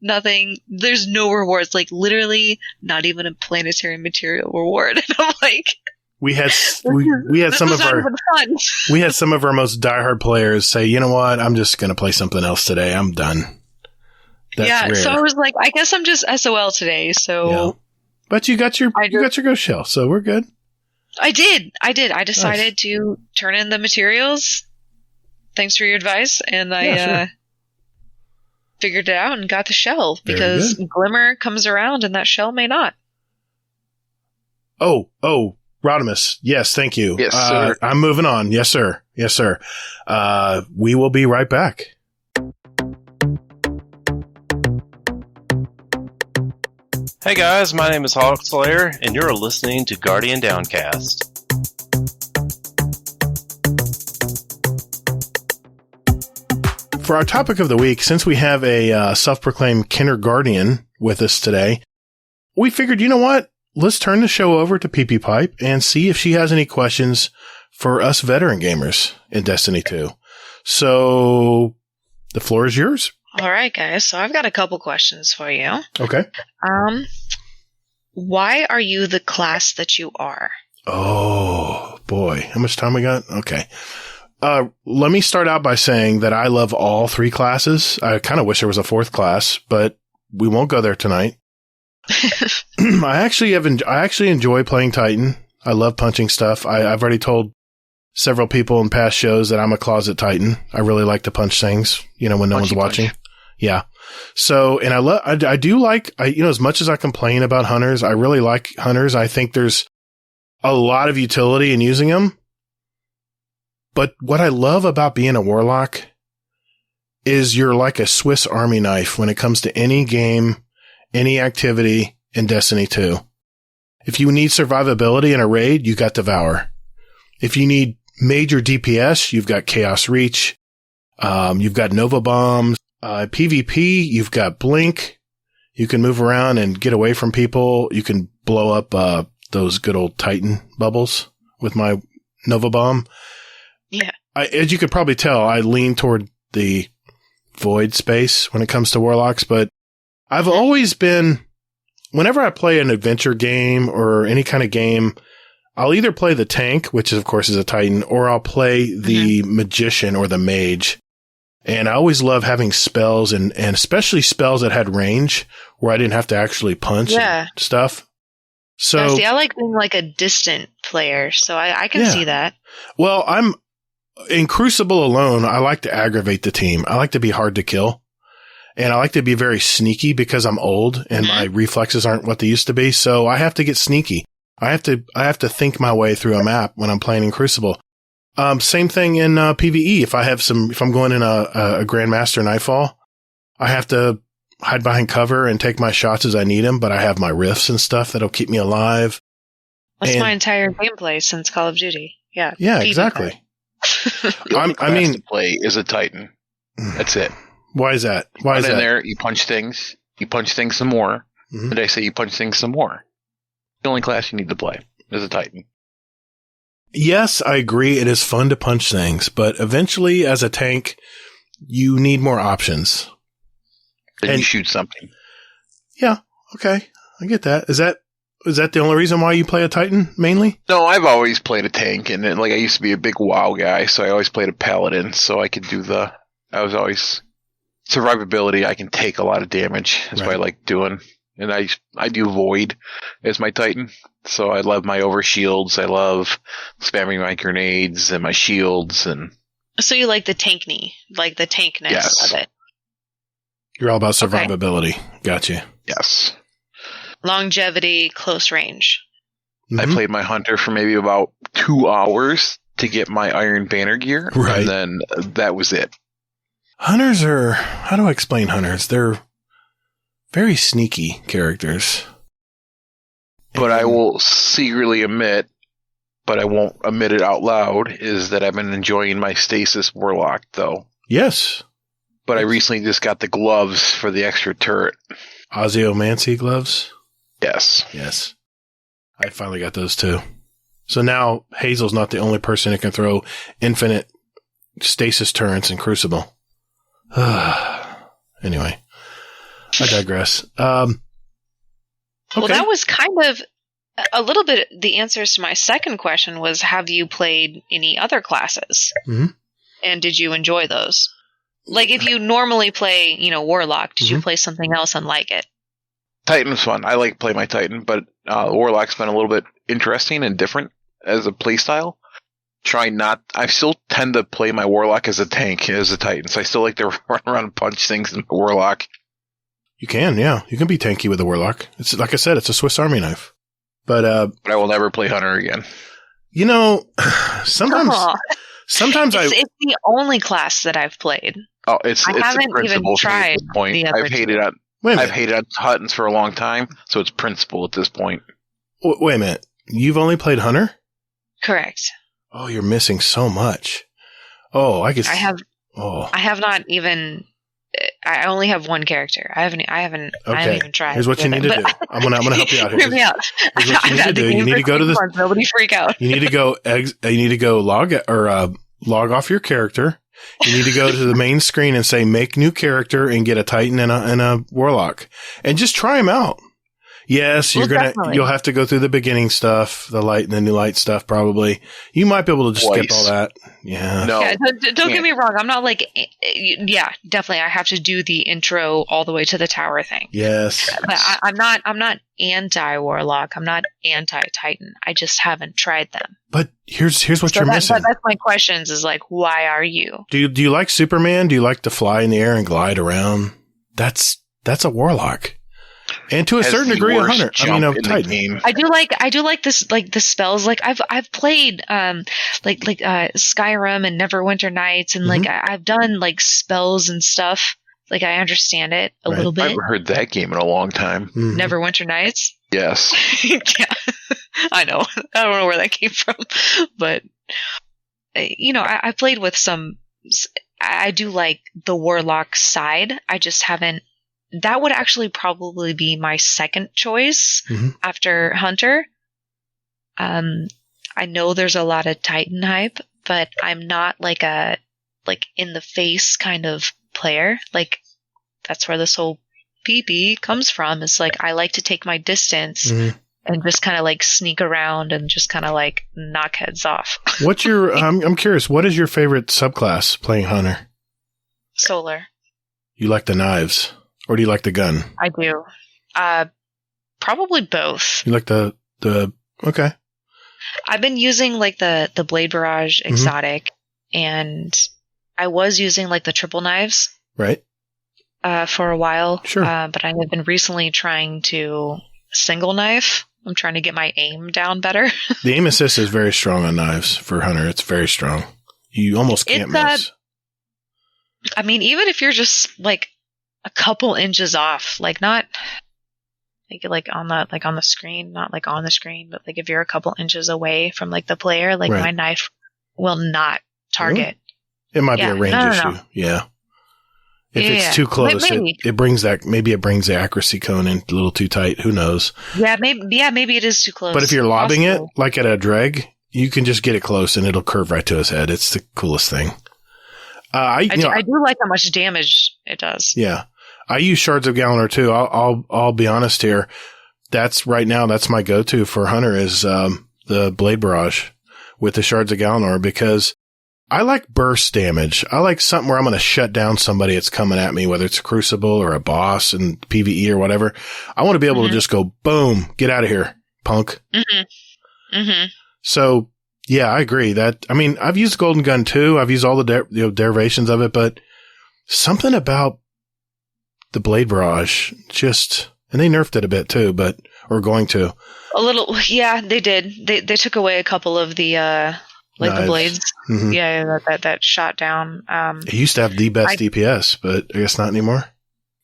nothing. There's no rewards. Like literally, not even a planetary material reward. And I'm like, we had some of our most diehard players say, you know what, I'm just going to play something else today. I'm done. That's rare. So I was like, I guess I'm just SOL today. So, yeah. But you got your ghost shell, so we're good. I did. I decided to turn in the materials. Thanks for your advice, and figured it out and got the shell, because Glimmer comes around and that shell may not. Oh, Rodimus. Yes, thank you. Yes, sir. I'm moving on. Yes, sir. We will be right back. Hey guys, my name is Hawk Slayer, and you're listening to Guardian Downcast. For our topic of the week, since we have a self-proclaimed kindergarten with us today, we figured, you know what? Let's turn the show over to PeepyPipe and see if she has any questions for us veteran gamers in Destiny 2. So, the floor is yours. All right, guys. So I've got a couple questions for you. Okay. Why are you the class that you are? Oh, boy. How much time we got? Okay. Let me start out by saying that I love all three classes. I kind of wish there was a fourth class, but we won't go there tonight. I actually enjoy playing Titan. I love punching stuff. I've already told several people in past shows that I'm a closet Titan. I really like to punch things, when no one's watching. Yeah. So, and I do like, as much as I complain about hunters, I really like hunters. I think there's a lot of utility in using them. But what I love about being a warlock is you're like a Swiss Army knife when it comes to any game, any activity in Destiny 2. If you need survivability in a raid, you got Devour. If you need major DPS, you've got Chaos Reach. You've got Nova Bombs. PvP, you've got Blink. You can move around and get away from people. You can blow up those good old Titan bubbles with my Nova Bomb. Yeah. As you could probably tell, I lean toward the void space when it comes to warlocks, but I've always been, whenever I play an adventure game or any kind of game, I'll either play the tank, which of course is a Titan, or I'll play the magician or the mage. And I always love having spells and especially spells that had range where I didn't have to actually punch and stuff. So yeah, see, I like being like a distant player, so I can see that. Well, in Crucible alone, I like to aggravate the team. I like to be hard to kill. And I like to be very sneaky because I'm old and my reflexes aren't what they used to be. So I have to get sneaky. I have to think my way through a map when I'm playing in Crucible. Same thing in PvE. If I'm going in a Grandmaster Nightfall, I have to hide behind cover and take my shots as I need them, but I have my rifts and stuff that'll keep me alive. That's my entire gameplay since Call of Duty. Yeah. Yeah, exactly. To play is a Titan. That's it. Why is that? Why is that? In there, you punch things. You punch things some more. And I say you punch things some more. The only class you need to play is a Titan. Yes, I agree. It is fun to punch things, but eventually, as a tank, you need more options. Then you shoot something. Yeah. Okay. I get that. Is that the only reason why you play a Titan, mainly? No, I've always played a tank, and I used to be a big WoW guy, so I always played a paladin, so I could do I was always survivability. I can take a lot of damage. That's what I like doing. And I do Void as my Titan. So I love my overshields. I love spamming my grenades and my shields. So you like the tankness of it. You're all about survivability. Okay. Gotcha. Yes. Longevity, close range. I played my hunter for maybe about 2 hours to get my Iron Banner gear. Right. And then that was it. Hunters are, how do I explain hunters? They're very sneaky characters. But I will secretly admit, but I won't admit it out loud, is that I've been enjoying my Stasis Warlock, though. Yes. But I recently just got the gloves for the extra turret. Ozymancy gloves? Yes. Yes. I finally got those too. So now Hazel's not the only person that can throw infinite stasis turrets in Crucible. Anyway, I digress. Okay. Well, that was kind of a little bit the answers to my second question was, have you played any other classes? Mm-hmm. And did you enjoy those? Like, if you normally play, Warlock, did you play something else and like it? Titan's fun. I like to play my Titan, but Warlock's been a little bit interesting and different as a playstyle. try not. I still tend to play my Warlock as a tank, as a Titan. So I still like to run around and punch things in my Warlock. You can, yeah. You can be tanky with a Warlock. It's like I said, it's a Swiss Army knife. But I will never play Hunter again. You know, sometimes it's the only class that I've played. Oh, it's haven't the principle even tried at this point. the other I've hated on Huttons for a long time, so it's principle at this point. Wait a minute. You've only played Hunter? Correct. Oh, you're missing so much. Oh, I guess I have not even. I only have one character. I haven't even tried. Here's what you need to do. I'm gonna help you out here. Hear me out. Here's what you need to do. You need to go to this. Nobody freak out. You need to go log off your character. You need to go to the main screen and say make new character and get a Titan and a Warlock and just try them out. Yes, you'll have to go through the beginning stuff, the light and the new light stuff probably. You might be able to just skip all that. Yeah. No. Yeah, don't get me wrong. I'm not like, yeah, definitely. I have to do the intro all the way to the tower thing. Yes. But I'm not anti-Warlock. I'm not anti-Titan. I just haven't tried them. But here's what you're missing. That's my questions is like, why are you? Do you like Superman? Do you like to fly in the air and glide around? That's a Warlock. And to a certain degree, a Hunter. Titan. I do like this, like the spells. Like I've played, Skyrim and Neverwinter Nights, and like I've done like spells and stuff. Like I understand it a little bit. I haven't heard that game in a long time. Mm-hmm. Neverwinter Nights. Yes. Yeah, I know. I don't know where that came from, but I played with some. I do like the Warlock side. I just haven't. That would actually probably be my second choice after Hunter. I know there's a lot of Titan hype, but I'm not like a in the face kind of player. Like that's where this whole PP comes from. It's like I like to take my distance and just kind of like sneak around and just kind of like knock heads off. What's your? I'm curious. What is your favorite subclass playing Hunter? Solar. You like the knives. Or do you like the gun? I do. Probably both. You like the okay. I've been using like the Blade Barrage exotic, and I was using like the triple knives. Right. For a while. Sure. But I have been recently trying to single knife. I'm trying to get my aim down better. The aim assist is very strong on knives for Hunter. It's very strong. You almost can't miss. I mean, even if you're just like a couple inches off, like not like on the screen, not like on the screen, but like if you're a couple inches away from like the player, like my knife will not target. It might be a range issue. Yeah. If it's too close, it brings the accuracy cone in a little too tight. Who knows? Yeah, maybe it is too close. But if you're lobbing it like at a drag, you can just get it close and it'll curve right to his head. It's the coolest thing. I do like how much damage it does. Yeah. I use Shards of Galanor too. I'll be honest here. That's right now. That's my go-to for Hunter is the Blade Barrage with the Shards of Galanor because I like burst damage. I like something where I'm going to shut down somebody that's coming at me, whether it's a Crucible or a boss in PvE or whatever. I want to be able to just go boom, get out of here, punk. So yeah, I agree that. I mean, I've used Golden Gun too. I've used all the derivations of it, but something about the Blade Barrage and they nerfed it a bit too, or going to. A little, yeah, they did. They took away a couple of the, knives. The blades. Yeah, that shot down. It used to have the best DPS, but I guess not anymore.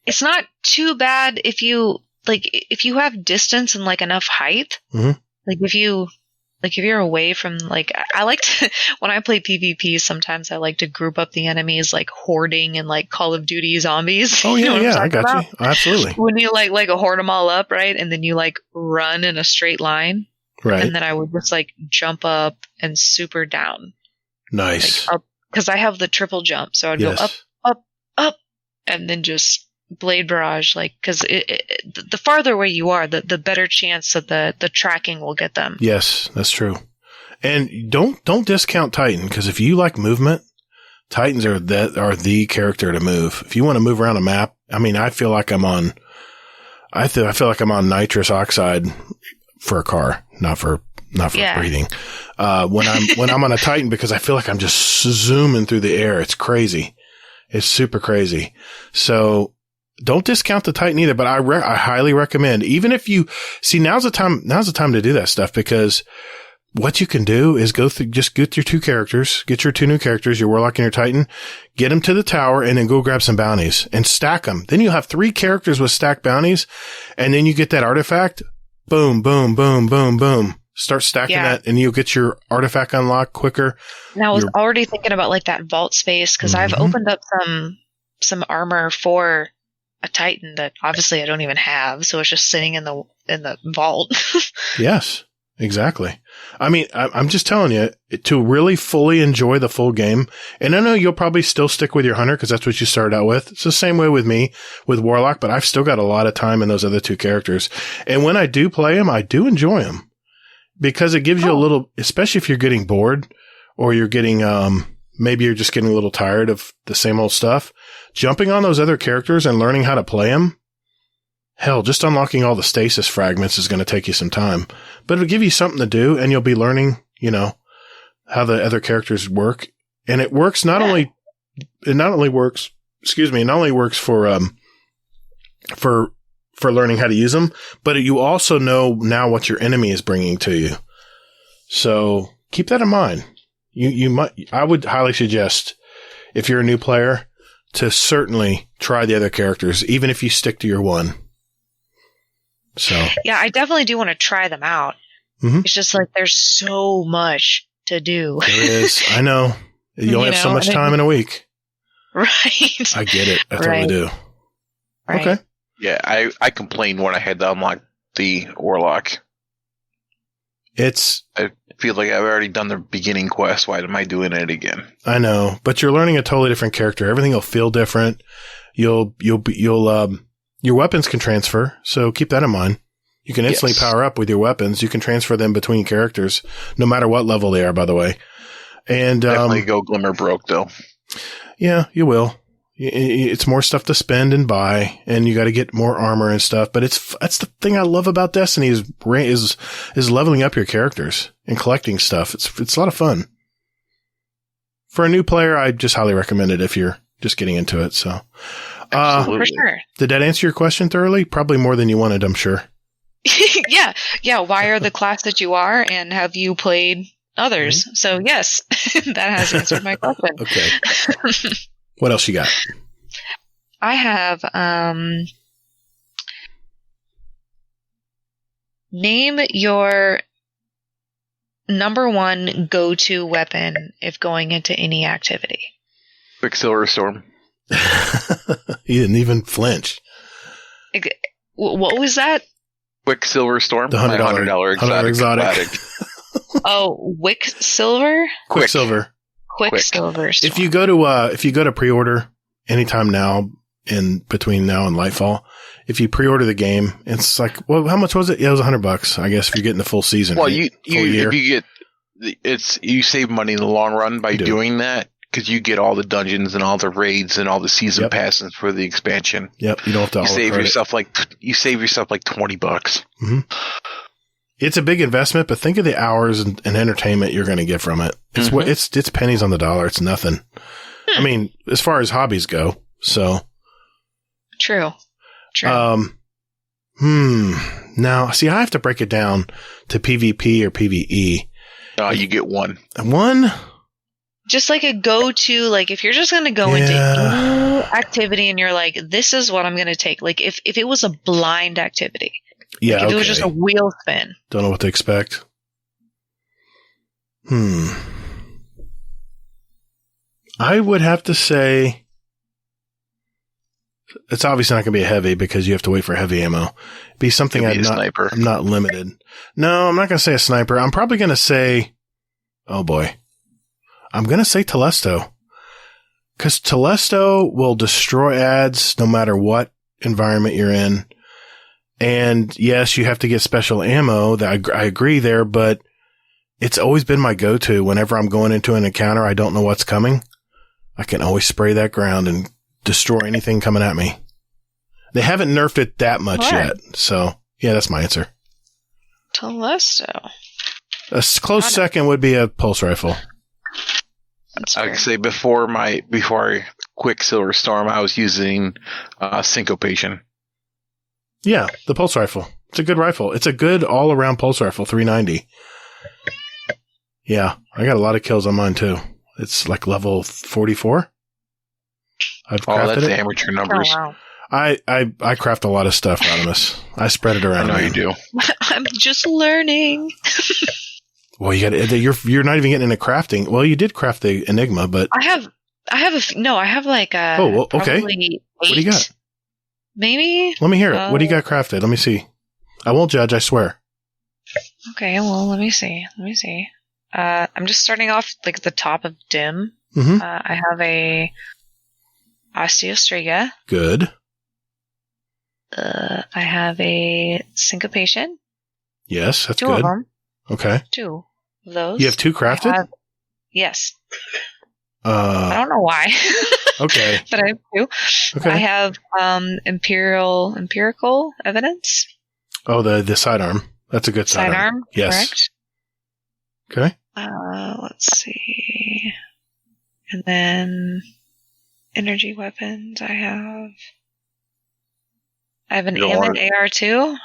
It's not too bad if you have distance and like enough height. Like if you're away from I like to, when I play PvP, sometimes I like to group up the enemies like hoarding and like Call of Duty zombies. Oh yeah, I got you. Absolutely. When you like hoard them all up, right? And then you like run in a straight line. Right. And then I would just like jump up and super down. Nice. Because I have the triple jump. So I'd go up, and then just Blade Barrage, because the farther away you are, the better chance that the tracking will get them. Yes, that's true. And don't discount Titan, because if you like movement, Titans are the character to move. If you want to move around a map, I mean, I feel like I'm on nitrous oxide for a car, not for not for breathing. When I'm on a Titan, because I feel like I'm just zooming through the air. It's crazy. It's super crazy. So don't discount the Titan either, but I highly recommend, even if you see, now's the time to do that stuff, because what you can do is just get your 2 characters, get your 2 new characters, your Warlock and your Titan, get them to the tower, and then go grab some bounties and stack them. Then you'll have 3 characters with stacked bounties, and then you get that artifact. Boom, boom, boom, boom, boom. Start stacking that, and you'll get your artifact unlocked quicker. And I was already thinking about like that vault space, because I've opened up some armor for a Titan that obviously I don't even have, so it's just sitting in the vault. Yes. Exactly. I mean, I'm just telling you, to really fully enjoy the full game, and I know you'll probably still stick with your Hunter because that's what you started out with. It's the same way with me with Warlock, but I've still got a lot of time in those other 2 characters. And when I do play them, I do enjoy them because it gives you a little, especially if you're getting bored or you're getting, maybe you're just getting a little tired of the same old stuff. Jumping on those other characters and learning how to play them. Hell, just unlocking all the stasis fragments is going to take you some time, but it'll give you something to do, and you'll be learning, how the other characters work. And it works not only works for learning how to use them, but you also know now what your enemy is bringing to you. So keep that in mind. I would highly suggest, if you're a new player, to certainly try the other characters, even if you stick to your 1. So yeah, I definitely do want to try them out. Mm-hmm. It's just like there's so much to do. There is. I know. You only have so much time in a week. Right. I get it. I totally do. Right. Okay. Yeah, I complained when I had to unlock the Warlock. I feel like I've already done the beginning quest. Why am I doing it again? I know, but you're learning a totally different character. Everything will feel different. Your weapons can transfer, so keep that in mind. You can instantly power up with your weapons. You can transfer them between characters, no matter what level they are, by the way. And definitely go Glimmer broke, though. Yeah, you will. It's more stuff to spend and buy, and you got to get more armor and stuff. But that's the thing I love about Destiny is leveling up your characters and collecting stuff. It's a lot of fun. For a new player, I just highly recommend it if you're just getting into it. So. For sure. Did that answer your question thoroughly? Probably more than you wanted, I'm sure. Yeah. Why are the class that you are, and have you played others? Mm-hmm. So yes, that has answered my question. Okay. What else you got? I have, name your number 1 go-to weapon if going into any activity. Quicksilver Storm. He didn't even flinch. What was that? Quicksilver Storm. The $100 exotic. Oh, Quicksilver? Quicksilver. Quicksilver Storm. If you go to pre-order anytime now, in between now and Lightfall, if you pre-order the game, it's like, well, how much was it? Yeah, it was $100, I guess, if you're getting the full season. Well, right? you save money in the long run by doing that. Because you get all the dungeons and all the raids and all the season passes for the expansion. Yep, you don't have to. You save yourself like $20. Mm-hmm. It's a big investment, but think of the hours and entertainment you're going to get from it. It's pennies on the dollar. It's nothing. I mean, as far as hobbies go. So true. Now, see, I have to break it down to PvP or PvE. You get one. One. Just like a go-to, like if you're just going to go into any activity and you're like, this is what I'm going to take. Like if it was a blind activity. Yeah, like if it was just a wheel spin. Don't know what to expect. I would have to say it's obviously not going to be a heavy because you have to wait for heavy ammo. It'd be something I'm not limited. No, I'm not going to say a sniper. I'm probably going to say, oh boy. I'm going to say Telesto. Because Telesto will destroy ads no matter what environment you're in. And yes, you have to get special ammo. I agree there, but it's always been my go-to. Whenever I'm going into an encounter, I don't know what's coming. I can always spray that ground and destroy anything coming at me. They haven't nerfed it that much yet. So, yeah, that's my answer. Telesto. A close second would be a pulse rifle. I could say before Quicksilver Storm, I was using Syncopation. Yeah, the pulse rifle. It's a good rifle. It's a good all-around pulse rifle, 390. Yeah, I got a lot of kills on mine, too. It's like level 44. I've crafted that's it. amateur numbers. Oh, wow. I craft a lot of stuff, Rodimus. I spread it around. I know you do. I'm just learning. Well, you're not even getting into crafting. Well, you did craft the Enigma, but I have like a. Oh, well, okay. Probably 8, what do you got? Maybe. Let me hear it. What do you got crafted? Let me see. I won't judge. I swear. Okay, well, let me see. I'm just starting off like the top of dim. Mm-hmm. I have a Osteostriga. Good. I have a Syncopation. Yes, that's 2 good. of them. Okay. 2 of those. You have 2 crafted? Yes. I don't know why. Okay. But I have 2. Okay. I have empirical evidence. Oh, the sidearm. That's a good sidearm. Yes. Correct. Okay. Let's see. And then energy weapons. I have an Emmett AR2.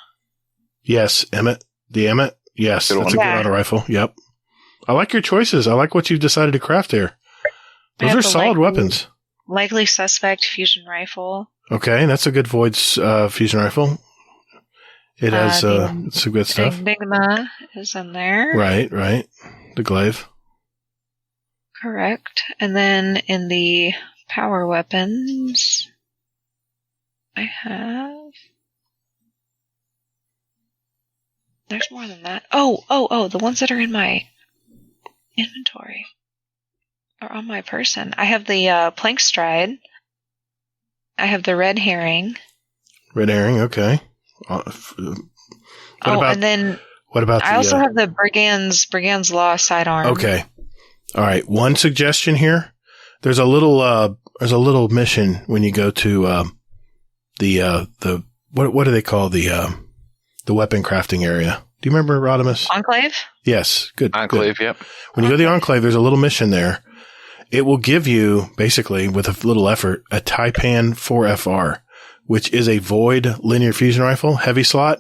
Yes, Emmett. The Emmett. Yes, that's a good auto rifle. Yep. I like your choices. I like what you've decided to craft here. Those are solid weapons. Likely suspect fusion rifle. Okay, that's a good Void's fusion rifle. It has some good stuff. Enigma is in there. Right. The glaive. Correct. And then in the power weapons, I have... There's more than that. Oh, the ones that are in my inventory are on my person. I have the plank stride. I have the red herring. Red herring, okay. And then what about I also have the Brigand's Law sidearm. Okay. All right. One suggestion here. There's a little mission when you go to the what do they call the weapon crafting area? Do you remember, Rodimus? Enclave? Yes. Good. Enclave, good. Yep. When you go to the Enclave, there's a little mission there. It will give you, basically, with a little effort, a Taipan 4FR, which is a Void linear fusion rifle, heavy slot.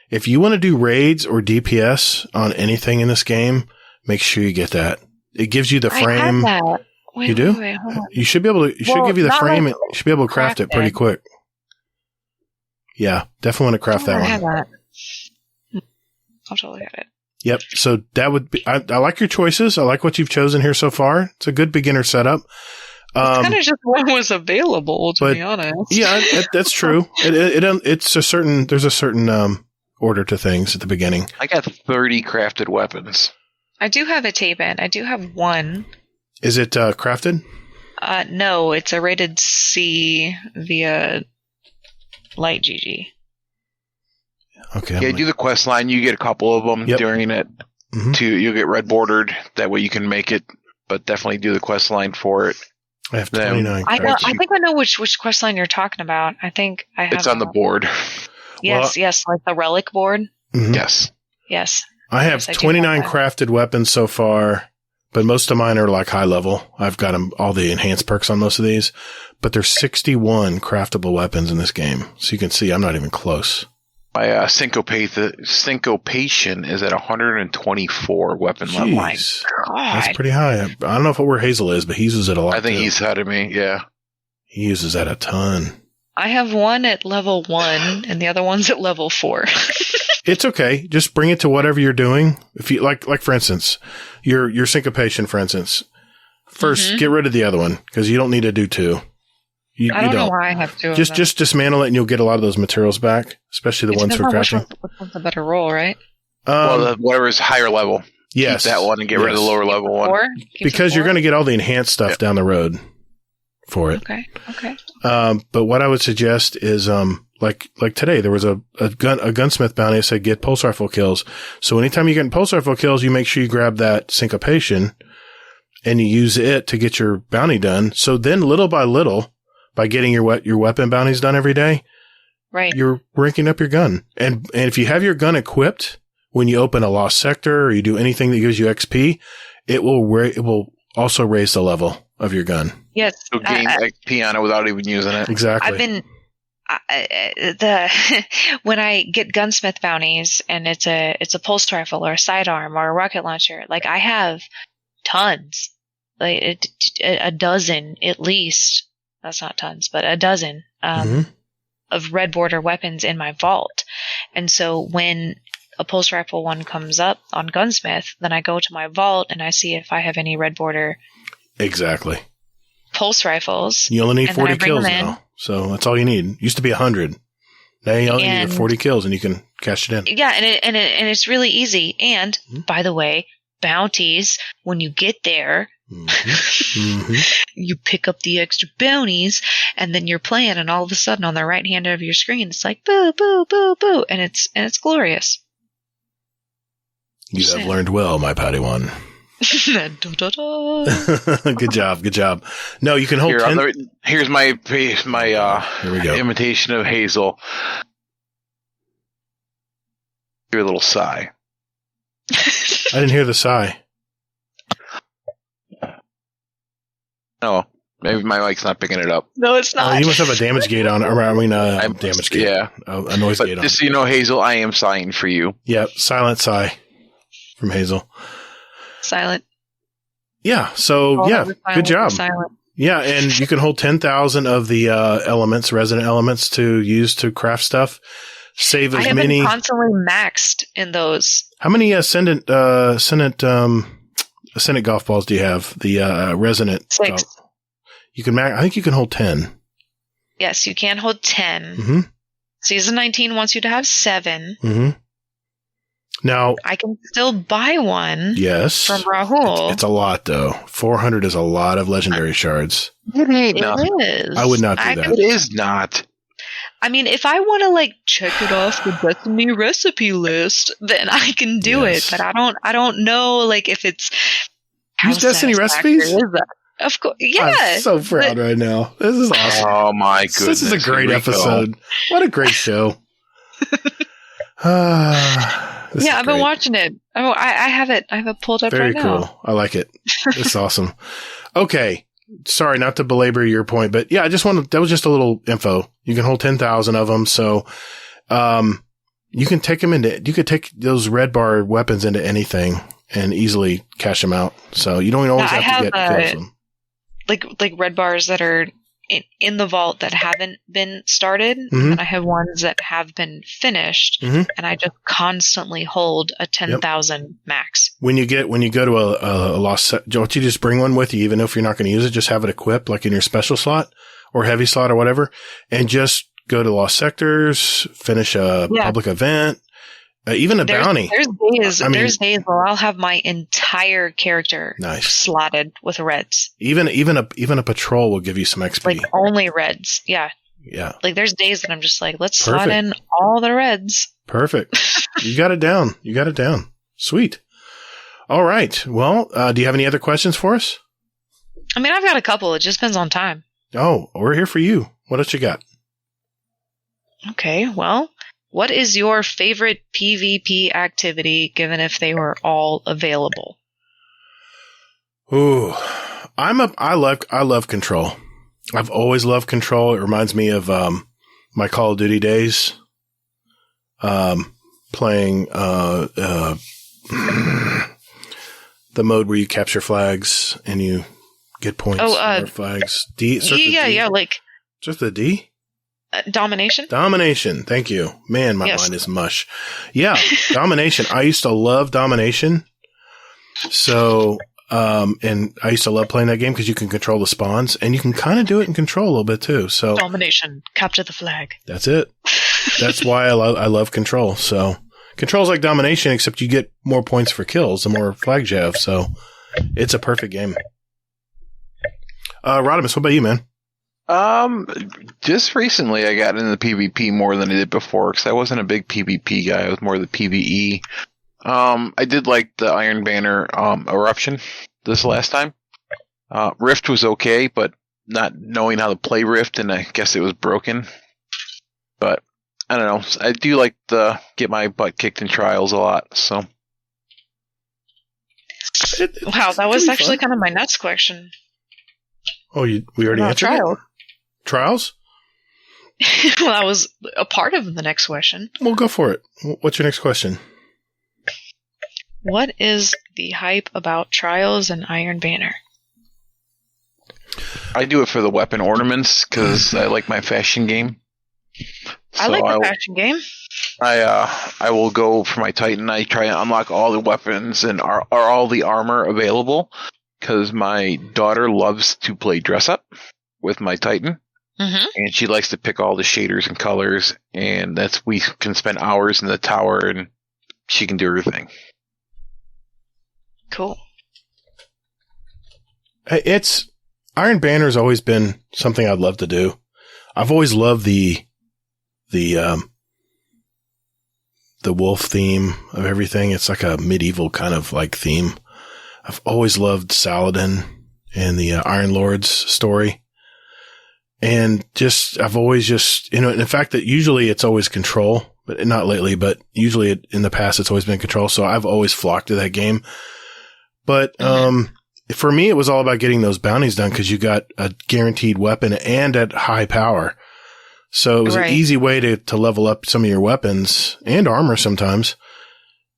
If you want to do raids or DPS on anything in this game, make sure you get that. It gives you the frame. I have that. Wait, you do? Wait, hold on. You should be able to. Should give you the frame. You should be able to craft it pretty quick. Yeah, definitely want to craft that one. I have that. I'll totally get it. Yep. So that would be. I like your choices. I like what you've chosen here so far. It's a good beginner setup. It's kind of just what was available, to be honest. Yeah, that's true. It's a certain. There's a certain order to things at the beginning. I got 30 crafted weapons. I do have a tape-in. I do have one. Is it crafted? No, it's a rated C via Light GG. Okay. Yeah, do the quest line. You get a couple of them during it. Mm-hmm. You'll get red bordered. That way you can make it. But definitely do the quest line for it. I have 29. I think I know which quest line you're talking about. I think I have. It's on the board. Yes, like the relic board. Mm-hmm. Yes. I have 29 crafted weapons so far, but most of mine are like high level. I've got all the enhanced perks on most of these, but there's 61 craftable weapons in this game. So you can see I'm not even close. My syncopation is at 124 weapon level. Oh my God. That's pretty high. I don't know where Hazel is, but he uses it a lot. I think he's ahead of me, yeah. He uses that a ton. I have one at level 1 and the other one's at level 4. It's okay. Just bring it to whatever you're doing. If you like for instance, your syncopation, for instance, first get rid of the other one because you don't need to do 2. I don't know why I have 2. Just dismantle it and you'll get a lot of those materials back, especially the ones for crafting. Which one's a better roll, right? Whatever is higher level. Yes. Keep that one and get rid of the lower level one. Because you're going to get all the enhanced stuff down the road for it. Okay. But what I would suggest is, like today, there was a gunsmith bounty that said get pulse rifle kills. So anytime you get pulse rifle kills, you make sure you grab that syncopation and you use it to get your bounty done. So then little by little, by getting your weapon bounties done every day, right, you're ranking up your gun. And if you have your gun equipped when you open a lost sector or you do anything that gives you XP, it will also raise the level of your gun. Yes. So gain XP on it without even using it. Exactly. When I get gunsmith bounties and it's a pulse rifle or a sidearm or a rocket launcher, like I have tons, like a dozen at least. That's not tons, but a dozen of red border weapons in my vault. And so when a pulse rifle one comes up on gunsmith, then I go to my vault and I see if I have any red border. Exactly. Pulse rifles. You only need 40 kills now. So that's all you need. Used to be 100. Now you only need 40 kills and you can cash it in. Yeah, and it's really easy. And by the way, bounties, when you get there, you pick up the extra bounties and then you're playing and all of a sudden on the right hand of your screen it's like boo boo boo boo and it's glorious. You have learned well, my Padawan. Good job. No, you can hold 10. Here's my Here we go. imitation of Hazel. Hear a little sigh. I didn't hear the sigh. Oh, maybe my mic's not picking it up. No, it's not. You must have a damage gate on. Damage gate. Yeah. A noise gate on. Just so you know, Hazel, I am sighing for you. Yeah, silent sigh from Hazel. Silent. Yeah, so good job. Silent. Yeah, and you can hold 10,000 of the resident elements to use to craft stuff. Save as many. I have been constantly maxed in those. How many ascendant golf balls do you have? The resonant. 6. You can I think you can hold 10. Yes, you can hold 10. Mm-hmm. Season 19 wants you to have 7. Mm-hmm. Now I can still buy one. Yes, from Rahul. It's a lot though. 400 is a lot of legendary shards. It ain't nothing. It is. I would not do that. It is not. I mean, if I want to check it off the Destiny recipe list, then I can do it. But I don't know if it's use Destiny recipes. Of course, yeah. I'm so proud right now. This is awesome. Oh my goodness! This is a great episode. What a great show. I've been watching it. Oh, I have it. I have it pulled up right now. Very cool. I like it. It's awesome. Okay. Sorry, not to belabor your point, but yeah, that was just a little info. You can hold 10,000 of them. So, you can take you could take those red bar weapons into anything and easily cash them out. So you don't always have to get kills them. Like red bars that are in the vault that haven't been started, and I have ones that have been finished, and I just constantly hold a 10,000 max. When you go to a lost set, don't you just bring one with you, even if you're not going to use it? Just have it equipped, like in your special slot or heavy slot or whatever, and just go to lost sectors, finish a public event. Even a bounty. There's days where I'll have my entire character slotted with reds. Even a patrol will give you some XP. Only reds. Yeah. Yeah. There's days that I'm just let's slot in all the reds. Perfect. You got it down. Sweet. All right. Well, do you have any other questions for us? I mean, I've got a couple. It just depends on time. Oh, we're here for you. What else you got? Okay. Well, what is your favorite PvP activity, given if they were all available? Ooh, I love Control. I've always loved Control. It reminds me of my Call of Duty days. Playing the mode where you capture flags and you get points for flags. Just the D. Domination? Domination. Thank you. Man, my mind is mush. Yeah, Domination. I used to love Domination. So, and I used to love playing that game because you can control the spawns and you can kind of do it in Control a little bit too. So Domination. Capture the flag. That's it. That's why I love Control. So Control's like Domination, except you get more points for kills the more flags you have. So it's a perfect game. Rodimus, what about you, man? Just recently I got into PvP more than I did before because I wasn't a big PvP guy. I was more the PvE. I did like the Iron Banner, Eruption this last time. Rift was okay, but not knowing how to play Rift, and I guess it was broken. But I don't know. I do like to get my butt kicked in trials a lot. So. Wow, that was actually kind of my next question. Oh, we already answered it? Trials? Well, that was a part of the next question. Well, go for it. What's your next question? What is the hype about Trials and Iron Banner? I do it for the weapon ornaments because I like my fashion game. I like the fashion game. I will go for my Titan. I try and unlock all the weapons and are all the armor available because my daughter loves to play dress up with my Titan. Mm-hmm. And she likes to pick all the shaders and colors, and we can spend hours in the tower, and she can do her thing. Cool. It's Iron Banner's always been something I'd love to do. I've always loved the wolf theme of everything. It's like a medieval kind of like theme. I've always loved Saladin and the Iron Lord's story. And I've always and the fact that usually it's always Control, but not lately, but usually in the past it's always been Control. So I've always flocked to that game. But, for me, it was all about getting those bounties done because you got a guaranteed weapon and at high power. So it was an easy way to level up some of your weapons and armor sometimes.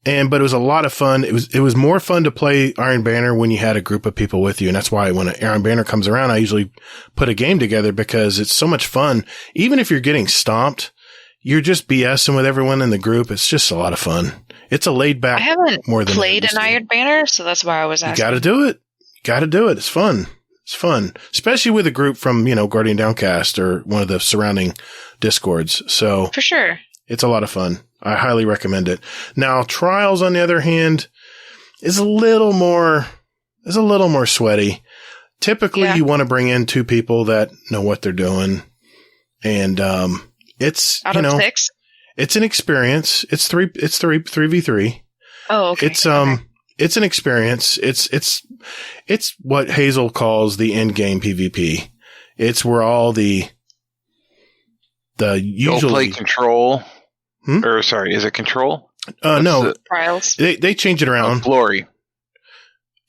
But it was a lot of fun. It was more fun to play Iron Banner when you had a group of people with you. And that's why when Iron Banner comes around, I usually put a game together because it's so much fun. Even if you're getting stomped, you're just BSing with everyone in the group. It's just a lot of fun. It's a laid back. I haven't played an Iron Banner, so that's why I was asking. You got to do it. It's fun. It's fun, especially with a group from, Guardian Downcast or one of the surrounding Discords. So for sure, it's a lot of fun. I highly recommend it. Now, Trials, on the other hand, is a little more sweaty. Typically, you want to bring in two people that know what they're doing, and it's out of 6. It's an experience. It's 3v3. Oh, okay. It's an experience. It's what Hazel calls the end game PvP. It's where all the usually you'll play Control. Or sorry, is it Control? No, Trials. They change it around. Glory.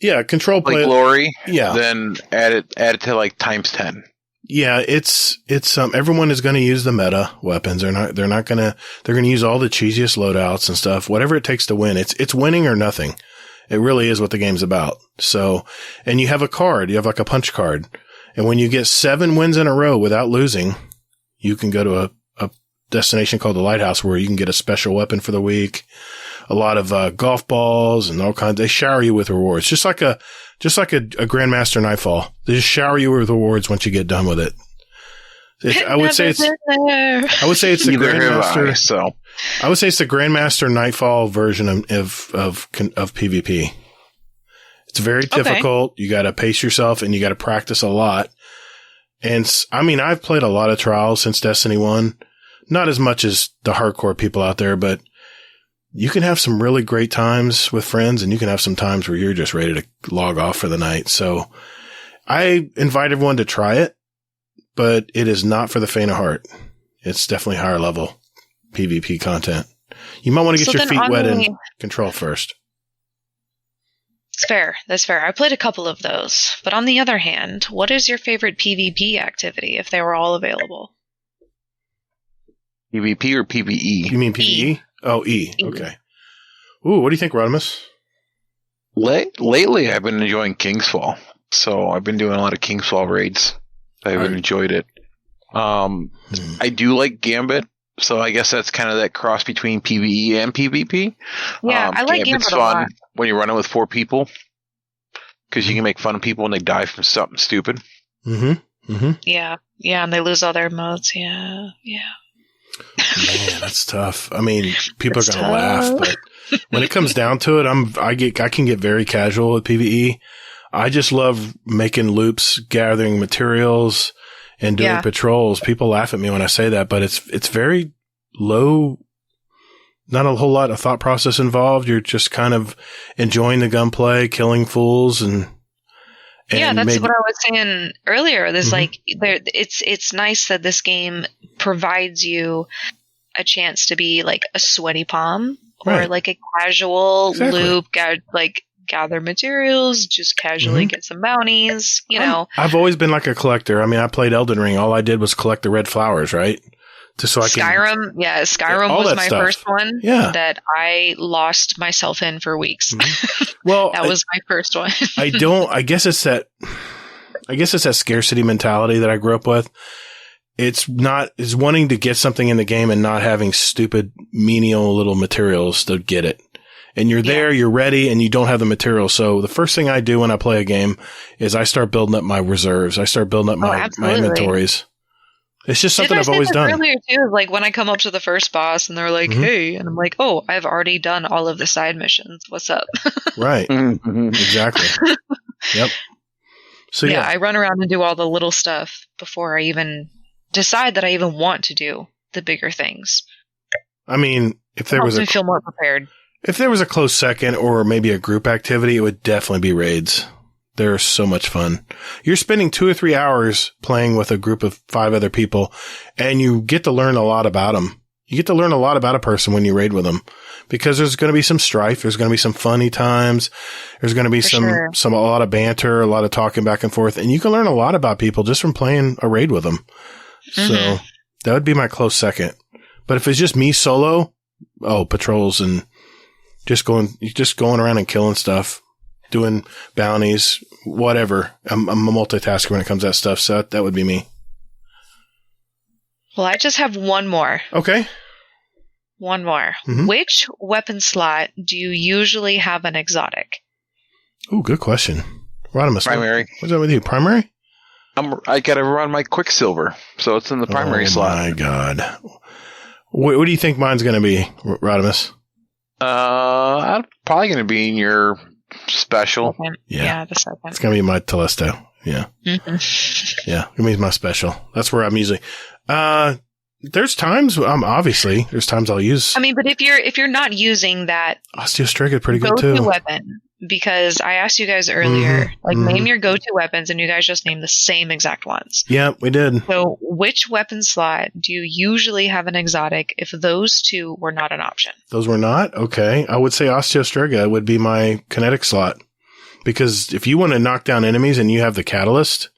Yeah, Control play Glory. Yeah, then add it to like times 10. Yeah, it's everyone is going to use the meta weapons. They're going to use all the cheesiest loadouts and stuff. Whatever it takes to win. It's winning or nothing. It really is what the game's about. So, and you have a card. You have like a punch card. And when you get 7 wins in a row without losing, you can go to a destination called the Lighthouse where you can get a special weapon for the week, a lot of golf balls and all kinds. They shower you with rewards, just like a Grandmaster Nightfall. They just shower you with rewards once you get done with it. I would say it's the Grandmaster. I would say it's the Grandmaster Nightfall version of PvP. It's very difficult. You got to pace yourself and you got to practice a lot. And I mean, I've played a lot of Trials since Destiny 1. Not as much as the hardcore people out there, but you can have some really great times with friends and you can have some times where you're just ready to log off for the night. So I invite everyone to try it, but it is not for the faint of heart. It's definitely higher level PvP content. You might want to get your feet wet in Control first. It's fair. That's fair. I played a couple of those. But on the other hand, what is your favorite PvP activity if they were all available? PvP or PvE? You mean PvE? E. Oh, E. Okay. Ooh, what do you think, Rodimus? Lately, I've been enjoying Kingsfall. So I've been doing a lot of Kingsfall raids. I've enjoyed it. I do like Gambit. So I guess that's kind of that cross between PvE and PvP. Yeah, I like Gambit's fun a lot. when you're running with 4 people. Because you can make fun of people when they die from something stupid. Mm-hmm. Mm-hmm. Yeah, and they lose all their modes. Yeah. Man, that's tough. I mean, people are going to laugh, but when it comes down to it, I can get very casual with PvE. I just love making loops, gathering materials, and doing patrols. People laugh at me when I say that, but it's very low. Not a whole lot of thought process involved. You're just kind of enjoying the gunplay, killing fools, and yeah, that's what I was saying earlier. There's it's nice that this game provides you a chance to be like a sweaty palm or like a casual loop, gather materials, just casually get some bounties, you know. I've always been like a collector. I mean, I played Elden Ring. All I did was collect the red flowers, right? Just so I Skyrim was my first one that I lost myself in for weeks. Well, that was my first one. I guess it's that scarcity mentality that I grew up with. It's wanting to get something in the game and not having stupid menial little materials to get it. And you're there, you're ready, and you don't have the materials. So the first thing I do when I play a game is I start building up my reserves. I start building up my inventories. It's just something I've always done. Earlier too, like when I come up to the first boss and they're like, "Hey," and I'm like, "Oh, I've already done all of the side missions. What's up?" Right. Exactly. Yep. So I run around and do all the little stuff before I even decide that I even want to do the bigger things. I mean, if there was feel more prepared. If there was a close second or maybe a group activity, it would definitely be raids. They're so much fun. You're spending 2 or 3 hours playing with a group of 5 other people, and you get to learn a lot about them. You get to learn a lot about a person when you raid with them, because there's going to be some strife. There's going to be some funny times. There's going to be a lot of banter, a lot of talking back and forth, and you can learn a lot about people just from playing a raid with them. So that would be my close second. But if it's just me solo, patrols and just going around and killing stuff. Doing bounties, whatever. I'm a multitasker when it comes to that stuff, so that would be me. Well, I just have one more. Okay. One more. Which weapon slot do you usually have an exotic? Ooh, good question. Rodimus, primary. What's that with you? Primary? I gotta run my Quicksilver, so it's in the primary slot. Oh my god. What do you think mine's gonna be, Rodimus? I'm probably gonna be in your special. Yeah, the second. It's going to be my Telesto. Yeah. Yeah, it means my special. That's where I'm usually. There's times, obviously, there's times I'll use. I mean, but if you're not using that. Osteostrega pretty good too. Go-to weapon. Because I asked you guys earlier, name your go-to weapons, and you guys just named the same exact ones. Yeah, we did. So which weapon slot do you usually have an exotic if those two were not an option? Those were not? Okay. I would say Osteostrega would be my kinetic slot. Because if you want to knock down enemies and you have the catalyst,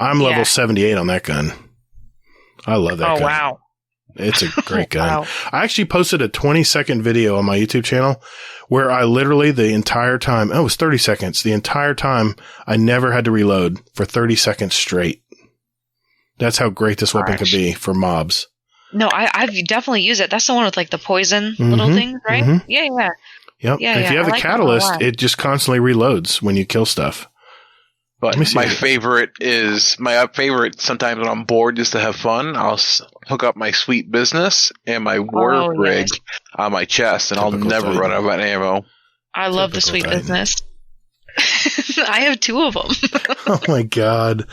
I'm level 78 on that gun. I love that gun. Oh, wow. It's a great gun. Wow. I actually posted a 20-second video on my YouTube channel where I literally the entire time, it was 30 seconds, the entire time I never had to reload for 30 seconds straight. That's how great this weapon could be for mobs. No, I've definitely used it. That's the one with like the poison little things, right? Yeah. Yep. Yeah, if you have the catalyst, it just constantly reloads when you kill stuff. But my favorite sometimes when I'm bored just to have fun, I'll hook up my sweet business and my war rig on my chest, and I'll never run out of ammo. I love the sweet business. I have 2 of them. Oh my god.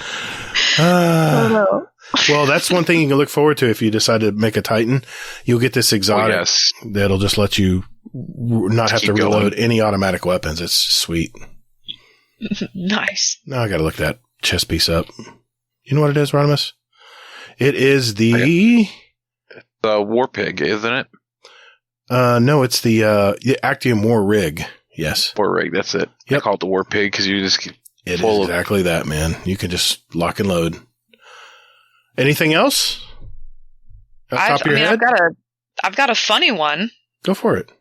Well, that's one thing you can look forward to if you decide to make a Titan. You'll get this exotic that'll just let you not have to reload any automatic weapons. It's sweet. Nice. Now I gotta look that chest piece up. You know what it is, Rodimus? It is the War Pig, isn't it? No, it's the Actium War Rig. Yes. War Rig, that's it. Yep. I call it the War Pig because you just it is exactly that, man. You can just lock and load. Anything else? Off top of your head? I've got a funny one. Go for it.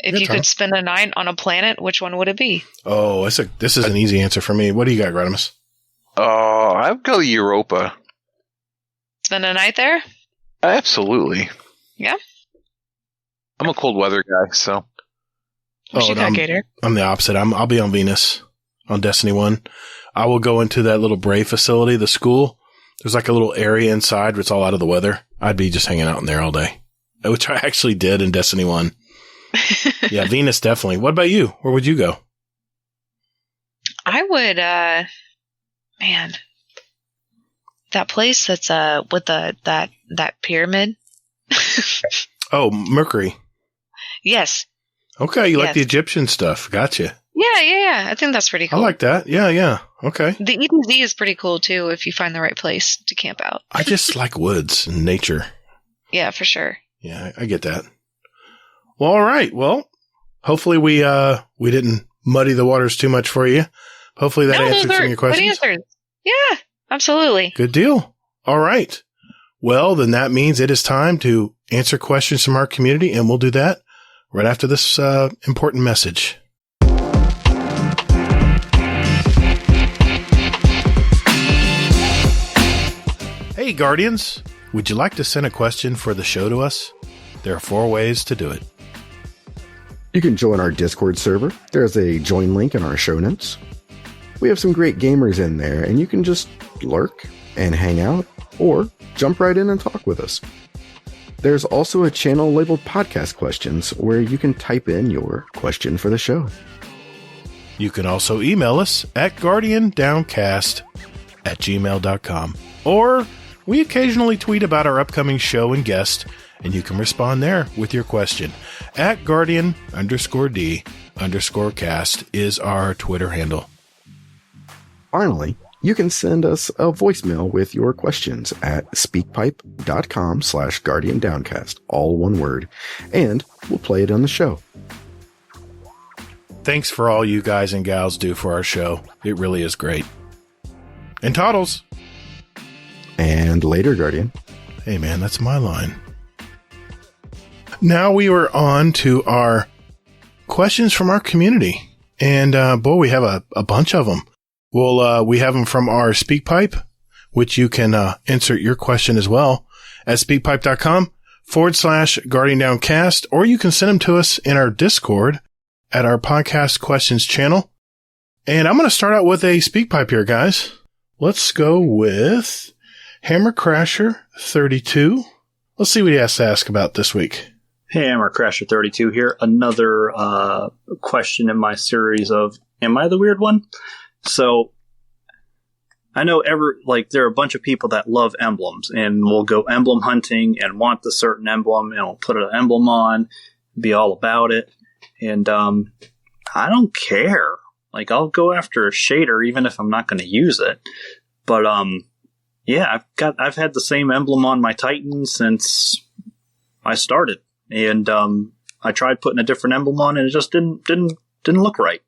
If you could spend a night on a planet, which one would it be? Oh, this is an easy answer for me. What do you got, Rodimus? I'd go Europa. Spend a night there? Absolutely. Yeah? I'm a cold weather guy, so. What you got, Gator? I'm the opposite. I'll be on Venus on Destiny 1. I will go into that little Brave facility, the school. There's like a little area inside where it's all out of the weather. I'd be just hanging out in there all day, which I actually did in Destiny 1. Yeah, Venus, definitely. What about you? Where would you go? I would, that place that's, with that pyramid. Oh, Mercury. Yes. Okay, you like the Egyptian stuff. Gotcha. Yeah. I think that's pretty cool. I like that. Yeah. Okay. The EDZ is pretty cool, too, if you find the right place to camp out. I just like woods and nature. Yeah, for sure. Yeah, I get that. Well, all right. Well, hopefully we didn't muddy the waters too much for you. Hopefully that answered some of your questions. Good answers. Yeah, absolutely. Good deal. All right. Well, then that means it is time to answer questions from our community, and we'll do that right after this important message. Hey, Guardians. Would you like to send a question for the show to us? There are 4 ways to do it. You can join our Discord server. There's a join link in our show notes. We have some great gamers in there, and you can just lurk and hang out, or jump right in and talk with us. There's also a channel labeled Podcast Questions where you can type in your question for the show. You can also email us at guardiandowncast@gmail.com, or we occasionally tweet about our upcoming show and guest, and you can respond there with your question. At Guardian_D_cast is our Twitter handle. Finally, you can send us a voicemail with your questions at speakpipe.com/guardiandowncast, all one word, and we'll play it on the show. Thanks for all you guys and gals do for our show. It really is great. And Toddles. And later, Guardian. Hey man, that's my line. Now we are on to our questions from our community. And boy, we have a bunch of them. Well, we have them from our SpeakPipe, which you can insert your question as well at speakpipe.com/GuardianDownCast, or you can send them to us in our Discord at our podcast questions channel. And I'm going to start out with a SpeakPipe here, guys. Let's go with Hammer Crasher 32. Let's see what he has to ask about this week. Hey, Hammer Crasher 32 here. Another question in my series of Am I the Weird One? So I know there are a bunch of people that love emblems and will go emblem hunting and want the certain emblem and will put an emblem on, be all about it. And I don't care. Like, I'll go after a shader even if I'm not going to use it. But yeah, I've had the same emblem on my Titan since I started. And I tried putting a different emblem on and it just didn't look right.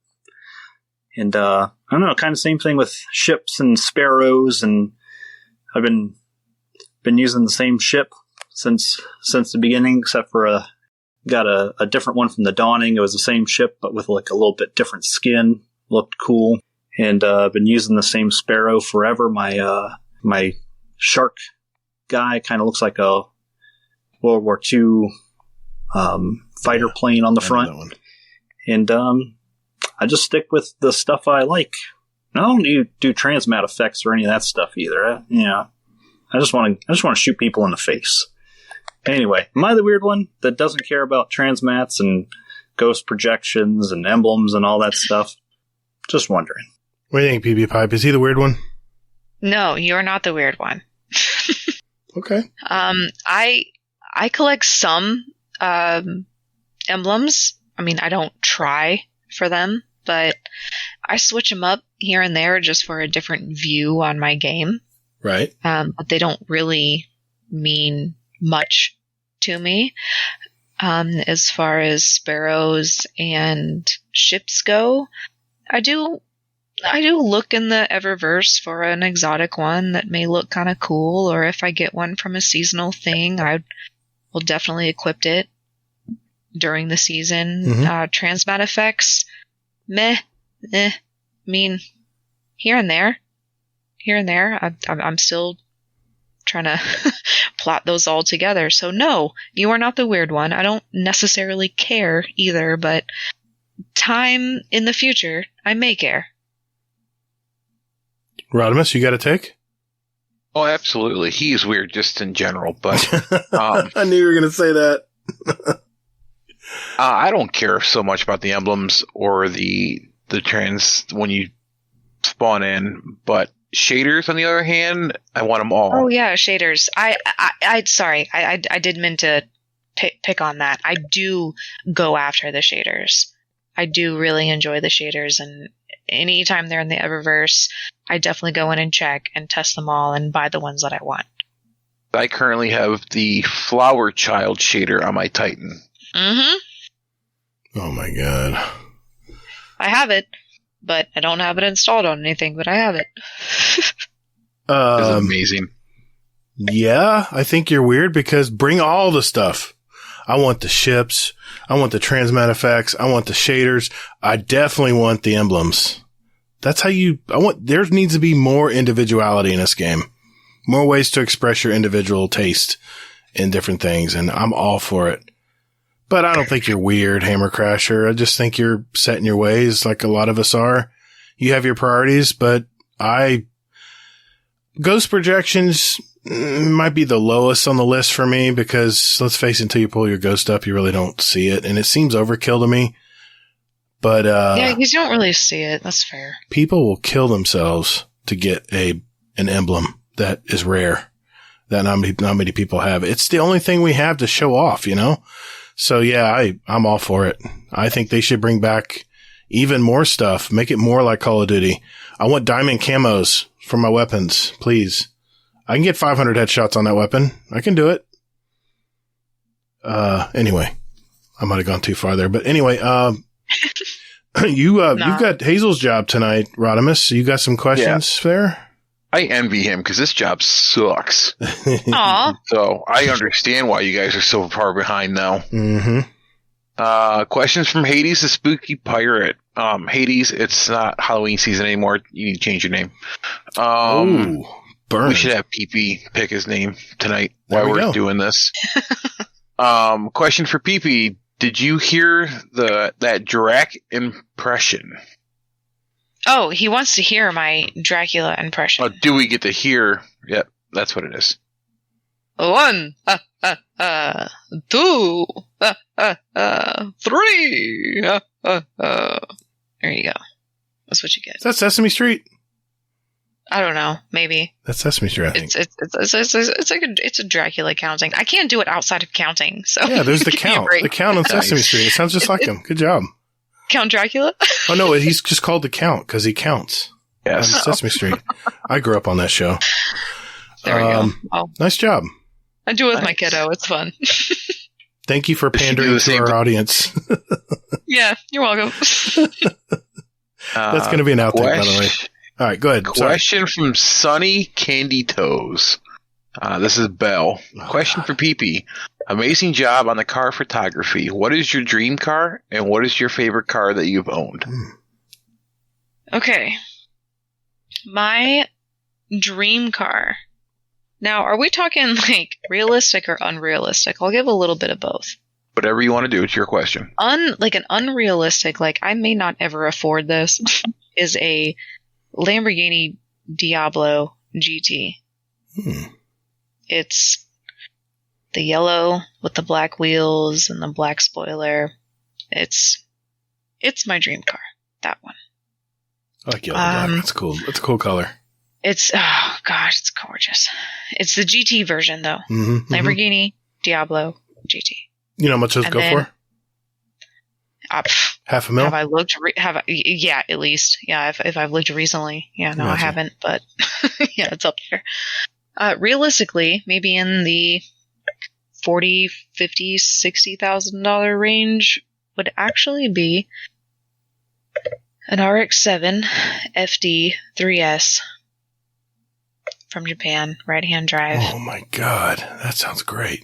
And I don't know, kind of same thing with ships and sparrows, and I've been using the same ship since the beginning, except for got a different one from the Dawning. It was the same ship, but with like a little bit different skin. Looked cool. And I've been using the same sparrow forever. My shark guy kind of looks like a World War II fighter plane on the front. And I just stick with the stuff I like. I don't do transmat effects or any of that stuff either. I just want to shoot people in the face. Anyway, am I the weird one that doesn't care about transmats and ghost projections and emblems and all that stuff? Just wondering. What do you think, PeepyPipe? Is he the weird one? No, you're not the weird one. Okay. I collect some emblems. I mean, I don't try for them, but I switch them up here and there just for a different view on my game. Right. But they don't really mean much to me. As far as sparrows and ships go, I do look in the Eververse for an exotic one that may look kind of cool, or if I get one from a seasonal thing, I will definitely equip it during the season. Mm-hmm. Transmat effects, meh. I mean, here and there. I'm still trying to plot those all together. So no, you are not the weird one. I don't necessarily care either, but time in the future, I may care. Rodimus, you got a take? Oh, absolutely. He's weird just in general, but I knew you were going to say that. I don't care so much about the emblems or the trans when you spawn in, but shaders, on the other hand, I want them all. Oh yeah, shaders. I did mean to pick on that. I do go after the shaders. I do really enjoy the shaders, and anytime they're in the Eververse, I definitely go in and check and test them all and buy the ones that I want. I currently have the Flower Child shader on my Titan. Mm-hmm. Oh my god. I have it, but I don't have it installed on anything, but I have it. It's amazing. Yeah, I think you're weird because bring all the stuff. I want the ships. I want the transmat effects. I want the shaders. I definitely want the emblems. That's how there needs to be more individuality in this game. More ways to express your individual taste in different things, and I'm all for it. But I don't think you're weird, Hammer Crasher. I just think you're set in your ways like a lot of us are. You have your priorities, but Ghost Projections might be the lowest on the list for me because, let's face it, until you pull your ghost up, you really don't see it. And it seems overkill to me. But yeah, you don't really see it. That's fair. People will kill themselves to get an emblem that is rare, that not many people have. It's the only thing we have to show off, you know? So yeah, I'm all for it. I think they should bring back even more stuff. Make it more like Call of Duty. I want diamond camos for my weapons, please. I can get 500 headshots on that weapon. I can do it. Anyway, I might have gone too far there, but anyway, you've got Hazel's job tonight, Rodimus. You got some questions there? I envy him because this job sucks. Aw. So I understand why you guys are so far behind now. Mm-hmm. Questions from Hades, the spooky pirate. Hades, it's not Halloween season anymore. You need to change your name. Burn. We should have PP pick his name tonight while we're doing this. Question for PP. Did you hear that Drac impression? Oh, he wants to hear my Dracula impression. Oh, do we get to hear? Yep, that's what it is. 1, 2, 3. There you go. That's what you get. Is that Sesame Street? I don't know. Maybe. That's Sesame Street, I think. It's a Dracula counting. I can't do it outside of counting. So yeah, there's the count. The count on Sesame Street. It sounds just like him. Good job. Count Dracula? Oh, no, he's just called the Count because he counts. Yes. Sesame Street. I grew up on that show. There we go. Oh. Nice job. I do it with my kiddo. It's fun. Thank you for pandering to our audience. Yeah, you're welcome. That's going to be an outtake, by the way. All right, go ahead. Question from Sunny Candy Toes. This is Belle. Question for PP. Amazing job on the car photography. What is your dream car, and what is your favorite car that you've owned? Okay. My dream car. Now, are we talking like realistic or unrealistic? I'll give a little bit of both. Whatever you want to do, it's your question. Like an unrealistic, like I may not ever afford this, is a Lamborghini Diablo GT. It's the yellow with the black wheels and the black spoiler. It's my dream car. That one. I like yellow black. That's cool. That's a cool color. It's gorgeous. It's the GT version though. Mm-hmm, Lamborghini Diablo GT. You know how much those go for? $500,000? Have I looked? Yeah, at least. Yeah, if I've looked recently. Yeah, no, I haven't, but yeah, it's up there. Realistically, maybe in the $40,000, $50,000, $60,000 range would actually be an RX-7 FD 3S from Japan, right-hand drive. Oh my god, that sounds great.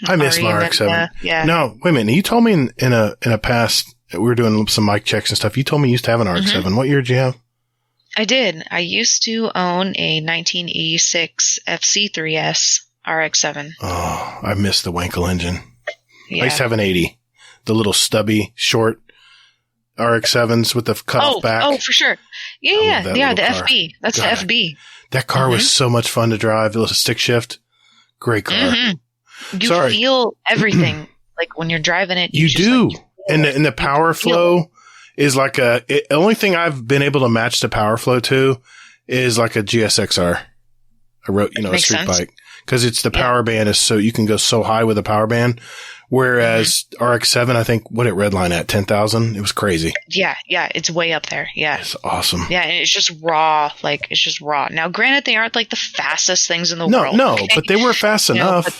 I miss my RX-7. Yeah. No, wait a minute. You told me in a past, we were doing some mic checks and stuff. You told me you used to have an RX-7. Mm-hmm. What year did you have? I did. I used to own a 1986 FC3S RX-7. Oh, I miss the Wankel engine. Yeah. I used to have an 80. The little stubby, short RX-7s with the cut-off back. Oh, for sure. Yeah, the car. FB. That's the FB. That car was so much fun to drive. It was a stick shift. Great car. Mm-hmm. You feel everything. Like when you're driving it. You do. Like, and the power flow is like the only thing I've been able to match the power flow to is like a GSXR. A street bike. Because it's the power band is so, you can go so high with a power band. Whereas RX-7, I think, what it redline at 10,000? It was crazy. Yeah, it's way up there. Yeah, it's awesome. Yeah, and it's just raw. Like it's just raw. Now, granted, they aren't like the fastest things in the world. No, okay? but they were fast enough. But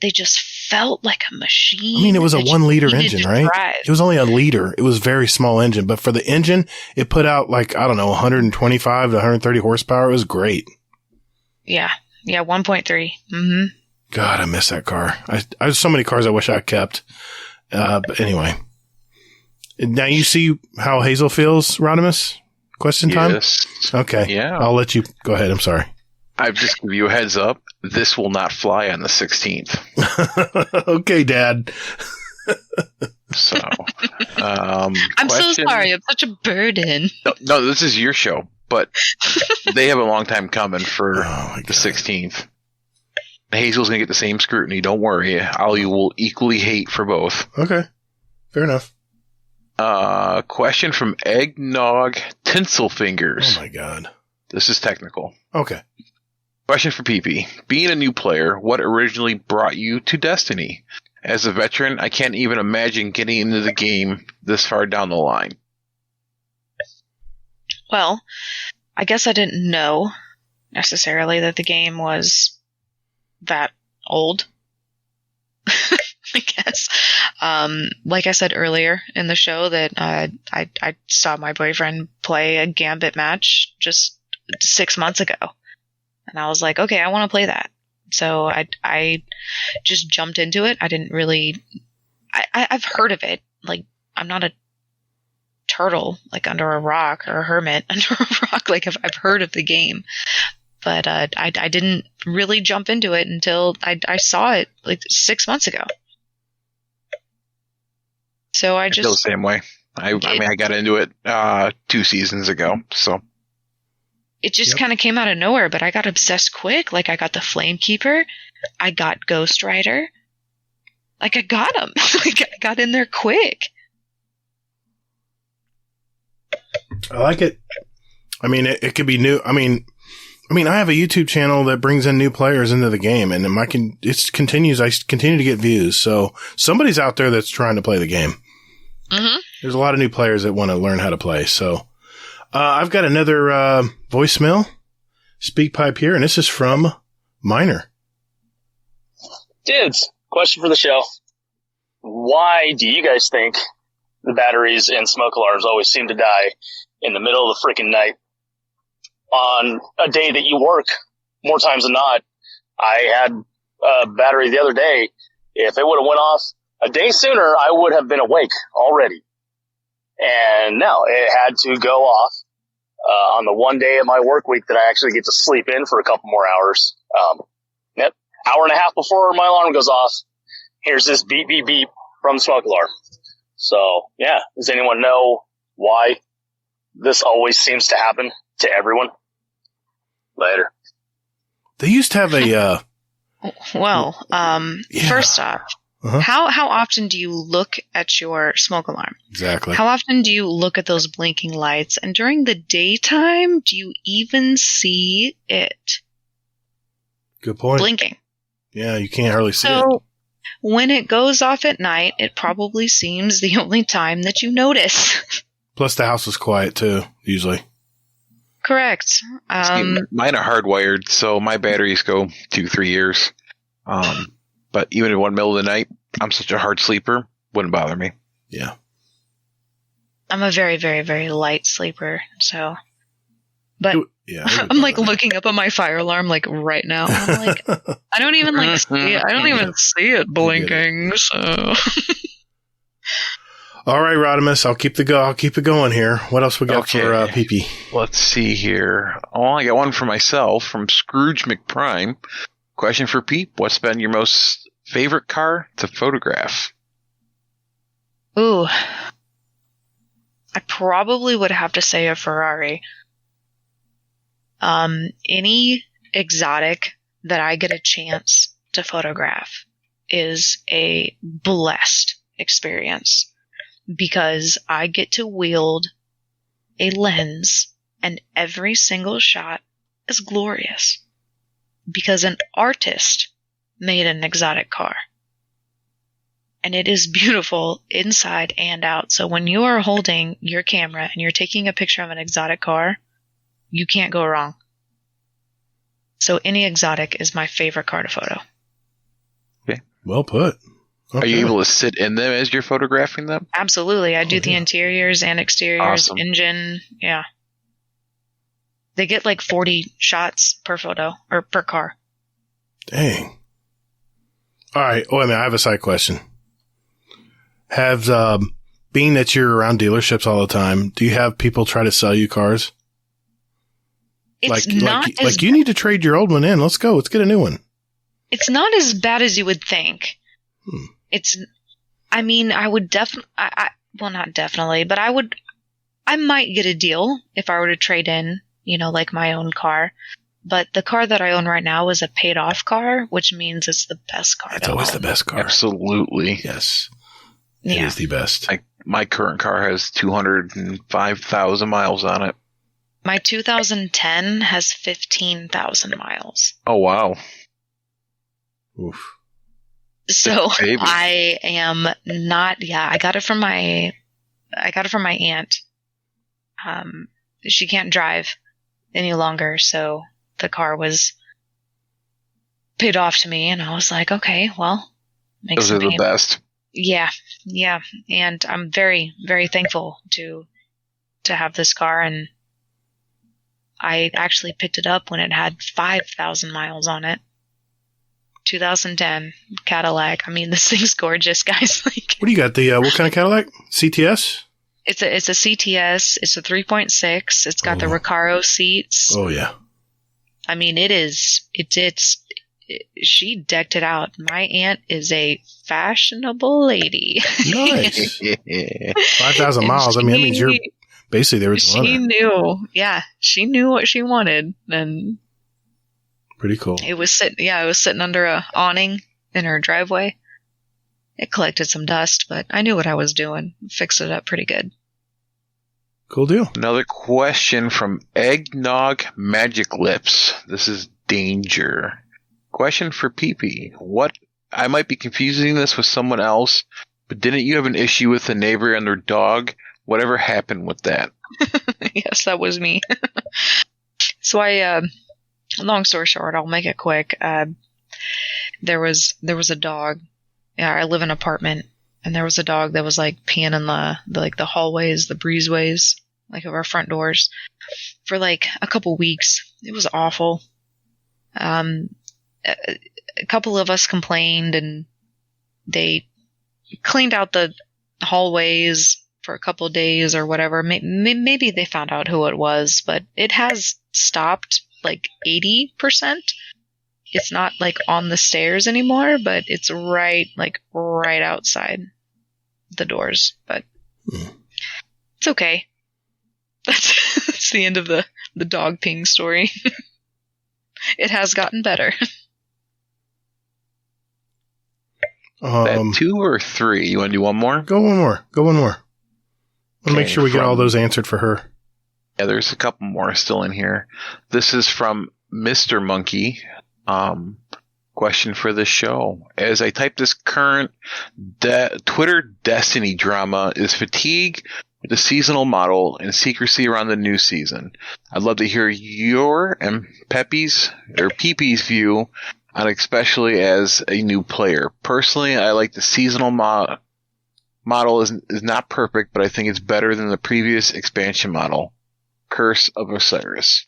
they just felt like a machine. I mean, it was a 1 liter engine, right? Drive. It was only a liter. It was a very small engine, but for the engine, it put out like, I don't know, 125 to 130 horsepower. It was great. Yeah, 1.3. Mm-hmm. God, I miss that car. I have so many cars I wish I kept. But anyway. Now you see how Hazel feels, Rodimus? Question time? Yes. Okay. Yeah. I'll let you go ahead. I'm sorry. I've just give you a heads up. This will not fly on the 16th. Okay, Dad. So, I'm so sorry. I'm such a burden. No, this is your show, but they have a long time coming for the 16th. Hazel's going to get the same scrutiny. Don't worry. You will equally hate for both. Okay. Fair enough. Question from Eggnog Tinsel Fingers. Oh, my God. This is technical. Okay. Question for PP. Being a new player, what originally brought you to Destiny? As a veteran, I can't even imagine getting into the game this far down the line. Well, I guess I didn't know necessarily that the game was that old. I guess. Like I said earlier in the show that I saw my boyfriend play a Gambit match just 6 months ago. And I was like, okay, I want to play that. So I just jumped into it. I didn't really... I've heard of it. Like, I'm not a turtle, like, under a rock, or a hermit under a rock. Like, I've heard of the game. But I didn't really jump into it until I saw it, like, 6 months ago. So I feel the same way. I got into it 2 seasons ago, so... It just kind of came out of nowhere, but I got obsessed quick. Like, I got the Flamekeeper. I got Ghost Rider. Like, I got them. Like, I got in there quick. I like it. I mean, it could be new. I mean, I have a YouTube channel that brings in new players into the game, and I continue to get views. So somebody's out there that's trying to play the game. Mm-hmm. There's a lot of new players that want to learn how to play. So I've got another voicemail, PeepyPipe here, and this is from Minor. Dudes, question for the show. Why do you guys think the batteries in smoke alarms always seem to die in the middle of the freaking night on a day that you work more times than not? I had a battery the other day. If it would have went off a day sooner, I would have been awake already. And no, it had to go off on the one day of my work week that I actually get to sleep in for a couple more hours. Yep, hour and a half before my alarm goes off, here's this beep, beep, beep from the smoke alarm. So, yeah, does anyone know why this always seems to happen to everyone? Later. They used to have a... Well, first off, how often do you look at your smoke alarm? Exactly. How often do you look at those blinking lights? And during the daytime, do you even see it? Good point. Blinking. Yeah, you can't hardly see it. So when it goes off at night, it probably seems the only time that you notice. Plus the house is quiet too, usually. Correct. See, mine are hardwired, so my batteries go 2-3 years. But even in one middle of the night, I'm such a hard sleeper, wouldn't bother me. Yeah. I'm a very, very, very light sleeper, so. But yeah, I'm like looking up at my fire alarm like right now. I'm like, I don't even like see it. I don't even see it blinking. So. All right, Rodimus, I'll keep it going here. What else we got for PP? Let's see here. Oh, I got one for myself from Scrooge McPrime. Question for Peep: what's been your most favorite car to photograph? Ooh, I probably would have to say a Ferrari. Any exotic that I get a chance to photograph is a blessed experience because I get to wield a lens and every single shot is glorious because an artist made an exotic car. and it is beautiful inside and out. So when you are holding your camera and you're taking a picture of an exotic car, you can't go wrong. So any exotic is my favorite car to photo. Okay. Well put. Okay. Are you able to sit in them as you're photographing them? Absolutely. I do the interiors and exteriors, engine. Yeah. They get like 40 shots per photo or per car. Dang. All right. Oh, I mean, I have a side question. Being that you're around dealerships all the time, do you have people try to sell you cars? It's like you need to trade your old one in. Let's go. Let's get a new one. It's not as bad as you would think. I would definitely, well, not definitely, but I might get a deal if I were to trade in, like my own car. But the car that I own right now is a paid off car, which means it's the best car. It's always the best car. Absolutely. Yes. It is the best. My current car has 205,000 miles on it. My 2010 has 15,000 miles. Oh, wow. Oof. So I am not, I got it from my aunt. She can't drive any longer, so the car was paid off to me, and I was like, okay, well, those are the best. Yeah. And I'm very, very thankful to have this car, and I actually picked it up when it had 5,000 miles on it. 2010 Cadillac. I mean, this thing's gorgeous, guys. What do you got? The what kind of Cadillac? CTS? It's a CTS. It's a 3.6. It's got the Recaro seats. Oh yeah. I mean, she decked it out. My aunt is a fashionable lady. Nice. 5,000 miles. I mean, that means you're basically there. She knew. Yeah, she knew what she wanted, and pretty cool. It was sitting under a awning in her driveway. It collected some dust, but I knew what I was doing. Fixed it up pretty good. Cool deal. Another question from Eggnog Magic Lips. This is danger. Question for Peepy. I might be confusing this with someone else, but didn't you have an issue with a neighbor and their dog? Whatever happened with that? Yes, that was me. So long story short, I'll make it quick. There was a dog. Yeah, I live in an apartment, and there was a dog that was peeing in the hallways, the breezeways, of our front doors, for a couple weeks. It was awful. A couple of us complained, and they cleaned out the hallways for a couple of days or whatever. Maybe they found out who it was, but it has stopped 80%. It's not on the stairs anymore, but it's right outside the doors. But it's okay. That's the end of the dog peeing story. It has gotten better. That 2 or 3? You want to do one more? Go one more. I'll make sure we get all those answered for her. Yeah, there's a couple more still in here. This is from Mr. Monkey. Question for the show. As I type this current Twitter Destiny drama is fatigue with the seasonal model and secrecy around the new season. I'd love to hear your and Peppy's view on it, especially as a new player. Personally, I like the seasonal model is not perfect, but I think it's better than the previous expansion model. Curse of Osiris.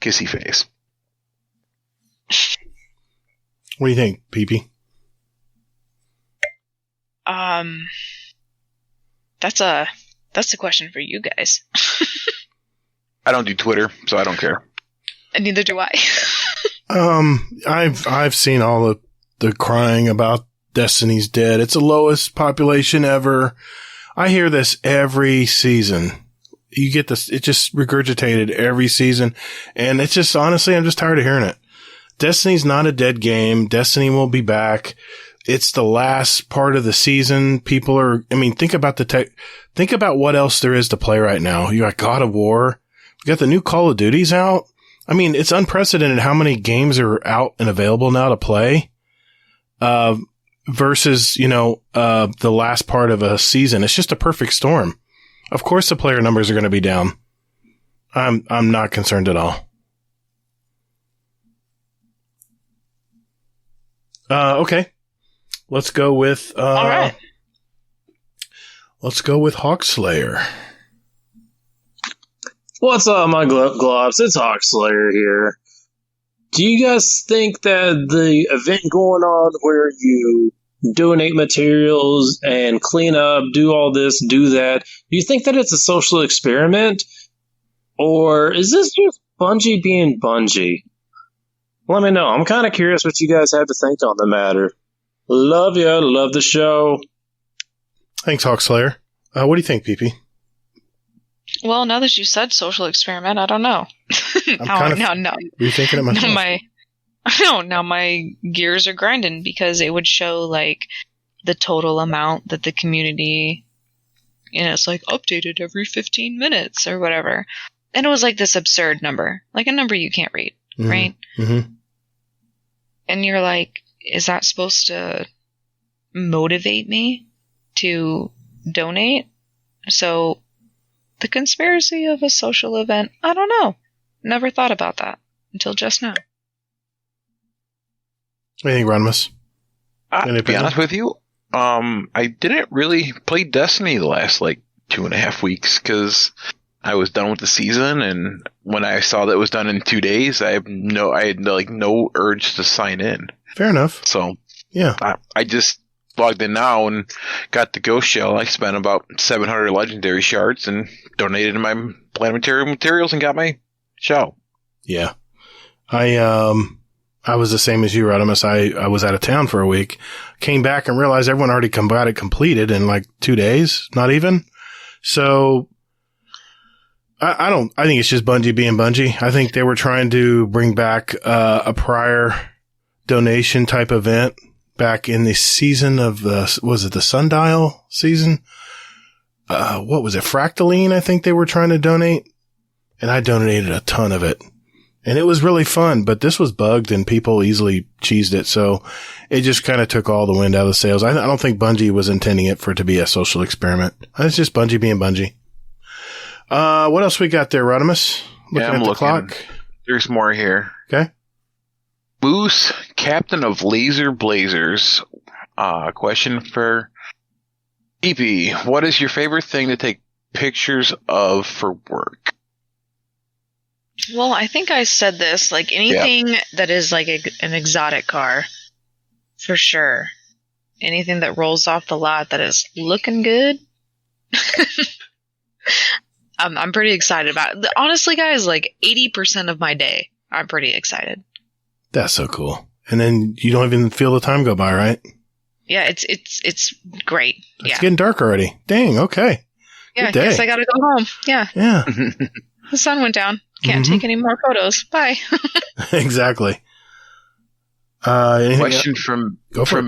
Kissy face. What do you think, Peepy? That's a question for you guys. I don't do Twitter, so I don't care. And neither do I. I've seen all the crying about Destiny's dead. It's the lowest population ever. I hear this every season. You get this, it just regurgitated every season. And it's just, honestly, I'm just tired of hearing it. Destiny's not a dead game. Destiny will be back. It's the last part of the season. Think about think about what else there is to play right now. You got God of War. We got the new Call of Duty's out. It's unprecedented how many games are out and available now to play. versus, the last part of a season. It's just a perfect storm. Of course the player numbers are going to be down. I'm not concerned at all. Okay. Let's go with, all right. Let's go with Hawkslayer. What's up, my globs? It's Hawkslayer here. Do you guys think that the event going on where you donate materials and clean up, do all this, do that, do you think that it's a social experiment? Or is this just Bungie being Bungie? Let me know. I'm kind of curious what you guys have to think on the matter. Love ya. Love the show. Thanks, Hawkslayer. What do you think, PP? Well, now that you said social experiment, I don't know. Now, you're thinking it myself. Now my gears are grinding because it would show like the total amount that the community, it's like updated every 15 minutes or whatever. And it was like this absurd number, like a number you can't read, right? Mm-hmm. And you're like, is that supposed to motivate me to donate? So the conspiracy of a social event, I don't know. Never thought about that until just now. What do you think, Ronimus? To be honest with you, I didn't really play Destiny the last 2.5 weeks because I was done with the season, and when I saw that it was done in 2 days, I had no urge to sign in. Fair enough. So yeah, I just logged in now and got the Ghost Shell. I spent about 700 legendary shards and donated my planetary materials and got my shell. Yeah, I was the same as you, Rodimus. I was out of town for a week, came back and realized everyone already got it completed in 2 days, not even. So I think it's just Bungie being Bungie. I think they were trying to bring back a prior donation type event back in the season of was it the Sundial season? What was it? Fractaline, I think they were trying to donate. And I donated a ton of it. And it was really fun, but this was bugged and people easily cheesed it. So it just kind of took all the wind out of the sails. I don't think Bungie was intending it for it to be a social experiment. It's just Bungie being Bungie. What else we got there, Rodimus? Looking at the clock. There's more here. Okay. Moose, Captain of Laser Blazers. Question for EP. What is your favorite thing to take pictures of for work? Well, I think I said this, anything that is an exotic car, for sure. Anything that rolls off the lot that is looking good. I'm pretty excited about it. Honestly, guys, 80% of my day, I'm pretty excited. That's so cool. And then you don't even feel the time go by, right? Yeah, it's great. It's getting dark already. Dang, okay. Yeah, I guess I gotta go home. Yeah. Yeah. The sun went down. Can't take any more photos. Bye. Exactly. Question from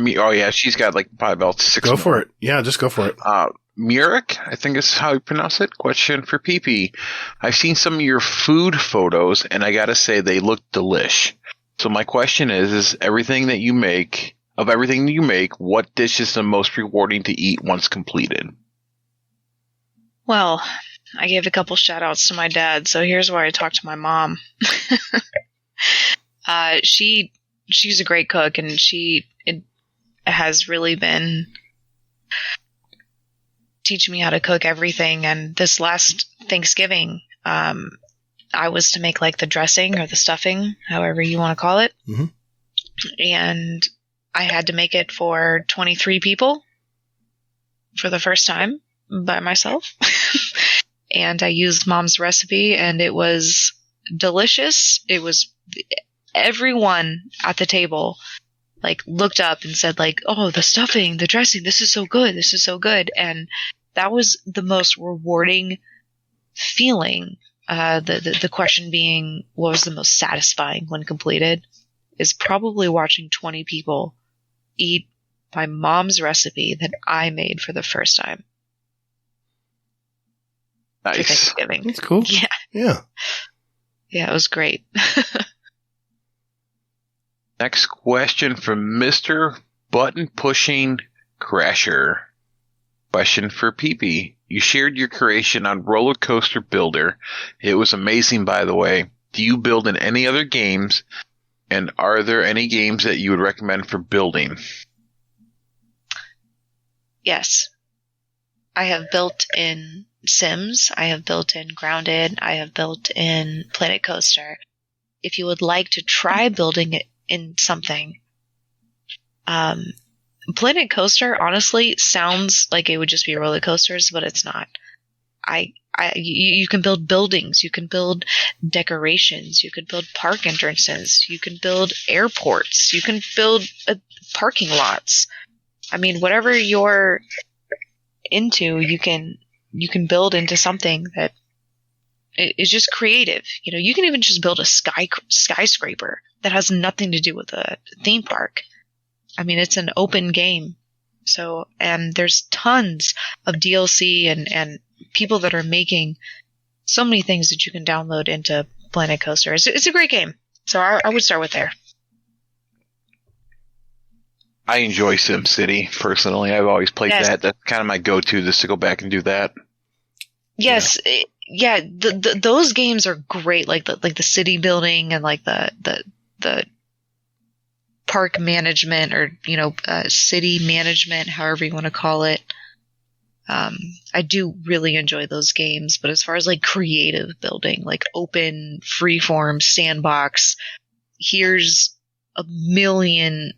me. Oh, yeah, she's got 5 belts. 6 Go more. for it. Yeah, just go for it. Murik, I think is how you pronounce it. Question for PP. I've seen some of your food photos, and I gotta say they look delish. So my question is everything you make, what dish is the most rewarding to eat once completed? Well, I gave a couple shout outs to my dad, so here's where I talked to my mom. She's a great cook, and it has really been teaching me how to cook everything. And this last Thanksgiving, I was to make the dressing or the stuffing, however you want to call it. Mm-hmm. And I had to make it for 23 people for the first time by myself. And I used Mom's recipe, and it was delicious. It was everyone at the table looked up and said oh, the stuffing, the dressing, this is so good. This is so good. And that was the most rewarding feeling. The question being, what was the most satisfying when completed, is probably watching 20 people eat my mom's recipe that I made for the first time. Nice. For Thanksgiving. That's cool. Yeah. Yeah. Yeah, it was great. Next question from Mr. button-pushing crasher. Question for Peepy. You shared your creation on Roller Coaster Builder. It was amazing, by the way. Do you build in any other games? And are there any games that you would recommend for building? Yes. I have built in Sims. I have built in Grounded. I have built in Planet Coaster. If you would like to try building it in something, Planet Coaster honestly sounds like it would just be roller coasters, but it's not. You can build buildings, you can build decorations, you can build park entrances, you can build airports, you can build parking lots. I mean, whatever you're into, you can build into something that is just creative. You know, you can even just build a skyscraper that has nothing to do with a theme park. I mean, it's an open game. So, and there's tons of DLC and people that are making so many things that you can download into Planet Coaster. It's a great game. So I would start with there. I enjoy SimCity, personally. I've always played that. That's kind of my go-to, just to go back and do that. Yes. Yeah. Those games are great. Like the city building and like the park management or, city management, however you want to call it. I do really enjoy those games, but as far as like creative building, like open, freeform, sandbox, here's a million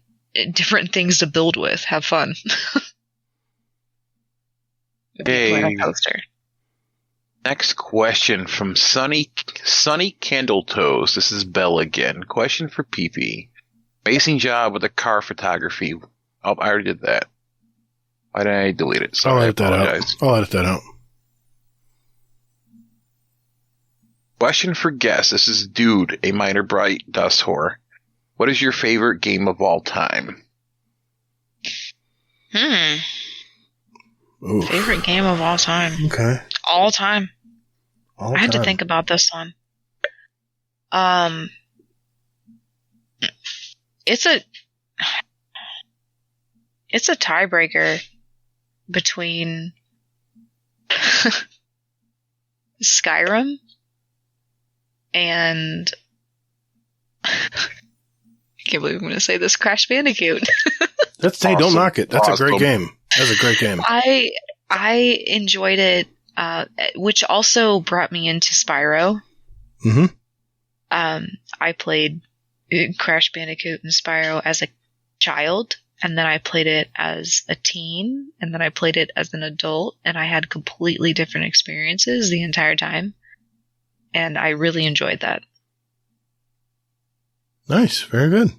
different things to build with. Have fun. Hey. Next question from Sunny Candletoes. This is Bella again. Question for PP. Amazing job with the car photography. Oh, I already did that. Why did I delete it? Sorry, I'll edit that out. Question for guest. This is Dude, a minor bright dust whore. What is your favorite game of all time? Oof. Favorite game of all time. Okay. All time. I had to think about this one. It's a tiebreaker between Skyrim and I can't believe I'm going to say this, Crash Bandicoot. Hey, don't knock it. That's awesome. A great game. That's a great game. I enjoyed it, which also brought me into Spyro. Mm-hmm. I played Crash Bandicoot and Spyro as a child, and then I played it as a teen, and then I played it as an adult, and I had completely different experiences the entire time, and I really enjoyed that. Nice. Very good.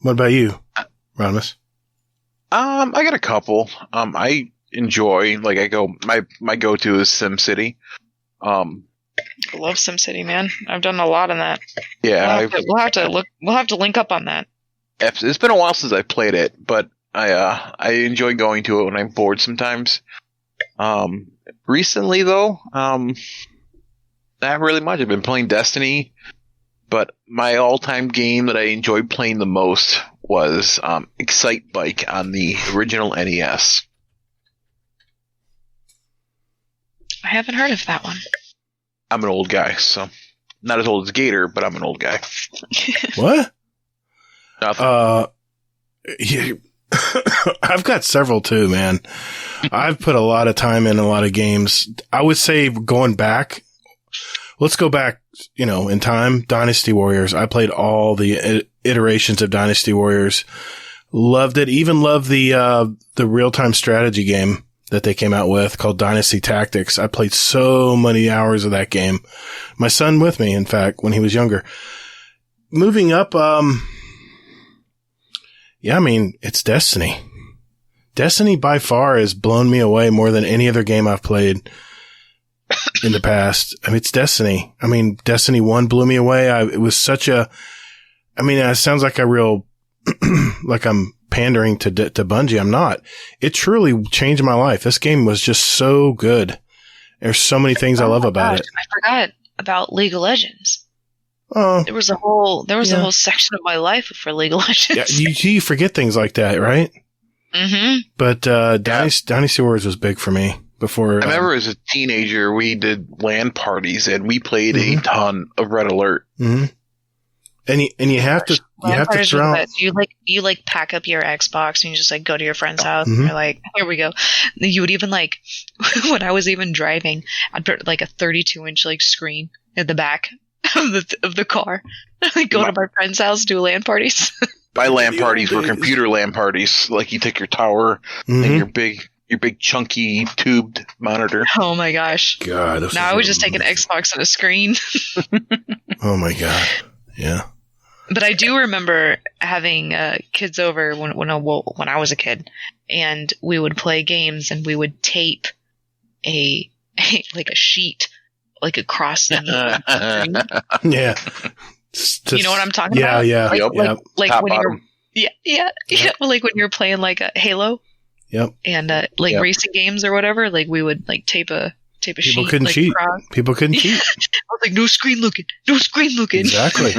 What about you, Rodimus? I got a couple. I enjoy, my go-to is SimCity. I love SimCity, man. I've done a lot in that. Yeah, we'll have to link up on that. It's been a while since I played it, but I enjoy going to it when I'm bored sometimes. Recently though, not really much. I've been playing Destiny, but my all-time game that I enjoyed playing the most was Excite Bike on the original NES. I haven't heard of that one. I'm an old guy, so not as old as Gator, but I'm an old guy. What? Nothing. Yeah. I've got several too, man. I've put a lot of time in a lot of games. I would say going back, let's go back, in time. Dynasty Warriors. I played all the iterations of Dynasty Warriors. Loved it. Even loved the real-time strategy game that they came out with called Dynasty Tactics. I played so many hours of that game. My son with me, in fact, when he was younger. Moving up, it's Destiny. Destiny by far has blown me away more than any other game I've played in the past. It's Destiny. Destiny 1 blew me away. It was such it sounds like like I'm pandering to Bungie. I'm not. It truly changed my life. This game was just so good. There's so many things I love about it. I forgot about League of Legends. There was a whole section of my life before League of Legends. Yeah, you forget things like that, right? Mm-hmm. But Dynasty Wars was big for me before. I remember as a teenager, we did LAN parties and we played a ton of Red Alert. Mm-hmm. And you have to throw out. You pack up your Xbox and you just go to your friend's house and you're like, here we go. You would even when I was even driving, I'd put a 32-inch screen in the back of the car. I'd go to my friend's house, do LAN parties. My LAN parties were computer LAN parties. You take your tower and your big chunky tubed monitor. Oh my gosh. God. I would just take an Xbox and a screen. Oh my God. Yeah. But I do remember having kids over when I was a kid, and we would play games, and we would tape a sheet across the screen. Yeah. You know what I'm talking about? Yeah. When you're playing a Halo. Yep. And racing games or whatever, we would tape a People sheet. Couldn't cheat. People couldn't cheat. I was no screen looking. Exactly.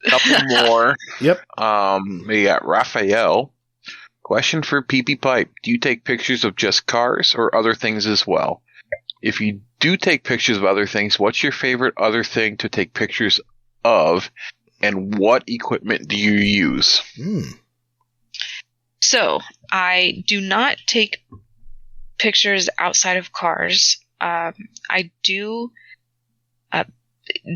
Couple more. Yep. We got Raphael. Question for PeepyPipe. Do you take pictures of just cars or other things as well? If you do take pictures of other things, what's your favorite other thing to take pictures of, and what equipment do you use? So, I do not take pictures outside of cars. I do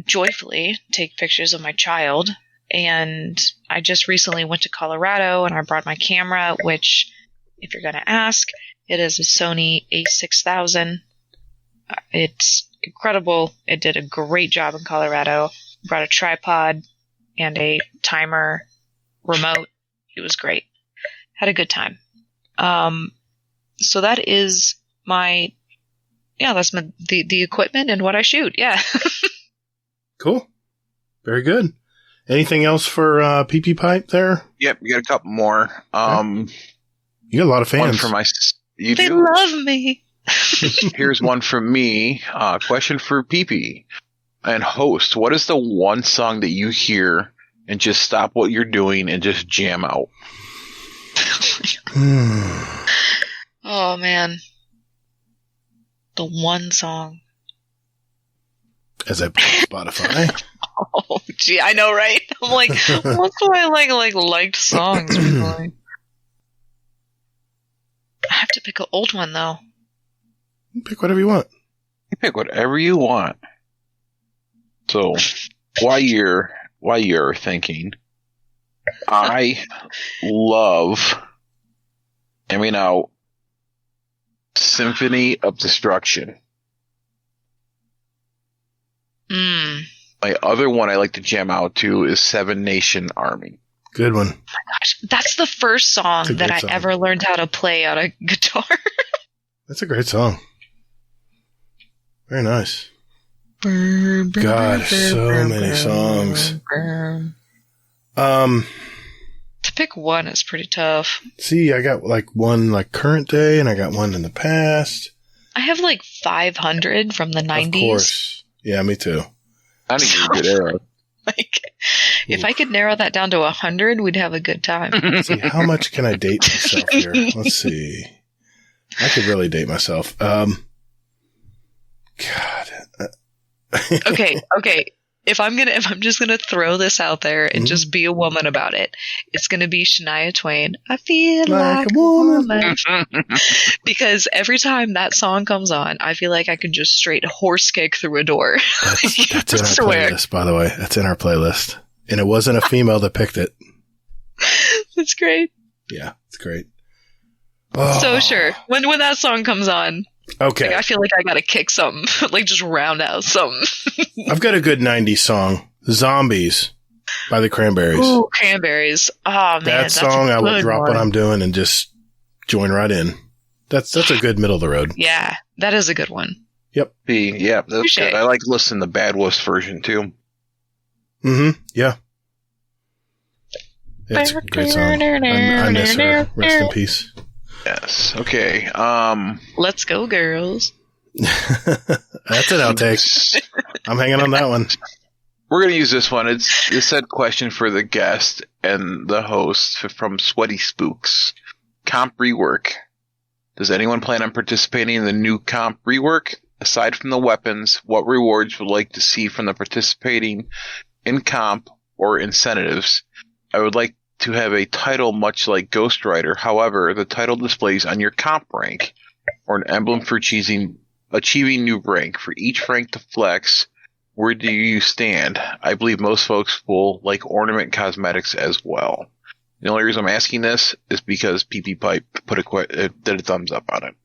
joyfully take pictures of my child, and I just recently went to Colorado and I brought my camera, which, if you're going to ask, it is a Sony a6000. It's incredible. It did a great job in Colorado. Brought a tripod and a timer remote. It was great. Had a good time. So that is that's the equipment and what I shoot. Yeah. Cool. Very good. Anything else for PeepyPipe there? Yep, you got a couple more. You got a lot of fans. One for they love me. Here's one from me. Question for Peepy and host. What is the one song that you hear and just stop what you're doing and just jam out? Oh man, the one song. As I play Spotify. Oh gee, I know, right? I'm like, what's my liked songs recently? I have to pick an old one though. Pick whatever you want. You pick whatever you want. So, while you're thinking, I love, Symphony of Destruction. My other one I like to jam out to is Seven Nation Army. Good one. Oh my gosh, that's the first song that I ever learned how to play on a guitar. That's a great song. Very nice. God, so many songs. To pick one is pretty tough. See, I got one current day, and I got one in the past. I have 500 from the 90s. Of course. Yeah, me too. I need a good arrow. If I could narrow that down to 100, we'd have a good time. Let's see, how much can I date myself here? Let's see. I could really date myself. God. Okay. If I'm just gonna throw this out there and just be a woman about it, it's gonna be Shania Twain. I feel like a woman. Because every time that song comes on, I feel like I could just straight horse kick through a door. That's in our playlist, by the way. That's in our playlist, and it wasn't a female that picked it. That's great. Yeah, it's great. Oh. So sure, when that song comes on. Okay. I feel like I gotta kick something. Just round out something. I've got a good 90s song. Zombies by the Cranberries. Ooh, Cranberries. Oh, man. That song I will drop what I'm doing and just join right in. That's a good middle of the road. Yeah, that is a good one. Yep. Yeah, that's good. I like listening to the Bad Wuss version, too. Mm-hmm. Yeah. It's a great song. I miss her. Rest in peace. Yes. Okay. Let's go, girls. That's an outtake. I'm hanging on that one. We're going to use this one. It's a said question for the guest and the host from Sweaty Spooks. Comp rework. Does anyone plan on participating in the new comp rework? Aside from the weapons, what rewards would like to see from the participating in comp or incentives? I would like to have a title much like Ghost Rider. However, the title displays on your comp rank or an emblem for achieving new rank. For each rank to flex, where do you stand? I believe most folks will like ornament cosmetics as well. The only reason I'm asking this is because PeepyPipe did a thumbs up on it.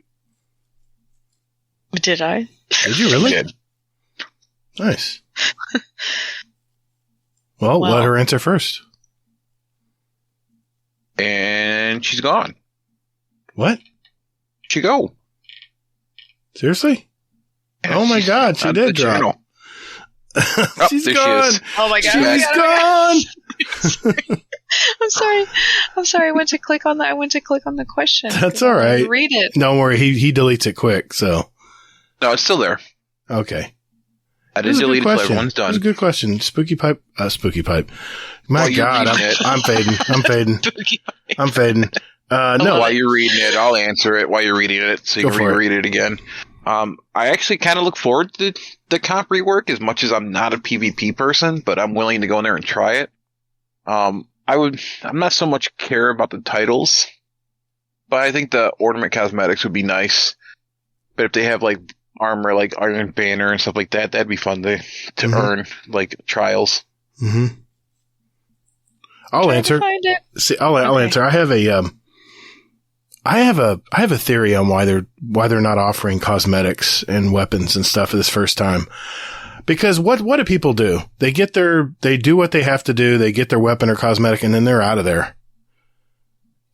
Did I? Did you really? Did. Nice. Well, let her answer first. And she's gone. What? She go. Seriously? Yeah, oh my God, she did drop. She's gone. Oh my God. She's gone. I'm sorry. I went to click on the question. That's all right. Read it. Don't worry. He deletes it quick. So. No, it's still there. Okay. I didn't delete it until everyone's done. That's a good question. PeepyPipe. My God, I'm fading. I'm fading. No. While you're reading it, I'll answer it while you're reading it so you can reread it again. I actually kind of look forward to the comp rework as much as I'm not a PvP person, but I'm willing to go in there and try it. I'm not so much care about the titles, but I think the ornament cosmetics would be nice. But if they have like armor like Iron Banner and stuff like that, that'd be fun to earn, like trials. Mm-hmm. I'll answer. See, I'll answer. I have a theory on why they're not offering cosmetics and weapons and stuff for this first time. Because what do people do? They do what they have to do. They get their weapon or cosmetic and then they're out of there.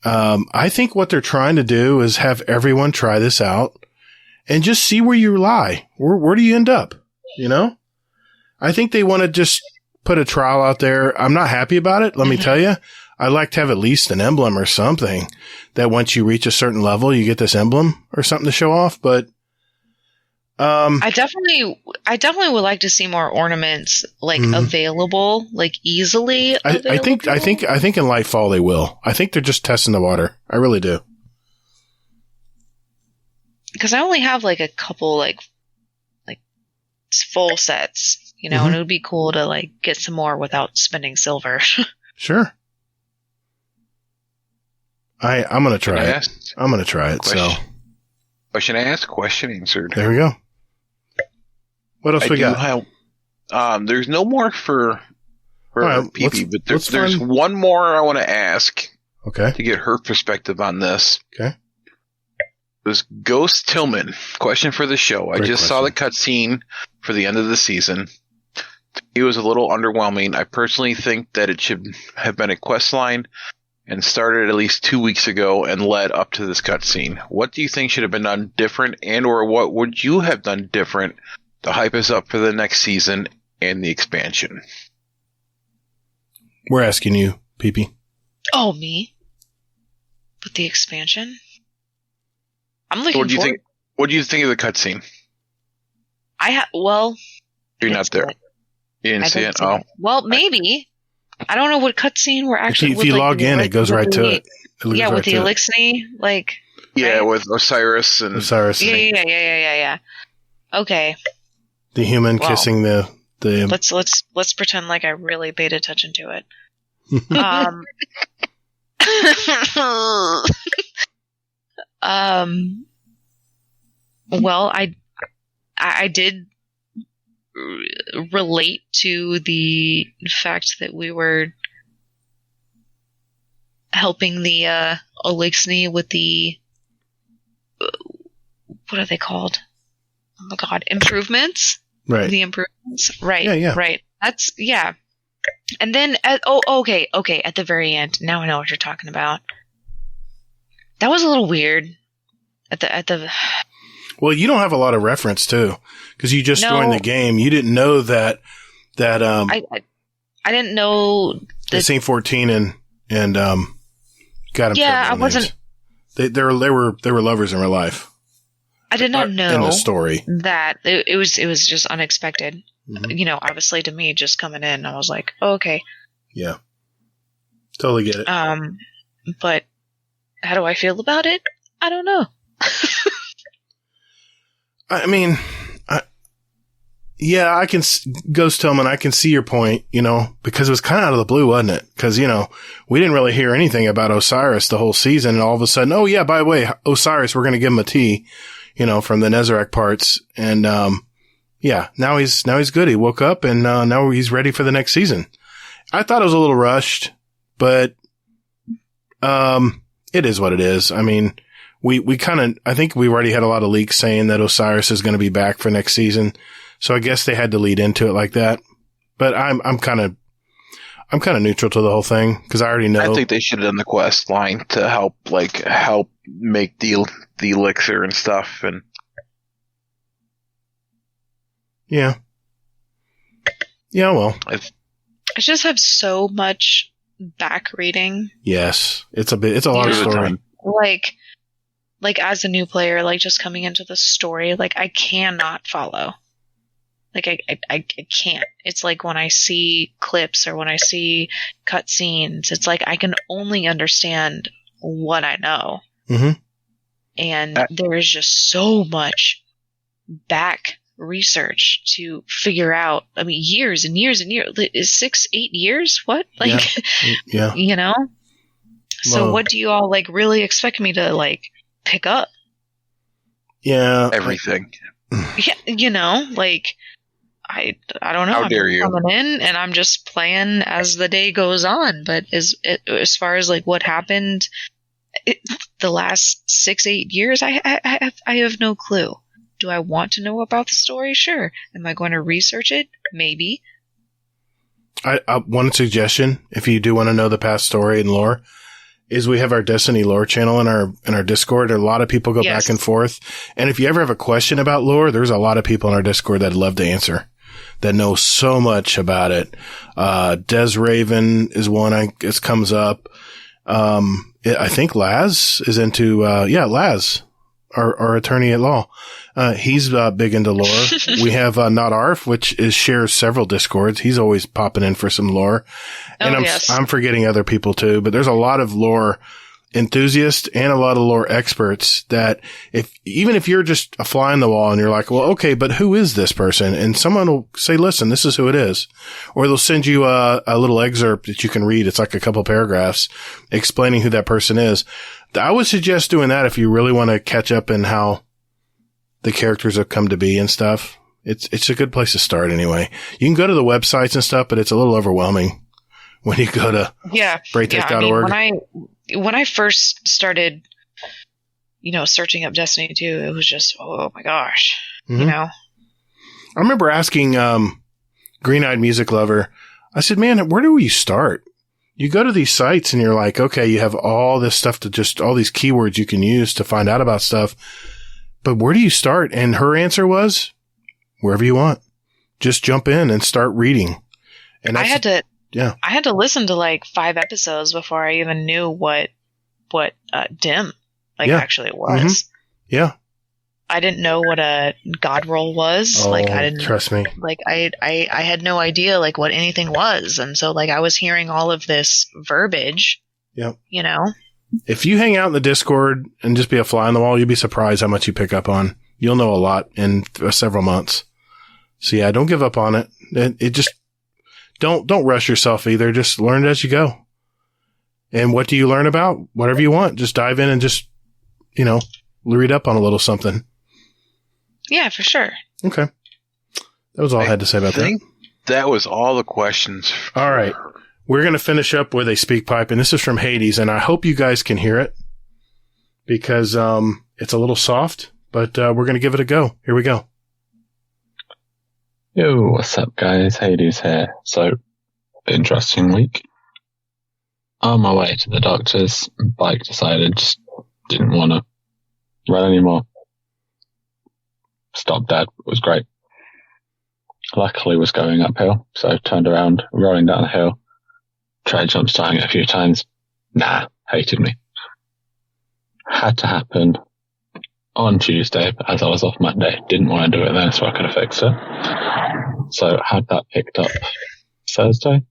I think what they're trying to do is have everyone try this out and just see where you lie. Where do you end up? You know? I think they want to just put a trial out there. I'm not happy about it. Let me tell you. I'd like to have at least an emblem or something that once you reach a certain level, you get this emblem or something to show off. But, I definitely would like to see more ornaments available, like easily. I think in Lightfall they will. I think they're just testing the water. I really do. Because I only have like a couple like full sets, you know, and it would be cool to like get some more without spending silver. Sure. I'm going to try it. I'm going to try it. Question asked, question answered. There we go. What else we got? There's no more for PP, but there's one more I want to ask. Okay. To get her perspective on this. Okay. It was Ghost Tillman. Question for the show. I just saw the cutscene for the end of the season. It was a little underwhelming. I personally think that it should have been a quest line and started at least 2 weeks ago and led up to this cutscene. What do you think should have been done different, and or what would you have done different to hype us up for the next season and the expansion? We're asking you, PP. Oh, me? With the expansion? I'm looking What do you think of the cutscene? You're not there. You didn't see it? Oh. Well, maybe. I don't know what cutscene we're actually... If you log in, it goes right to it. Yeah, with the Elixir, like... Yeah, with Osiris and... Yeah. Okay. The human kissing the... Let's pretend like I really paid attention to it. Well, I did relate to the fact that we were helping the Elixir with the what are they called? Oh my God, improvements. Right. The improvements. Right. Yeah. Right. That's And then okay. At the very end, now I know what you're talking about. That was a little weird. At the. Well, you don't have a lot of reference too, because you just joined the game. You didn't know that. I didn't know that Saint 14 and got him. Yeah, I wasn't. They were lovers in real life. I did not know in the story that it was just unexpected. Mm-hmm. Obviously to me, just coming in, I was like, oh, okay. Yeah. Totally get it. But how do I feel about it? I don't know. I mean, yeah, I can, Ghost Tillman, I can see your point, because it was kind of out of the blue, wasn't it? Because, we didn't really hear anything about Osiris the whole season, and all of a sudden, oh yeah, by the way, Osiris, we're going to give him a T, from the Nezarec parts, and, yeah, now he's good. He woke up, and, now he's ready for the next season. I thought it was a little rushed, but, it is what it is. I mean, I think we've already had a lot of leaks saying that Osiris is going to be back for next season. So I guess they had to lead into it like that. But I'm kind of neutral to the whole thing because I already know. I think they should have done the quest line to help make the elixir and stuff. And yeah, well, I just have so much back reading. Yes, it's a lot of story. Like as a new player, just coming into the story, I cannot follow. I can't. It's like when I see clips or when I see cutscenes, it's like I can only understand what I know. Mm-hmm. And there is just so much back research to figure out. I mean, years and years and years. Is 6-8 years? What? Yeah. So Whoa. what do you all really expect me to pick up? Yeah. Everything. Yeah, I don't know. How dare you? I'm coming in and I'm just playing as the day goes on. But as far as what happened the last 6-8 years, I have no clue. Do I want to know about the story? Sure. Am I going to research it? Maybe. I one suggestion, if you do want to know the past story and lore, is we have our Destiny lore channel in our Discord. A lot of people go back and forth. And if you ever have a question about lore, there's a lot of people in our Discord that'd love to answer, that know so much about it. Des Raven is one it comes up. I think Laz is into, Laz, our attorney at law. He's big into lore. We have Not Arf, which shares several Discords. He's always popping in for some lore. And I'm forgetting other people too, but there's a lot of lore enthusiasts and a lot of lore experts that even if you're just a fly on the wall and you're like, well, okay, but who is this person? And someone will say, listen, this is who it is. Or they'll send you a little excerpt that you can read. It's like a couple paragraphs explaining who that person is. I would suggest doing that if you really want to catch up in how the characters have come to be and stuff. It's a good place to start anyway. You can go to the websites and stuff, but it's a little overwhelming when you go to braytech.org. When I first started, searching up Destiny 2, it was just, oh my gosh, Mm-hmm. I remember asking Green Eyed Music Lover, I said, man, where do we start? You go to these sites and you're like, okay, you have all this stuff all these keywords you can use to find out about stuff. But where do you start? And her answer was, wherever you want. Just jump in and start reading. And I had to listen to 5 episodes before I even knew what dim actually was. Mm-hmm. Yeah. I didn't know what a god roll was. Oh, I didn't trust me. I had no idea what anything was, and so I was hearing all of this verbiage. Yep. If you hang out in the Discord and just be a fly on the wall, you'll be surprised how much you pick up on. You'll know a lot in several months. So yeah, don't give up on it. It just don't rush yourself either. Just learn it as you go. And what do you learn about? Whatever you want. Just dive in and just read up on a little something. Yeah, for sure. Okay. That was all I had to say about that. That was all the questions. All right. We're going to finish up with a speak pipe, and this is from Hades, and I hope you guys can hear it because it's a little soft, but we're going to give it a go. Here we go. Yo, what's up, guys? Hades here. So, interesting week. On my way to the doctor's, bike decided just didn't want to run anymore. Stopped dead. It was great. Luckily was going uphill, so I turned around, rolling down the hill. Tried jump starting it a few times. Nah, hated me. Had to happen. on Tuesday, but as I was off Monday, didn't want to do it then, so I could have fixed it. So had that picked up Thursday.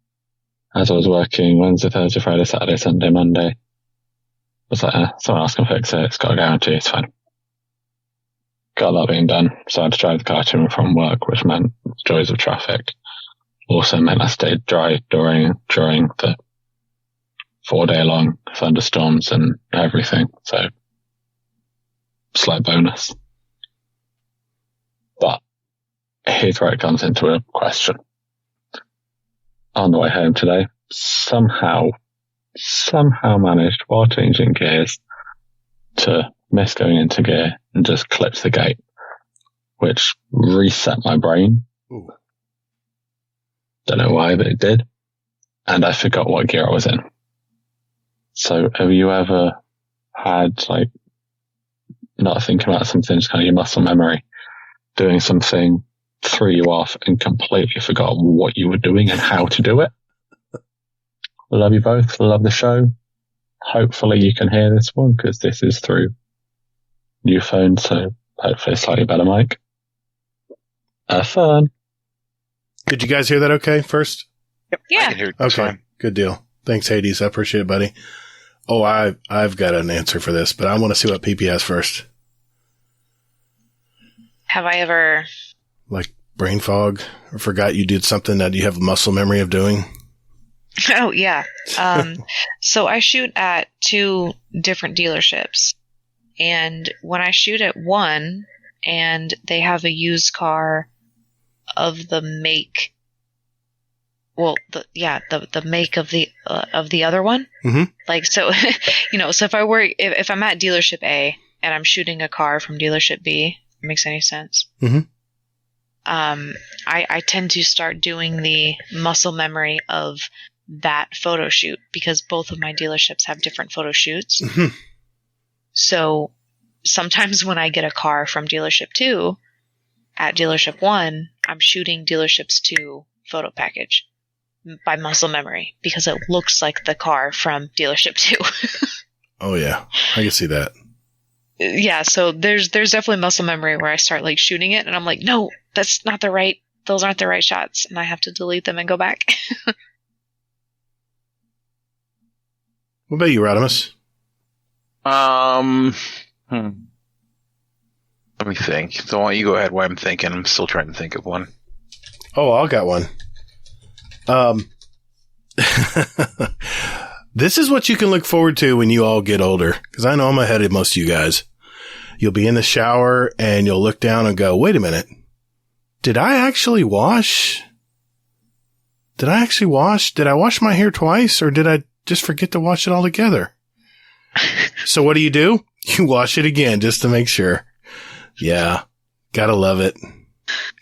As I was working Wednesday, Thursday, Friday, Saturday, Sunday, Monday. I was like, someone else can fix it. It's got a guarantee. It's fine. Got that being done. So I had to drive the car to and from work, which meant joys of traffic. Also meant I stayed dry during the 4-day-long thunderstorms and everything. So, slight bonus. But here's where it comes into a question. On the way home today, somehow managed, while changing gears, to miss going into gear and just clip the gate, which reset my brain. Ooh. Don't know why, but it did. And I forgot what gear I was in. So have you ever had, like, not thinking about something, just kind of your muscle memory, doing something, threw you off and completely forgot what you were doing and how to do it? Love you both. Love the show. Hopefully you can hear this one because this is through new phone, so hopefully a slightly better mic. Fun. Did you guys hear that okay first? Yep. Yeah. I can hear it. Okay. Fine. Good deal. Thanks, Hades. I appreciate it, buddy. Oh, I've got an answer for this, but I want to see what PP has first. Have I ever... Like brain fog, or forgot you did something that you have muscle memory of doing? Oh, yeah. So I shoot at 2 different dealerships. And when I shoot at one, and they have a used car of the make... Well, the make of the other one. Mm-hmm. Like, so, so if I'm at dealership A and I'm shooting a car from dealership B, if it makes any sense. Mm-hmm. I tend to start doing the muscle memory of that photo shoot because both of my dealerships have different photo shoots. Mm-hmm. So sometimes when I get a car from dealership 2 at dealership 1, I'm shooting dealership's 2 photo package by muscle memory because it looks like the car from dealership 2. Oh yeah, I can see that. Yeah, so there's definitely muscle memory where I start like shooting it and I'm like, no, those aren't the right shots, and I have to delete them and go back. What about you, Rodimus? Let me think. So why don't you go ahead while I'm thinking? I'm still trying to think of one. Oh, I got one. This is what you can look forward to when you all get older, because I know I'm ahead of most of you guys. You'll be in the shower and you'll look down and go, wait a minute. Did I actually wash? Did I wash my hair twice, or did I just forget to wash it all together? So what do? You wash it again just to make sure. Yeah. Gotta love it.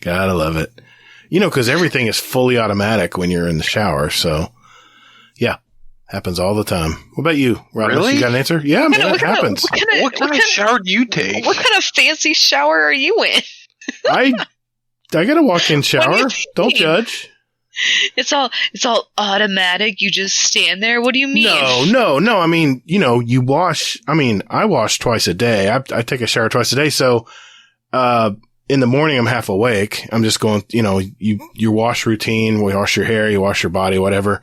Because everything is fully automatic when you're in the shower. So, yeah, happens all the time. What about you, Robin? Really? You got an answer? Yeah, man, it happens. What kind of shower do you take? What kind of fancy shower are you in? I got a walk-in shower. Don't judge. It's all automatic. You just stand there. What do you mean? No. I mean, you wash. I mean, I wash twice a day. I take a shower twice a day. So, in the morning, I'm half awake. I'm just going, your wash routine, we wash your hair, you wash your body, whatever.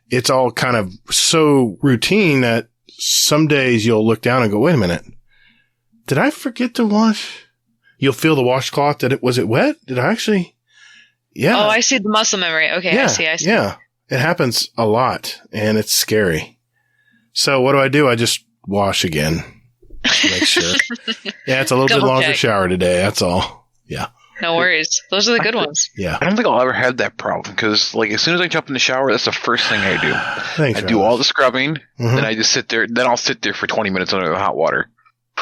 It's all kind of so routine that some days you'll look down and go, wait a minute. Did I forget to wash? You'll feel the washcloth. Was it wet? Did I actually? Yeah. Oh, I see the muscle memory. Okay. Yeah, I see. Yeah. It happens a lot and it's scary. So what do? I just wash again. To make sure. Yeah, it's a little bit longer shower today. That's all. Yeah. No worries. Those are the good ones. Yeah. I don't think I'll ever have that problem because, as soon as I jump in the shower, that's the first thing I do. Thanks, I do all the scrubbing, Mm-hmm. then I just sit there. Then I'll sit there for 20 minutes under the hot water.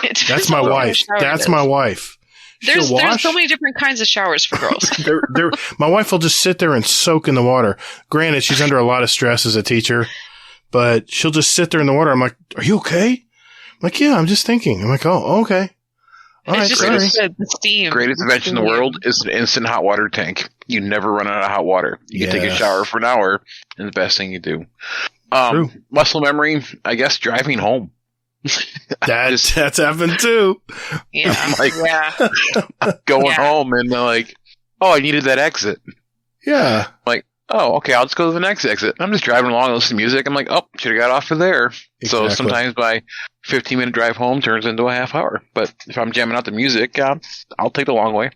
That's my wife. My wife. There's so many different kinds of showers for girls. My wife will just sit there and soak in the water. Granted, she's under a lot of stress as a teacher, but she'll just sit there in the water. I'm like, "Are you okay?" I'm like, "Yeah, I'm just thinking." I'm like, "Oh, okay." All right, sorry. The steam. Greatest invention in the world is an instant hot water tank. You never run out of hot water. You can take a shower for an hour, and the best thing you do. True. Muscle memory, I guess, driving home. That's happened too. Yeah. Going home and like, oh, I needed that exit. Yeah. Like, oh, okay, I'll just go to the next exit. I'm just driving along, listening to music. I'm like, oh, should have got off of there. Exactly. So sometimes my 15-minute drive home turns into a half hour. But if I'm jamming out the music, I'll take the long way.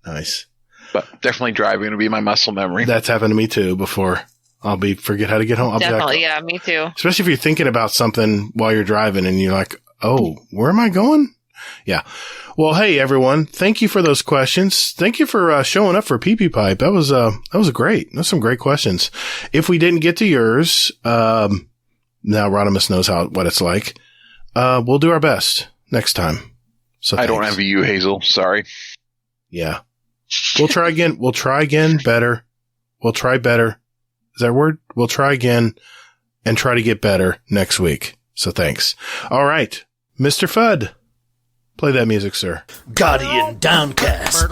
Nice. But definitely driving will be my muscle memory. That's happened to me too before. I'll forget how to get home. Definitely, yeah, me too. Especially if you're thinking about something while you're driving and you're like, oh, where am I going? Yeah. Well, hey, everyone. Thank you for those questions. Thank you for showing up for PeepyPipe. That was great. Those some great questions. If we didn't get to yours, now Rodimus knows what it's like. We'll do our best next time. So I don't envy you, Hazel. Sorry. Yeah. We'll try again. We'll try again better. We'll try better. Is that a word? We'll try again and try to get better next week. So thanks. All right. Mr. Fudd, play that music, sir. Guardian Downcast.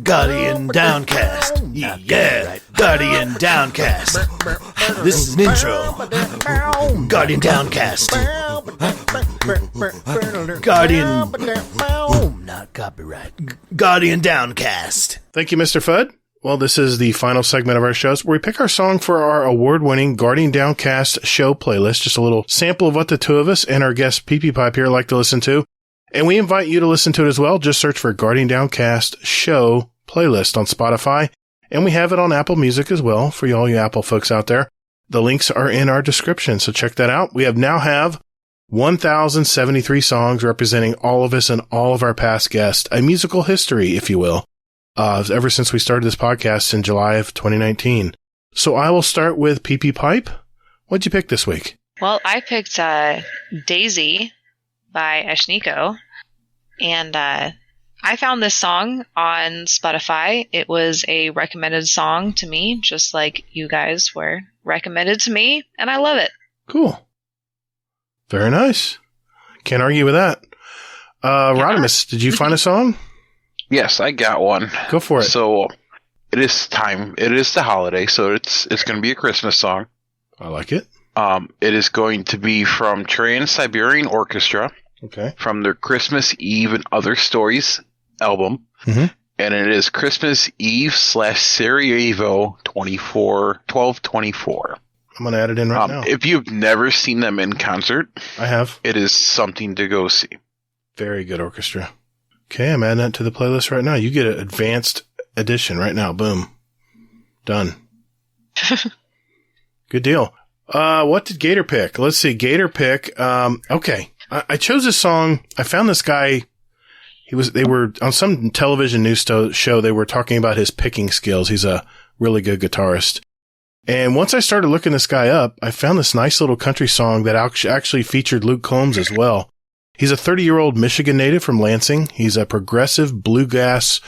Guardian Downcast. Yeah. Guardian Downcast. This is an intro. Guardian Downcast. Guardian. Not copyright. Guardian Downcast. Thank you, Mr. Fudd. Well, this is the final segment of our shows where we pick our song for our award-winning Guardian Downcast show playlist. Just a little sample of what the two of us and our guest PeepyPipe here like to listen to. And we invite you to listen to it as well. Just search for Guardian Downcast show playlist on Spotify. And we have it on Apple Music as well for all you Apple folks out there. The links are in our description, so check that out. We now have 1,073 songs representing all of us and all of our past guests. A musical history, if you will. Ever since we started this podcast in July of 2019. So I will start with PeepyPipe. What'd you pick this week? Well, I picked Daisy by Ashniko. And I found this song on Spotify. It was a recommended song to me, just like you guys were recommended to me. And I love it. Cool. Very nice. Can't argue with that. Rodimus, did you find a song? Yes, I got one. Go for it. So it is time. It is the holiday, so it's going to be a Christmas song. I like it. It is going to be from Trans-Siberian Orchestra. Okay. From their Christmas Eve and Other Stories album. Mm-hmm. And it is Christmas Eve / Sarajevo 12/24. I'm going to add it in right now. If you've never seen them in concert, I have. It is something to go see. Very good orchestra. Okay, I'm adding that to the playlist right now. You get an advanced edition right now. Boom. Done. Good deal. What did Gator pick? Let's see. Gator pick. Okay. I chose this song. I found this guy. They were on some television news show. They were talking about his picking skills. He's a really good guitarist. And once I started looking this guy up, I found this nice little country song that actually featured Luke Combs as well. He's a 30-year-old Michigan native from Lansing. He's a progressive bluegrass?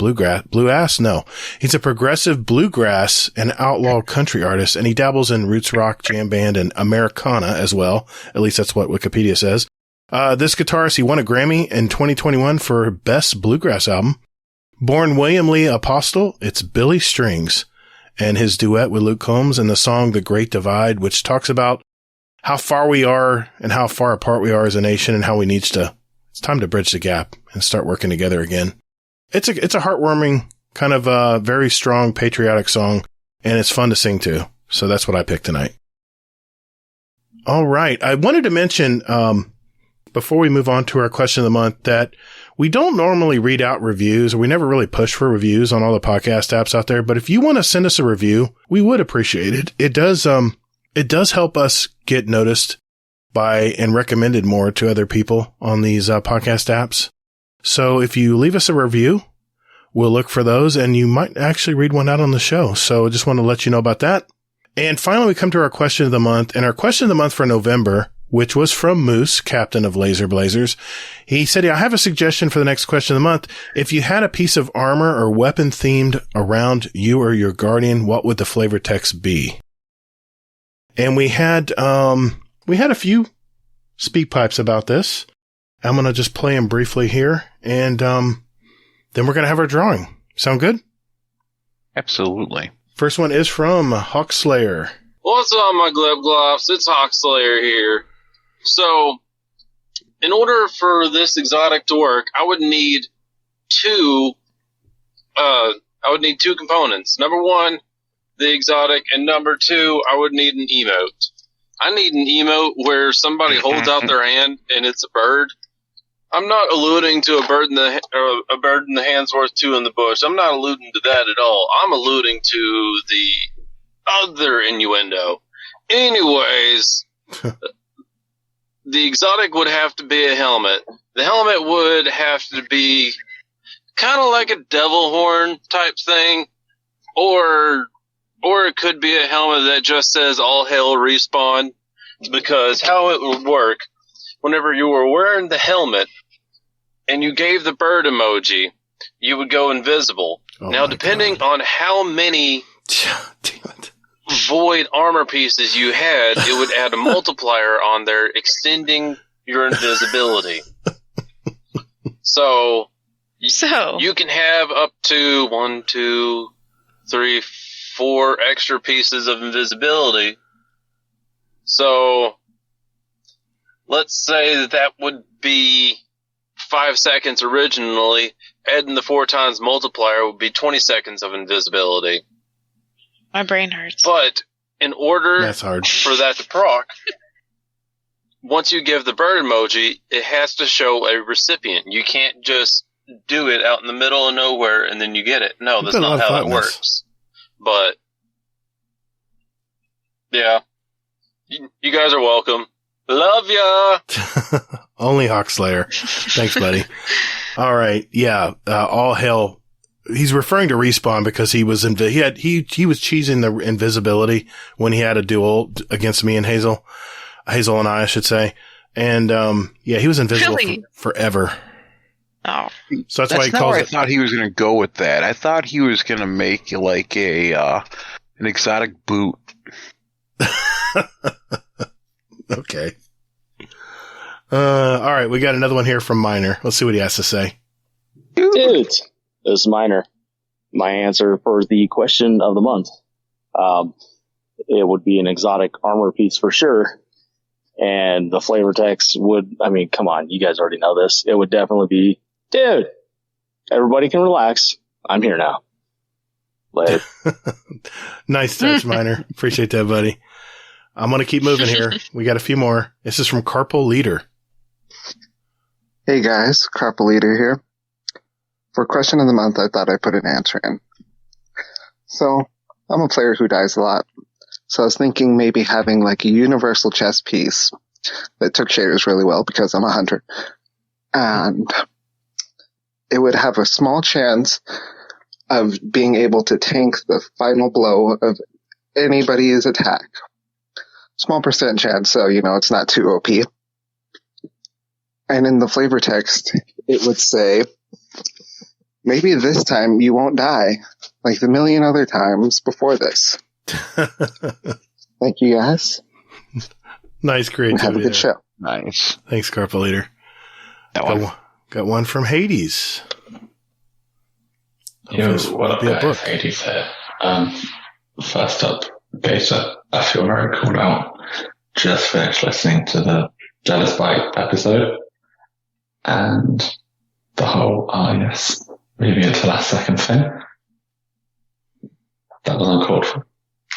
No. He's a progressive bluegrass and outlaw country artist, and he dabbles in roots rock, jam band, and Americana as well. At least that's what Wikipedia says. This guitarist, he won a Grammy in 2021 for Best Bluegrass Album. Born William Lee Apostle, it's Billy Strings, and his duet with Luke Combs in the song The Great Divide, which talks about how far we are and how far apart we are as a nation and how it's time to bridge the gap and start working together again. It's a heartwarming, kind of very strong patriotic song, and it's fun to sing to. So that's what I picked tonight. All right. I wanted to mention, before we move on to our question of the month, that we don't normally read out reviews, or we never really push for reviews on all the podcast apps out there. But if you want to send us a review, we would appreciate it. It does help us get noticed by and recommended more to other people on these podcast apps. So if you leave us a review, we'll look for those, and you might actually read one out on the show. So I just want to let you know about that. And finally, we come to our question of the month. And our question of the month for November, which was from Moose, captain of Laser Blazers. He said, I have a suggestion for the next question of the month. If you had a piece of armor or weapon themed around you or your guardian, what would the flavor text be? And we had a few speak pipes about this. I'm going to just play them briefly here, and then we're going to have our drawing. Sound good? Absolutely. First one is from Hawkslayer. What's up, my Gleb Glops? It's Hawkslayer here. So, in order for this exotic to work, I would need two components. Number one, the exotic, and number two, I would need an emote. I need an emote where somebody holds out their hand and it's a bird. I'm not alluding to a bird in the hand's worth two in the bush. I'm not alluding to that at all. I'm alluding to the other innuendo. Anyways, the exotic would have to be a helmet. The helmet would have to be kind of like a devil horn type thing, or it could be a helmet that just says "All Hail Respawn," because how it would work, whenever you were wearing the helmet and you gave the bird emoji, you would go invisible. Now, depending on how many void armor pieces you had, it would add a multiplier on there, extending your invisibility. So you can have up to 1, 2, 3, 4 extra pieces of invisibility. So let's say that would be 5 seconds originally. Adding the 4 times multiplier would be 20 seconds of invisibility. My brain hurts. But in order for that to proc, once you give the bird emoji, it has to show a recipient. You can't just do it out in the middle of nowhere and then you get it. No, that's not how it works. But, yeah. You guys are welcome. Love ya! Only Hawkslayer. Thanks, buddy. All right. Yeah. All hell. He's referring to Respawn because he was he was cheesing the invisibility when he had a duel against me and Hazel and I should say. And, yeah, he was invisible forever. Oh. So that's why he calls it. I thought he was going to go with that. I thought he was going to make like an exotic boot. Okay. All right. We got another one here from Miner. Let's see what he has to say. Dude, this is Miner. My answer for the question of the month. It would be an exotic armor piece for sure. And the flavor text would, I mean, come on, you guys already know this. It would definitely be, dude, everybody can relax. I'm here now. Later. Nice touch, Miner. Appreciate that, buddy. I'm going to keep moving here. We got a few more. This is from Carpal Leader. Hey guys, Carpal Leader here. For question of the month, I thought I'd put an answer in. So, I'm a player who dies a lot. So I was thinking maybe having like a universal chess piece that took shares really well because I'm a hunter. And it would have a small chance of being able to tank the final blow of anybody's attack. Small percent chance, so, it's not too OP. And in the flavor text, it would say, maybe this time you won't die, like the million other times before this. Thank you, guys. Nice creativity. Have a good show. Nice. Thanks, Carpal Leader. Got one from Hades. What up, guys? Hades here. First up, Gator, I feel very called out. Just finished listening to the Jealous Bite episode, and the whole, yes, moving into last second thing. That was uncalled for.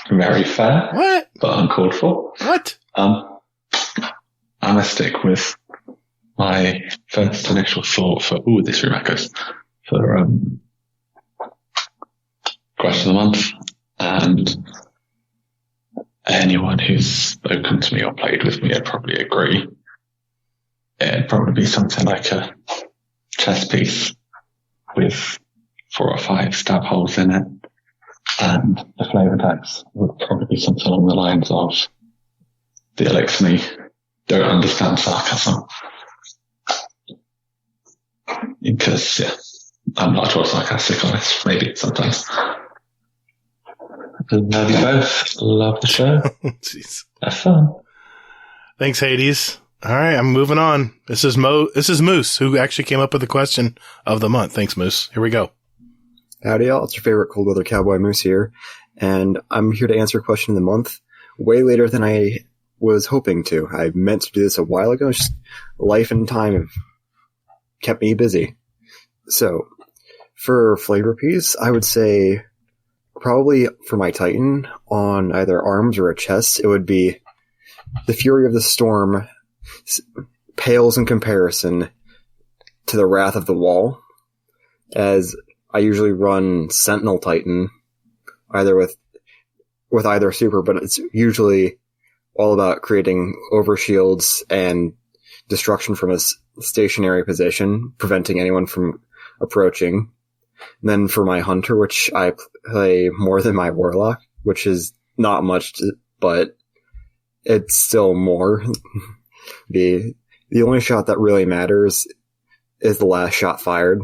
Very fair. What? But uncalled for. What? I'm gonna stick with my first initial thought for, this room echoes, for, question of the month, and anyone who's spoken to me or played with me would probably agree. It'd probably be something like a chess piece with 4 or 5 stab holes in it. And the flavor text would probably be something along the lines of, the Elixir don't understand sarcasm. Because, yeah, I'm not at all sarcastic on this, maybe sometimes. Love you both. Love the show. Jeez. Have fun. Thanks, Hades. All right, I'm moving on. This is Moose, who actually came up with the question of the month. Thanks, Moose. Here we go. Howdy, y'all. It's your favorite cold weather cowboy Moose here, and I'm here to answer question of the month way later than I was hoping to. I meant to do this a while ago. Just life and time have kept me busy. So, for flavor piece, I would say probably for my Titan on either arms or a chest, it would be the Fury of the Storm pales in comparison to the Wrath of the Wall, as I usually run Sentinel Titan, either with either super, but it's usually all about creating overshields and destruction from a stationary position, preventing anyone from approaching. And then for my Hunter, which I play more than my Warlock, which is not much, but it's still more. The only shot that really matters is the last shot fired.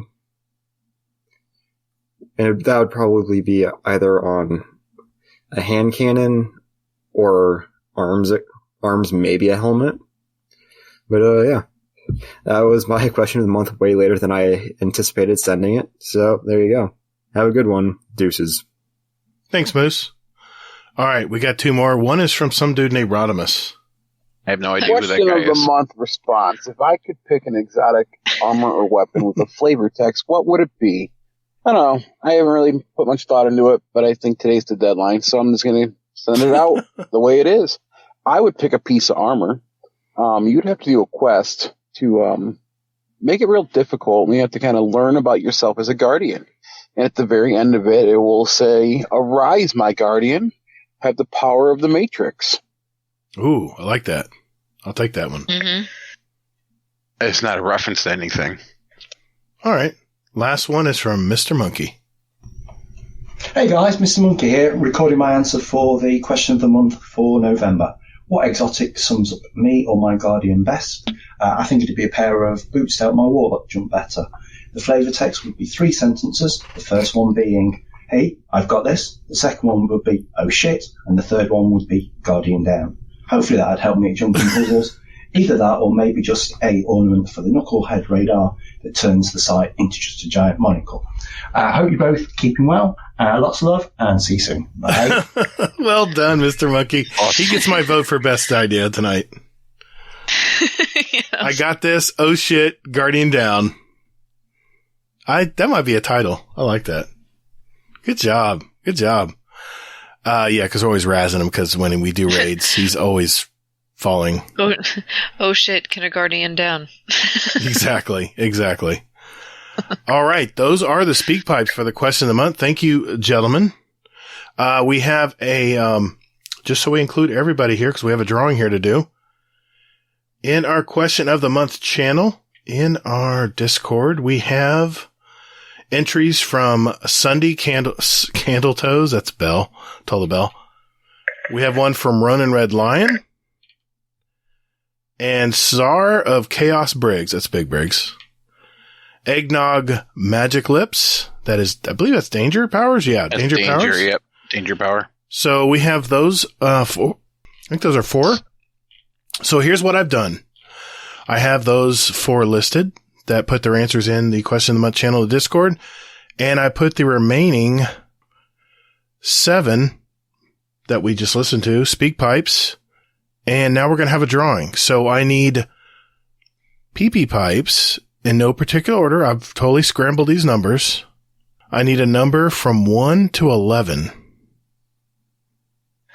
And that would probably be either on a hand cannon or arms, maybe a helmet. But yeah, that was my question of the month, way later than I anticipated sending it. So there you go. Have a good one. Deuces. Thanks, Moose. All right, we got two more. One is from some dude named Rodimus. I have no idea who that Question guy of the is. month response. If I could pick an exotic armor or weapon with a flavor text, what would it be? I don't know. I haven't really put much thought into it, but I think today's the deadline, so I'm just going to send it out the way it is. I would pick a piece of armor. You'd have to do a quest to make it real difficult, and you have to kind of learn about yourself as a guardian. And at the very end of it, it will say, "Arise, my guardian, have the power of the Matrix." Ooh, I like that. I'll take that one. Mm-hmm. It's not a reference to anything. All right. Last one is from Mr. Monkey. Hey guys, Mr. Monkey here, recording my answer for the question of the month for November. What exotic sums up me or my guardian best? I think it'd be a pair of boots to help my warlock jump better. The flavour text would be 3 sentences, the first one being, "Hey, I've got this." The second one would be, "Oh shit," and the third one would be, "Guardian down." Hopefully that'd help me at jumping puzzles. Either that or maybe just a ornament for the knucklehead radar that turns the site into just a giant monocle. I hope you're both keeping well. Lots of love and see you soon. Bye. Well done, Mr. Monkey. He gets my vote for best idea tonight. Yes. I got this. Oh shit, Guardian down. That might be a title. I like that. Good job. Good job. Yeah, because we're always razzing him because when we do raids, he's always falling. Oh shit, can a guardian down? Exactly. All right. Those are the speak pipes for the question of the month. Thank you, gentlemen. We have just so we include everybody here because we have a drawing here to do. In our question of the month channel, in our Discord, we have entries from Sunday Candle Toes. That's Bell. Tola Bell. We have one from Ronan Red Lion. And Czar of Chaos Briggs. That's Big Briggs. Eggnog Magic Lips. That is, I believe that's Danger Powers. Yeah, That's Danger Powers. Yep, Danger Power. So we have those 4. I think those are 4. So here's what I've done. I have those 4 listed that put their answers in the question of the month channel of Discord. And I put the remaining 7 that we just listened to, speak pipes. And now we're going to have a drawing. So I need PeepyPipes in no particular order. I've totally scrambled these numbers. I need a number from 1 to 11.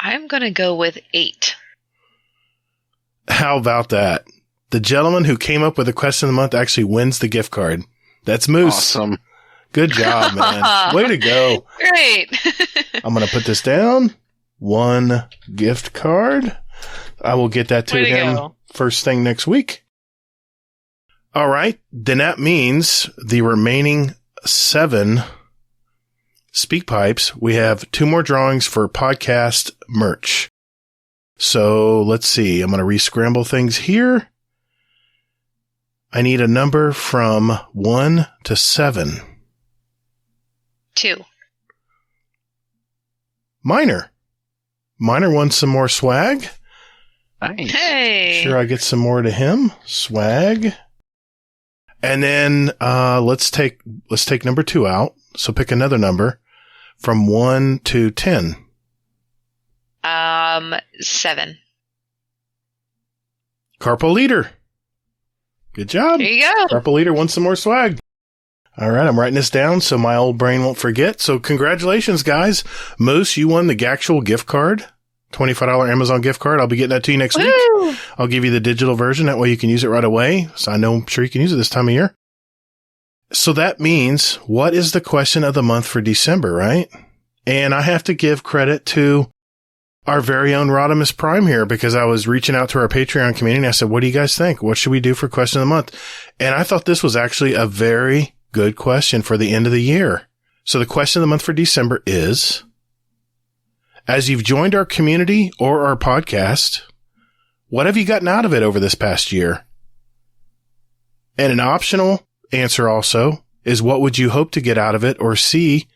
I'm going to go with 8. How about that? The gentleman who came up with the question of the month actually wins the gift card. That's Moose. Awesome. Good job, man. Way to go. Great. I'm going to put this down. 1 gift card. I will get that to him first thing next week. All right. Then that means the remaining 7 speak pipes, we have 2 more drawings for podcast merch. So let's see. I'm going to re-scramble things here. I need a number from 1 to 7. 2. Minor wants some more swag. Nice. Hey. Sure, I get some more to him. Swag. And then let's take number 2 out. So pick another number from 1 to 10. 7. Carpo Leader. Good job. There you go. Carpo Leader won some more swag. All right, I'm writing this down so my old brain won't forget. So congratulations, guys. Moose, you won the actual gift card, $25 Amazon gift card. I'll be getting that to you next week. I'll give you the digital version. That way you can use it right away. So I'm sure you can use it this time of year. So that means, what is the question of the month for December, right? And I have to give credit to our very own Rodimus Prime here, because I was reaching out to our Patreon community and I said, what do you guys think? What should we do for question of the month? And I thought this was actually a very good question for the end of the year. So the question of the month for December is, as you've joined our community or our podcast, what have you gotten out of it over this past year? And an optional answer also is, what would you hope to get out of it or see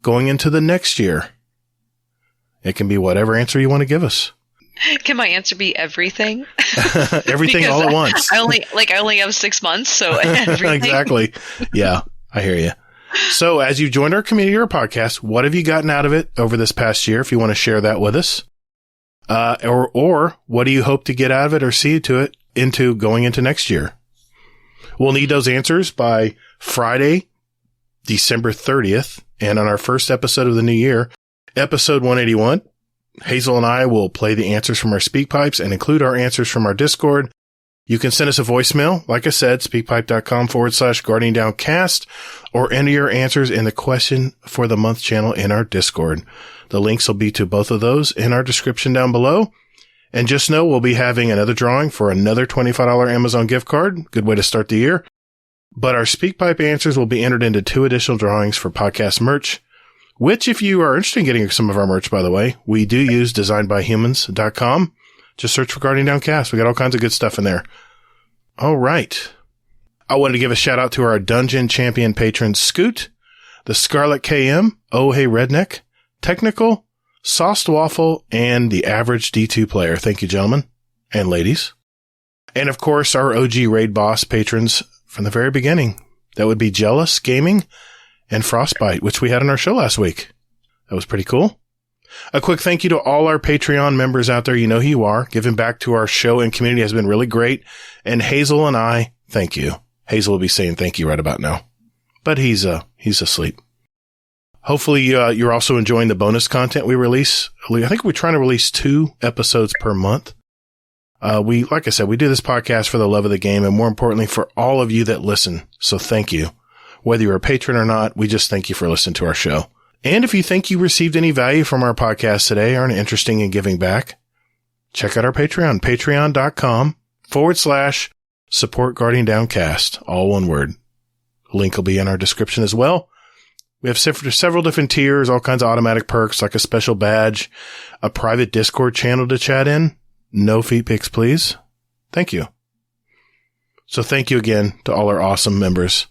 going into the next year? It can be whatever answer you want to give us. Can my answer be everything? Everything all at once. I only have 6 months, so everything. Exactly. Yeah, I hear you. So as you joined our community or podcast, what have you gotten out of it over this past year? If you want to share that with us, or what do you hope to get out of it or see to it into going into next year? We'll need those answers by Friday, December 30th. And on our first episode of the new year, episode 181, Hazel and I will play the answers from our SpeakPipes and include our answers from our Discord. You can send us a voicemail, like I said, speakpipe.com/GuardianDownCast, or enter your answers in the question for the month channel in our Discord. The links will be to both of those in our description down below. And just know we'll be having another drawing for another $25 Amazon gift card. Good way to start the year. But our SpeakPipe answers will be entered into 2 additional drawings for podcast merch, which, if you are interested in getting some of our merch, by the way, we do use designedbyhumans.com. Just search for Guardian Downcast. We got all kinds of good stuff in there. All right. I wanted to give a shout out to our Dungeon Champion patrons, Scoot, the Scarlet KM, Oh Hey Redneck, Technical, Sauced Waffle, and the Average D2 Player. Thank you, gentlemen and ladies. And of course, our OG Raid Boss patrons from the very beginning. That would be Jealous Gaming and Frostbite, which we had on our show last week. That was pretty cool. A quick thank you to all our Patreon members out there. You know who you are. Giving back to our show and community has been really great. And Hazel and I, thank you. Hazel will be saying thank you right about now, but he's asleep. Hopefully, you're also enjoying the bonus content we release. I think we're trying to release 2 episodes per month. Like I said, we do this podcast for the love of the game and, more importantly, for all of you that listen. So thank you. Whether you're a patron or not, we just thank you for listening to our show. And if you think you received any value from our podcast today or are interested in giving back, check out our Patreon, patreon.com/support Guardian Downcast, all one word. Link will be in our description as well. We have several different tiers, all kinds of automatic perks, like a special badge, a private Discord channel to chat in. No feet pics, please. Thank you. So thank you again to all our awesome members.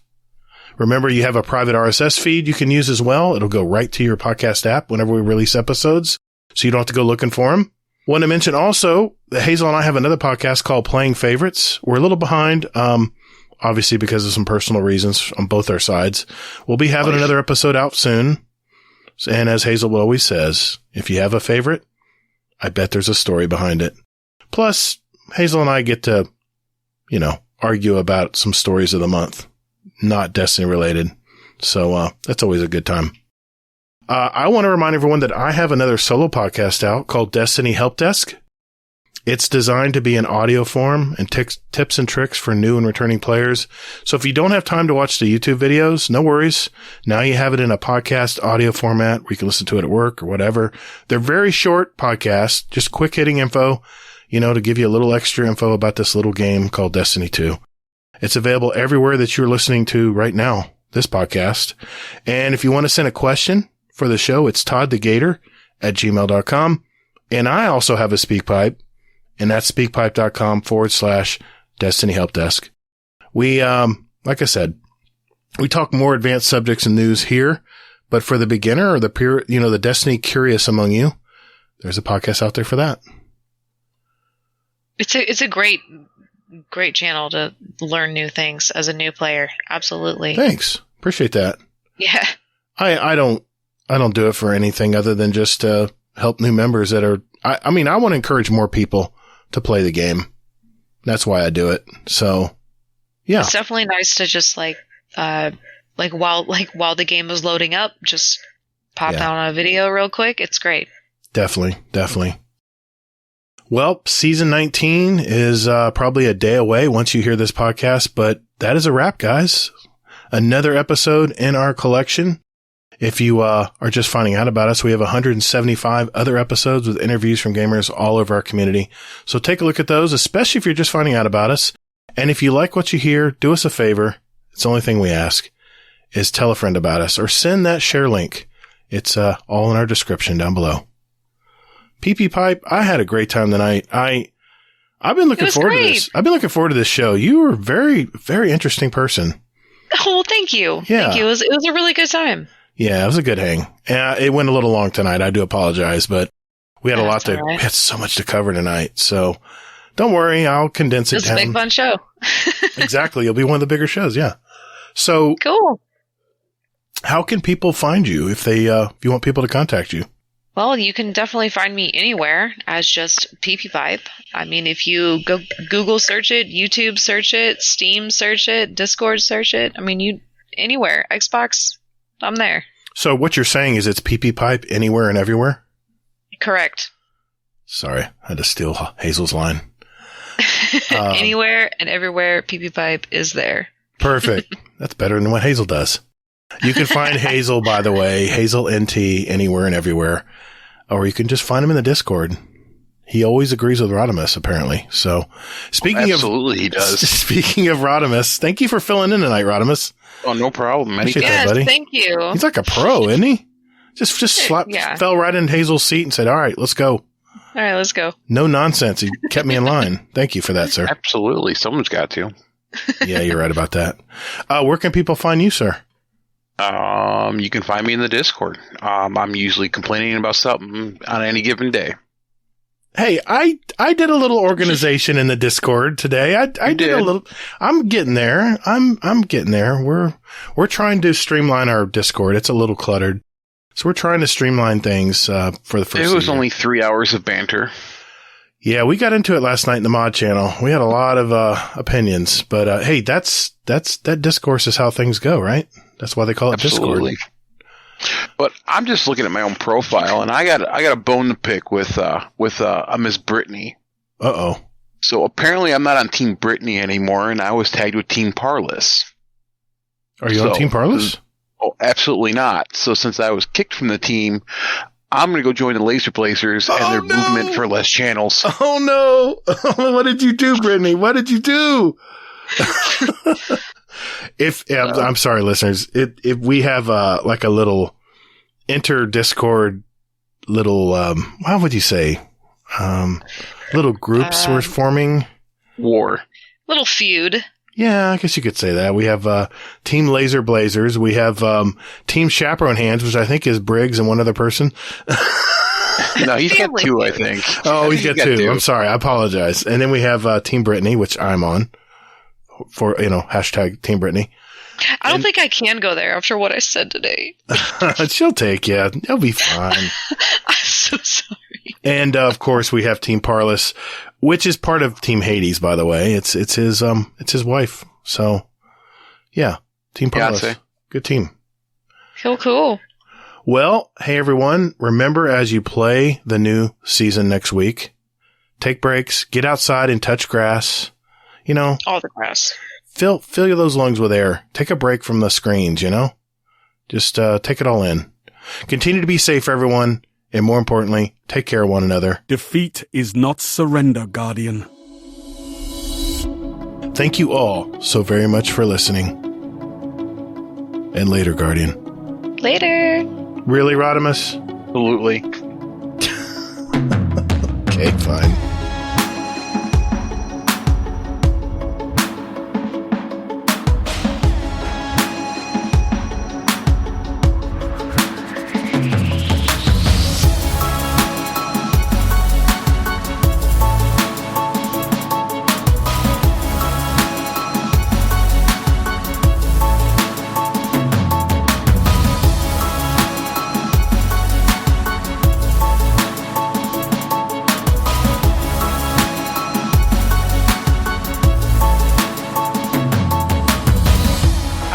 Remember, you have a private RSS feed you can use as well. It'll go right to your podcast app whenever we release episodes, so you don't have to go looking for them. Want to mention also that Hazel and I have another podcast called Playing Favorites. We're a little behind, obviously because of some personal reasons on both our sides. We'll be having another episode out soon. And as Hazel always says, if you have a favorite, I bet there's a story behind it. Plus, Hazel and I get to, argue about some stories of the month, not Destiny related. So, that's always a good time. I want to remind everyone that I have another solo podcast out called Destiny Help Desk. It's designed to be in audio form and tips and tricks for new and returning players. So if you don't have time to watch the YouTube videos, no worries. Now you have it in a podcast audio format where you can listen to it at work or whatever. They're very short podcasts, just quick hitting info, to give you a little extra info about this little game called Destiny 2. It's available everywhere that you're listening to right now, this podcast. And if you want to send a question for the show, it's toddthegator@gmail.com. And I also have a SpeakPipe, and that's speakpipe.com/Destiny Help Desk. We, like I said, we talk more advanced subjects and news here, but for the beginner or the Destiny curious among you, there's a podcast out there for that. It's a great channel to learn new things as a new player. Absolutely. Thanks. Appreciate that. Yeah. I don't do it for anything other than just to help new members that are, I want to encourage more people to play the game. That's why I do it. So, yeah. It's definitely nice to just while the game is loading up, just pop out a video real quick. It's great. Definitely. Well, season 19 is probably a day away once you hear this podcast, but that is a wrap, guys. Another episode in our collection. If you are just finding out about us, we have 175 other episodes with interviews from gamers all over our community. So take a look at those, especially if you're just finding out about us. And if you like what you hear, do us a favor. It's the only thing we ask is tell a friend about us or send that share link. It's all in our description down below. PeepyPipe, I had a great time tonight. I've been looking forward to this. I've been looking forward to this show. You were a very, very interesting person. Oh, well, thank you. Yeah. Thank you. It was a really good time. Yeah, it was a good hang. It went a little long tonight. I do apologize, but we had we had so much to cover tonight. So don't worry. I'll condense it down. It's a big fun show. Exactly. You'll be one of the bigger shows. Yeah. So cool. How can people find you if you want people to contact you? Well, you can definitely find me anywhere as just PeepyPipe. I mean, if you go Google search it, YouTube search it, Steam search it, Discord search it. I mean, anywhere. Xbox, I'm there. So what you're saying is it's PeepyPipe anywhere and everywhere? Correct. Sorry, I had to steal Hazel's line. Anywhere and everywhere, PeepyPipe is there. Perfect. That's better than what Hazel does. You can find Hazel, by the way, Hazel NT, anywhere and everywhere. Or you can just find him in the Discord. He always agrees with Rodimus, apparently. So, absolutely he does. Speaking of Rodimus, thank you for filling in tonight, Rodimus. Oh, no problem. Yes, buddy. Thank you. He's like a pro, isn't he? Just fell right into Hazel's seat and said, all right, let's go. All right, let's go. No nonsense. He kept me in line. Thank you for that, sir. Absolutely. Someone's got to. Yeah, you're right about that. Where can people find you, sir? You can find me in the Discord. I'm usually complaining about something on any given day. Hey, I did a little organization in the Discord today. I did a little. I'm getting there. I'm getting there. We're trying to streamline our Discord. It's a little cluttered, so we're trying to streamline things for the first. It was only 3 hours of banter. Yeah, we got into it last night in the mod channel. We had a lot of opinions, but hey, that discourse is how things go, right? That's why they call it Absolutely. Discord. But I'm just looking at my own profile, and I got a bone to pick with Miss Brittany. Uh-oh. So apparently I'm not on Team Brittany anymore, and I was tagged with Team Parless. Are you on Team Parless? Oh, absolutely not. So since I was kicked from the team, I'm going to go join the Laser Blazers and their movement for less channels. Oh, no. What did you do, Brittany? What did you do? I'm sorry, listeners. If we have like a little inter-Discord little, how would you say? Little groups we're forming. War. Little feud. Yeah, I guess you could say that. We have Team Laser Blazers. We have Team Chaperone Hands, which I think is Briggs and one other person. No, he's got two, I think. Oh, he's got two. I'm sorry. I apologize. And then we have Team Brittany, which I'm on for, hashtag Team Brittany. I don't think I can go there after what I said today. She'll take you. It'll be fine. I'm so sorry. And of course, we have Team Parless, which is part of Team Hades, by the way. It's his wife. So, yeah, Team Parless. Beyonce. Good team. Cool. Well, hey everyone, remember as you play the new season next week, take breaks, get outside and touch grass. All the grass. Fill those lungs with air. Take a break from the screens, Just take it all in. Continue to be safe, everyone. And more importantly, take care of one another. Defeat is not surrender, Guardian. Thank you all so very much for listening. And later, Guardian. Later. Really, Rodimus? Absolutely. Okay, fine.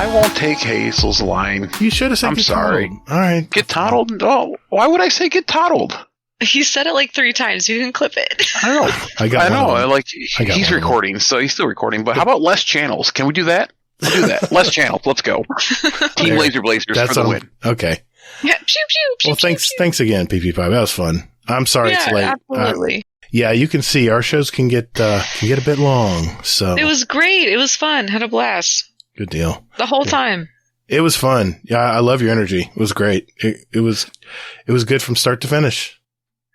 I won't take Hazel's line. You should have said I'm sorry. Toddled. All right. Get toddled? Oh, why would I say get toddled? He said it like 3 times. You didn't clip it. I know. I know. Like he's recording, so he's still recording. But how about less channels? Can we do that? We'll do that. Less channels. Let's go. Team Laser Blazers for the win. Okay. Yeah. Pew, pew, pew, Well, thanks again, PeepyPipe. That was fun. I'm sorry it's late. Absolutely. Yeah, you can see our shows can get a bit long. So it was great. It was fun. Had a blast. Good deal. The whole time. It was fun. Yeah, I love your energy. It was great. It was good from start to finish.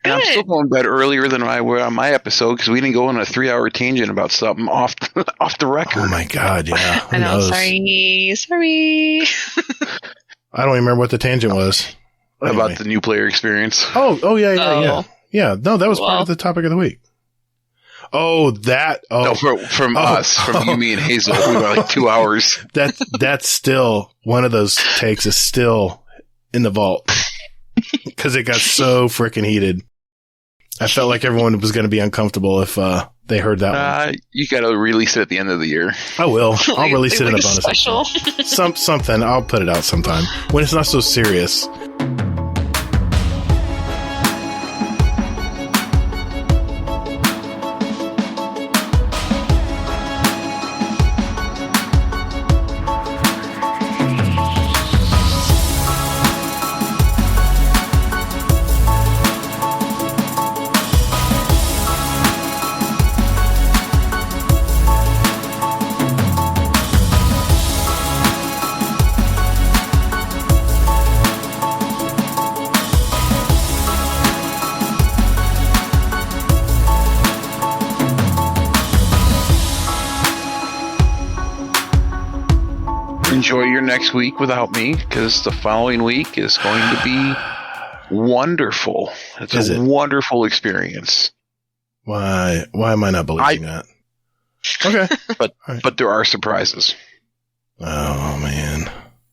And I'm still going to bed earlier than I were on my episode because we didn't go on a 3-hour tangent about something off the record. Oh my God! Yeah, I know. Sorry. I don't even remember what the tangent was. Anyway. About the new player experience. Oh yeah. Yeah. No, that was part of the topic of the week. Oh, that. Oh, no, from us, from you, me, and Hazel. We were like 2 hours. That's still one of those takes is still in the vault because it got so freaking heated. I felt like everyone was going to be uncomfortable if they heard that one. You got to release it at the end of the year. I will. I'll release it in a bonus special. Something. I'll put it out sometime when it's not so serious. Enjoy your next week without me because the following week is going to be wonderful. It's a wonderful experience. Why am I not believing that? Okay. But there are surprises. Oh man.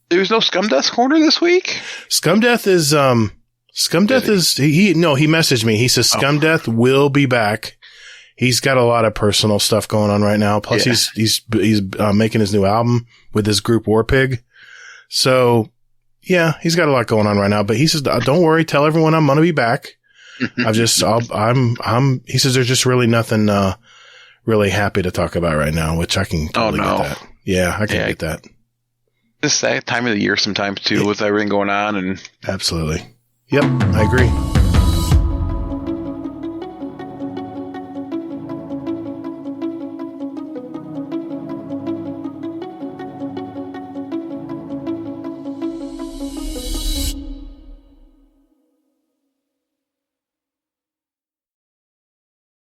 There's no Scum Death Corner this week? Scum Death is he messaged me. He says Scum Death will be back. He's got a lot of personal stuff going on right now. Plus he's making his new album with his group War Pig. So yeah, he's got a lot going on right now, but he says, don't worry, tell everyone I'm going to be back. He says there's just really nothing, really happy to talk about right now, which I can totally get that. Yeah, I can get that. It's that time of the year sometimes too with everything going on and absolutely. Yep. I agree.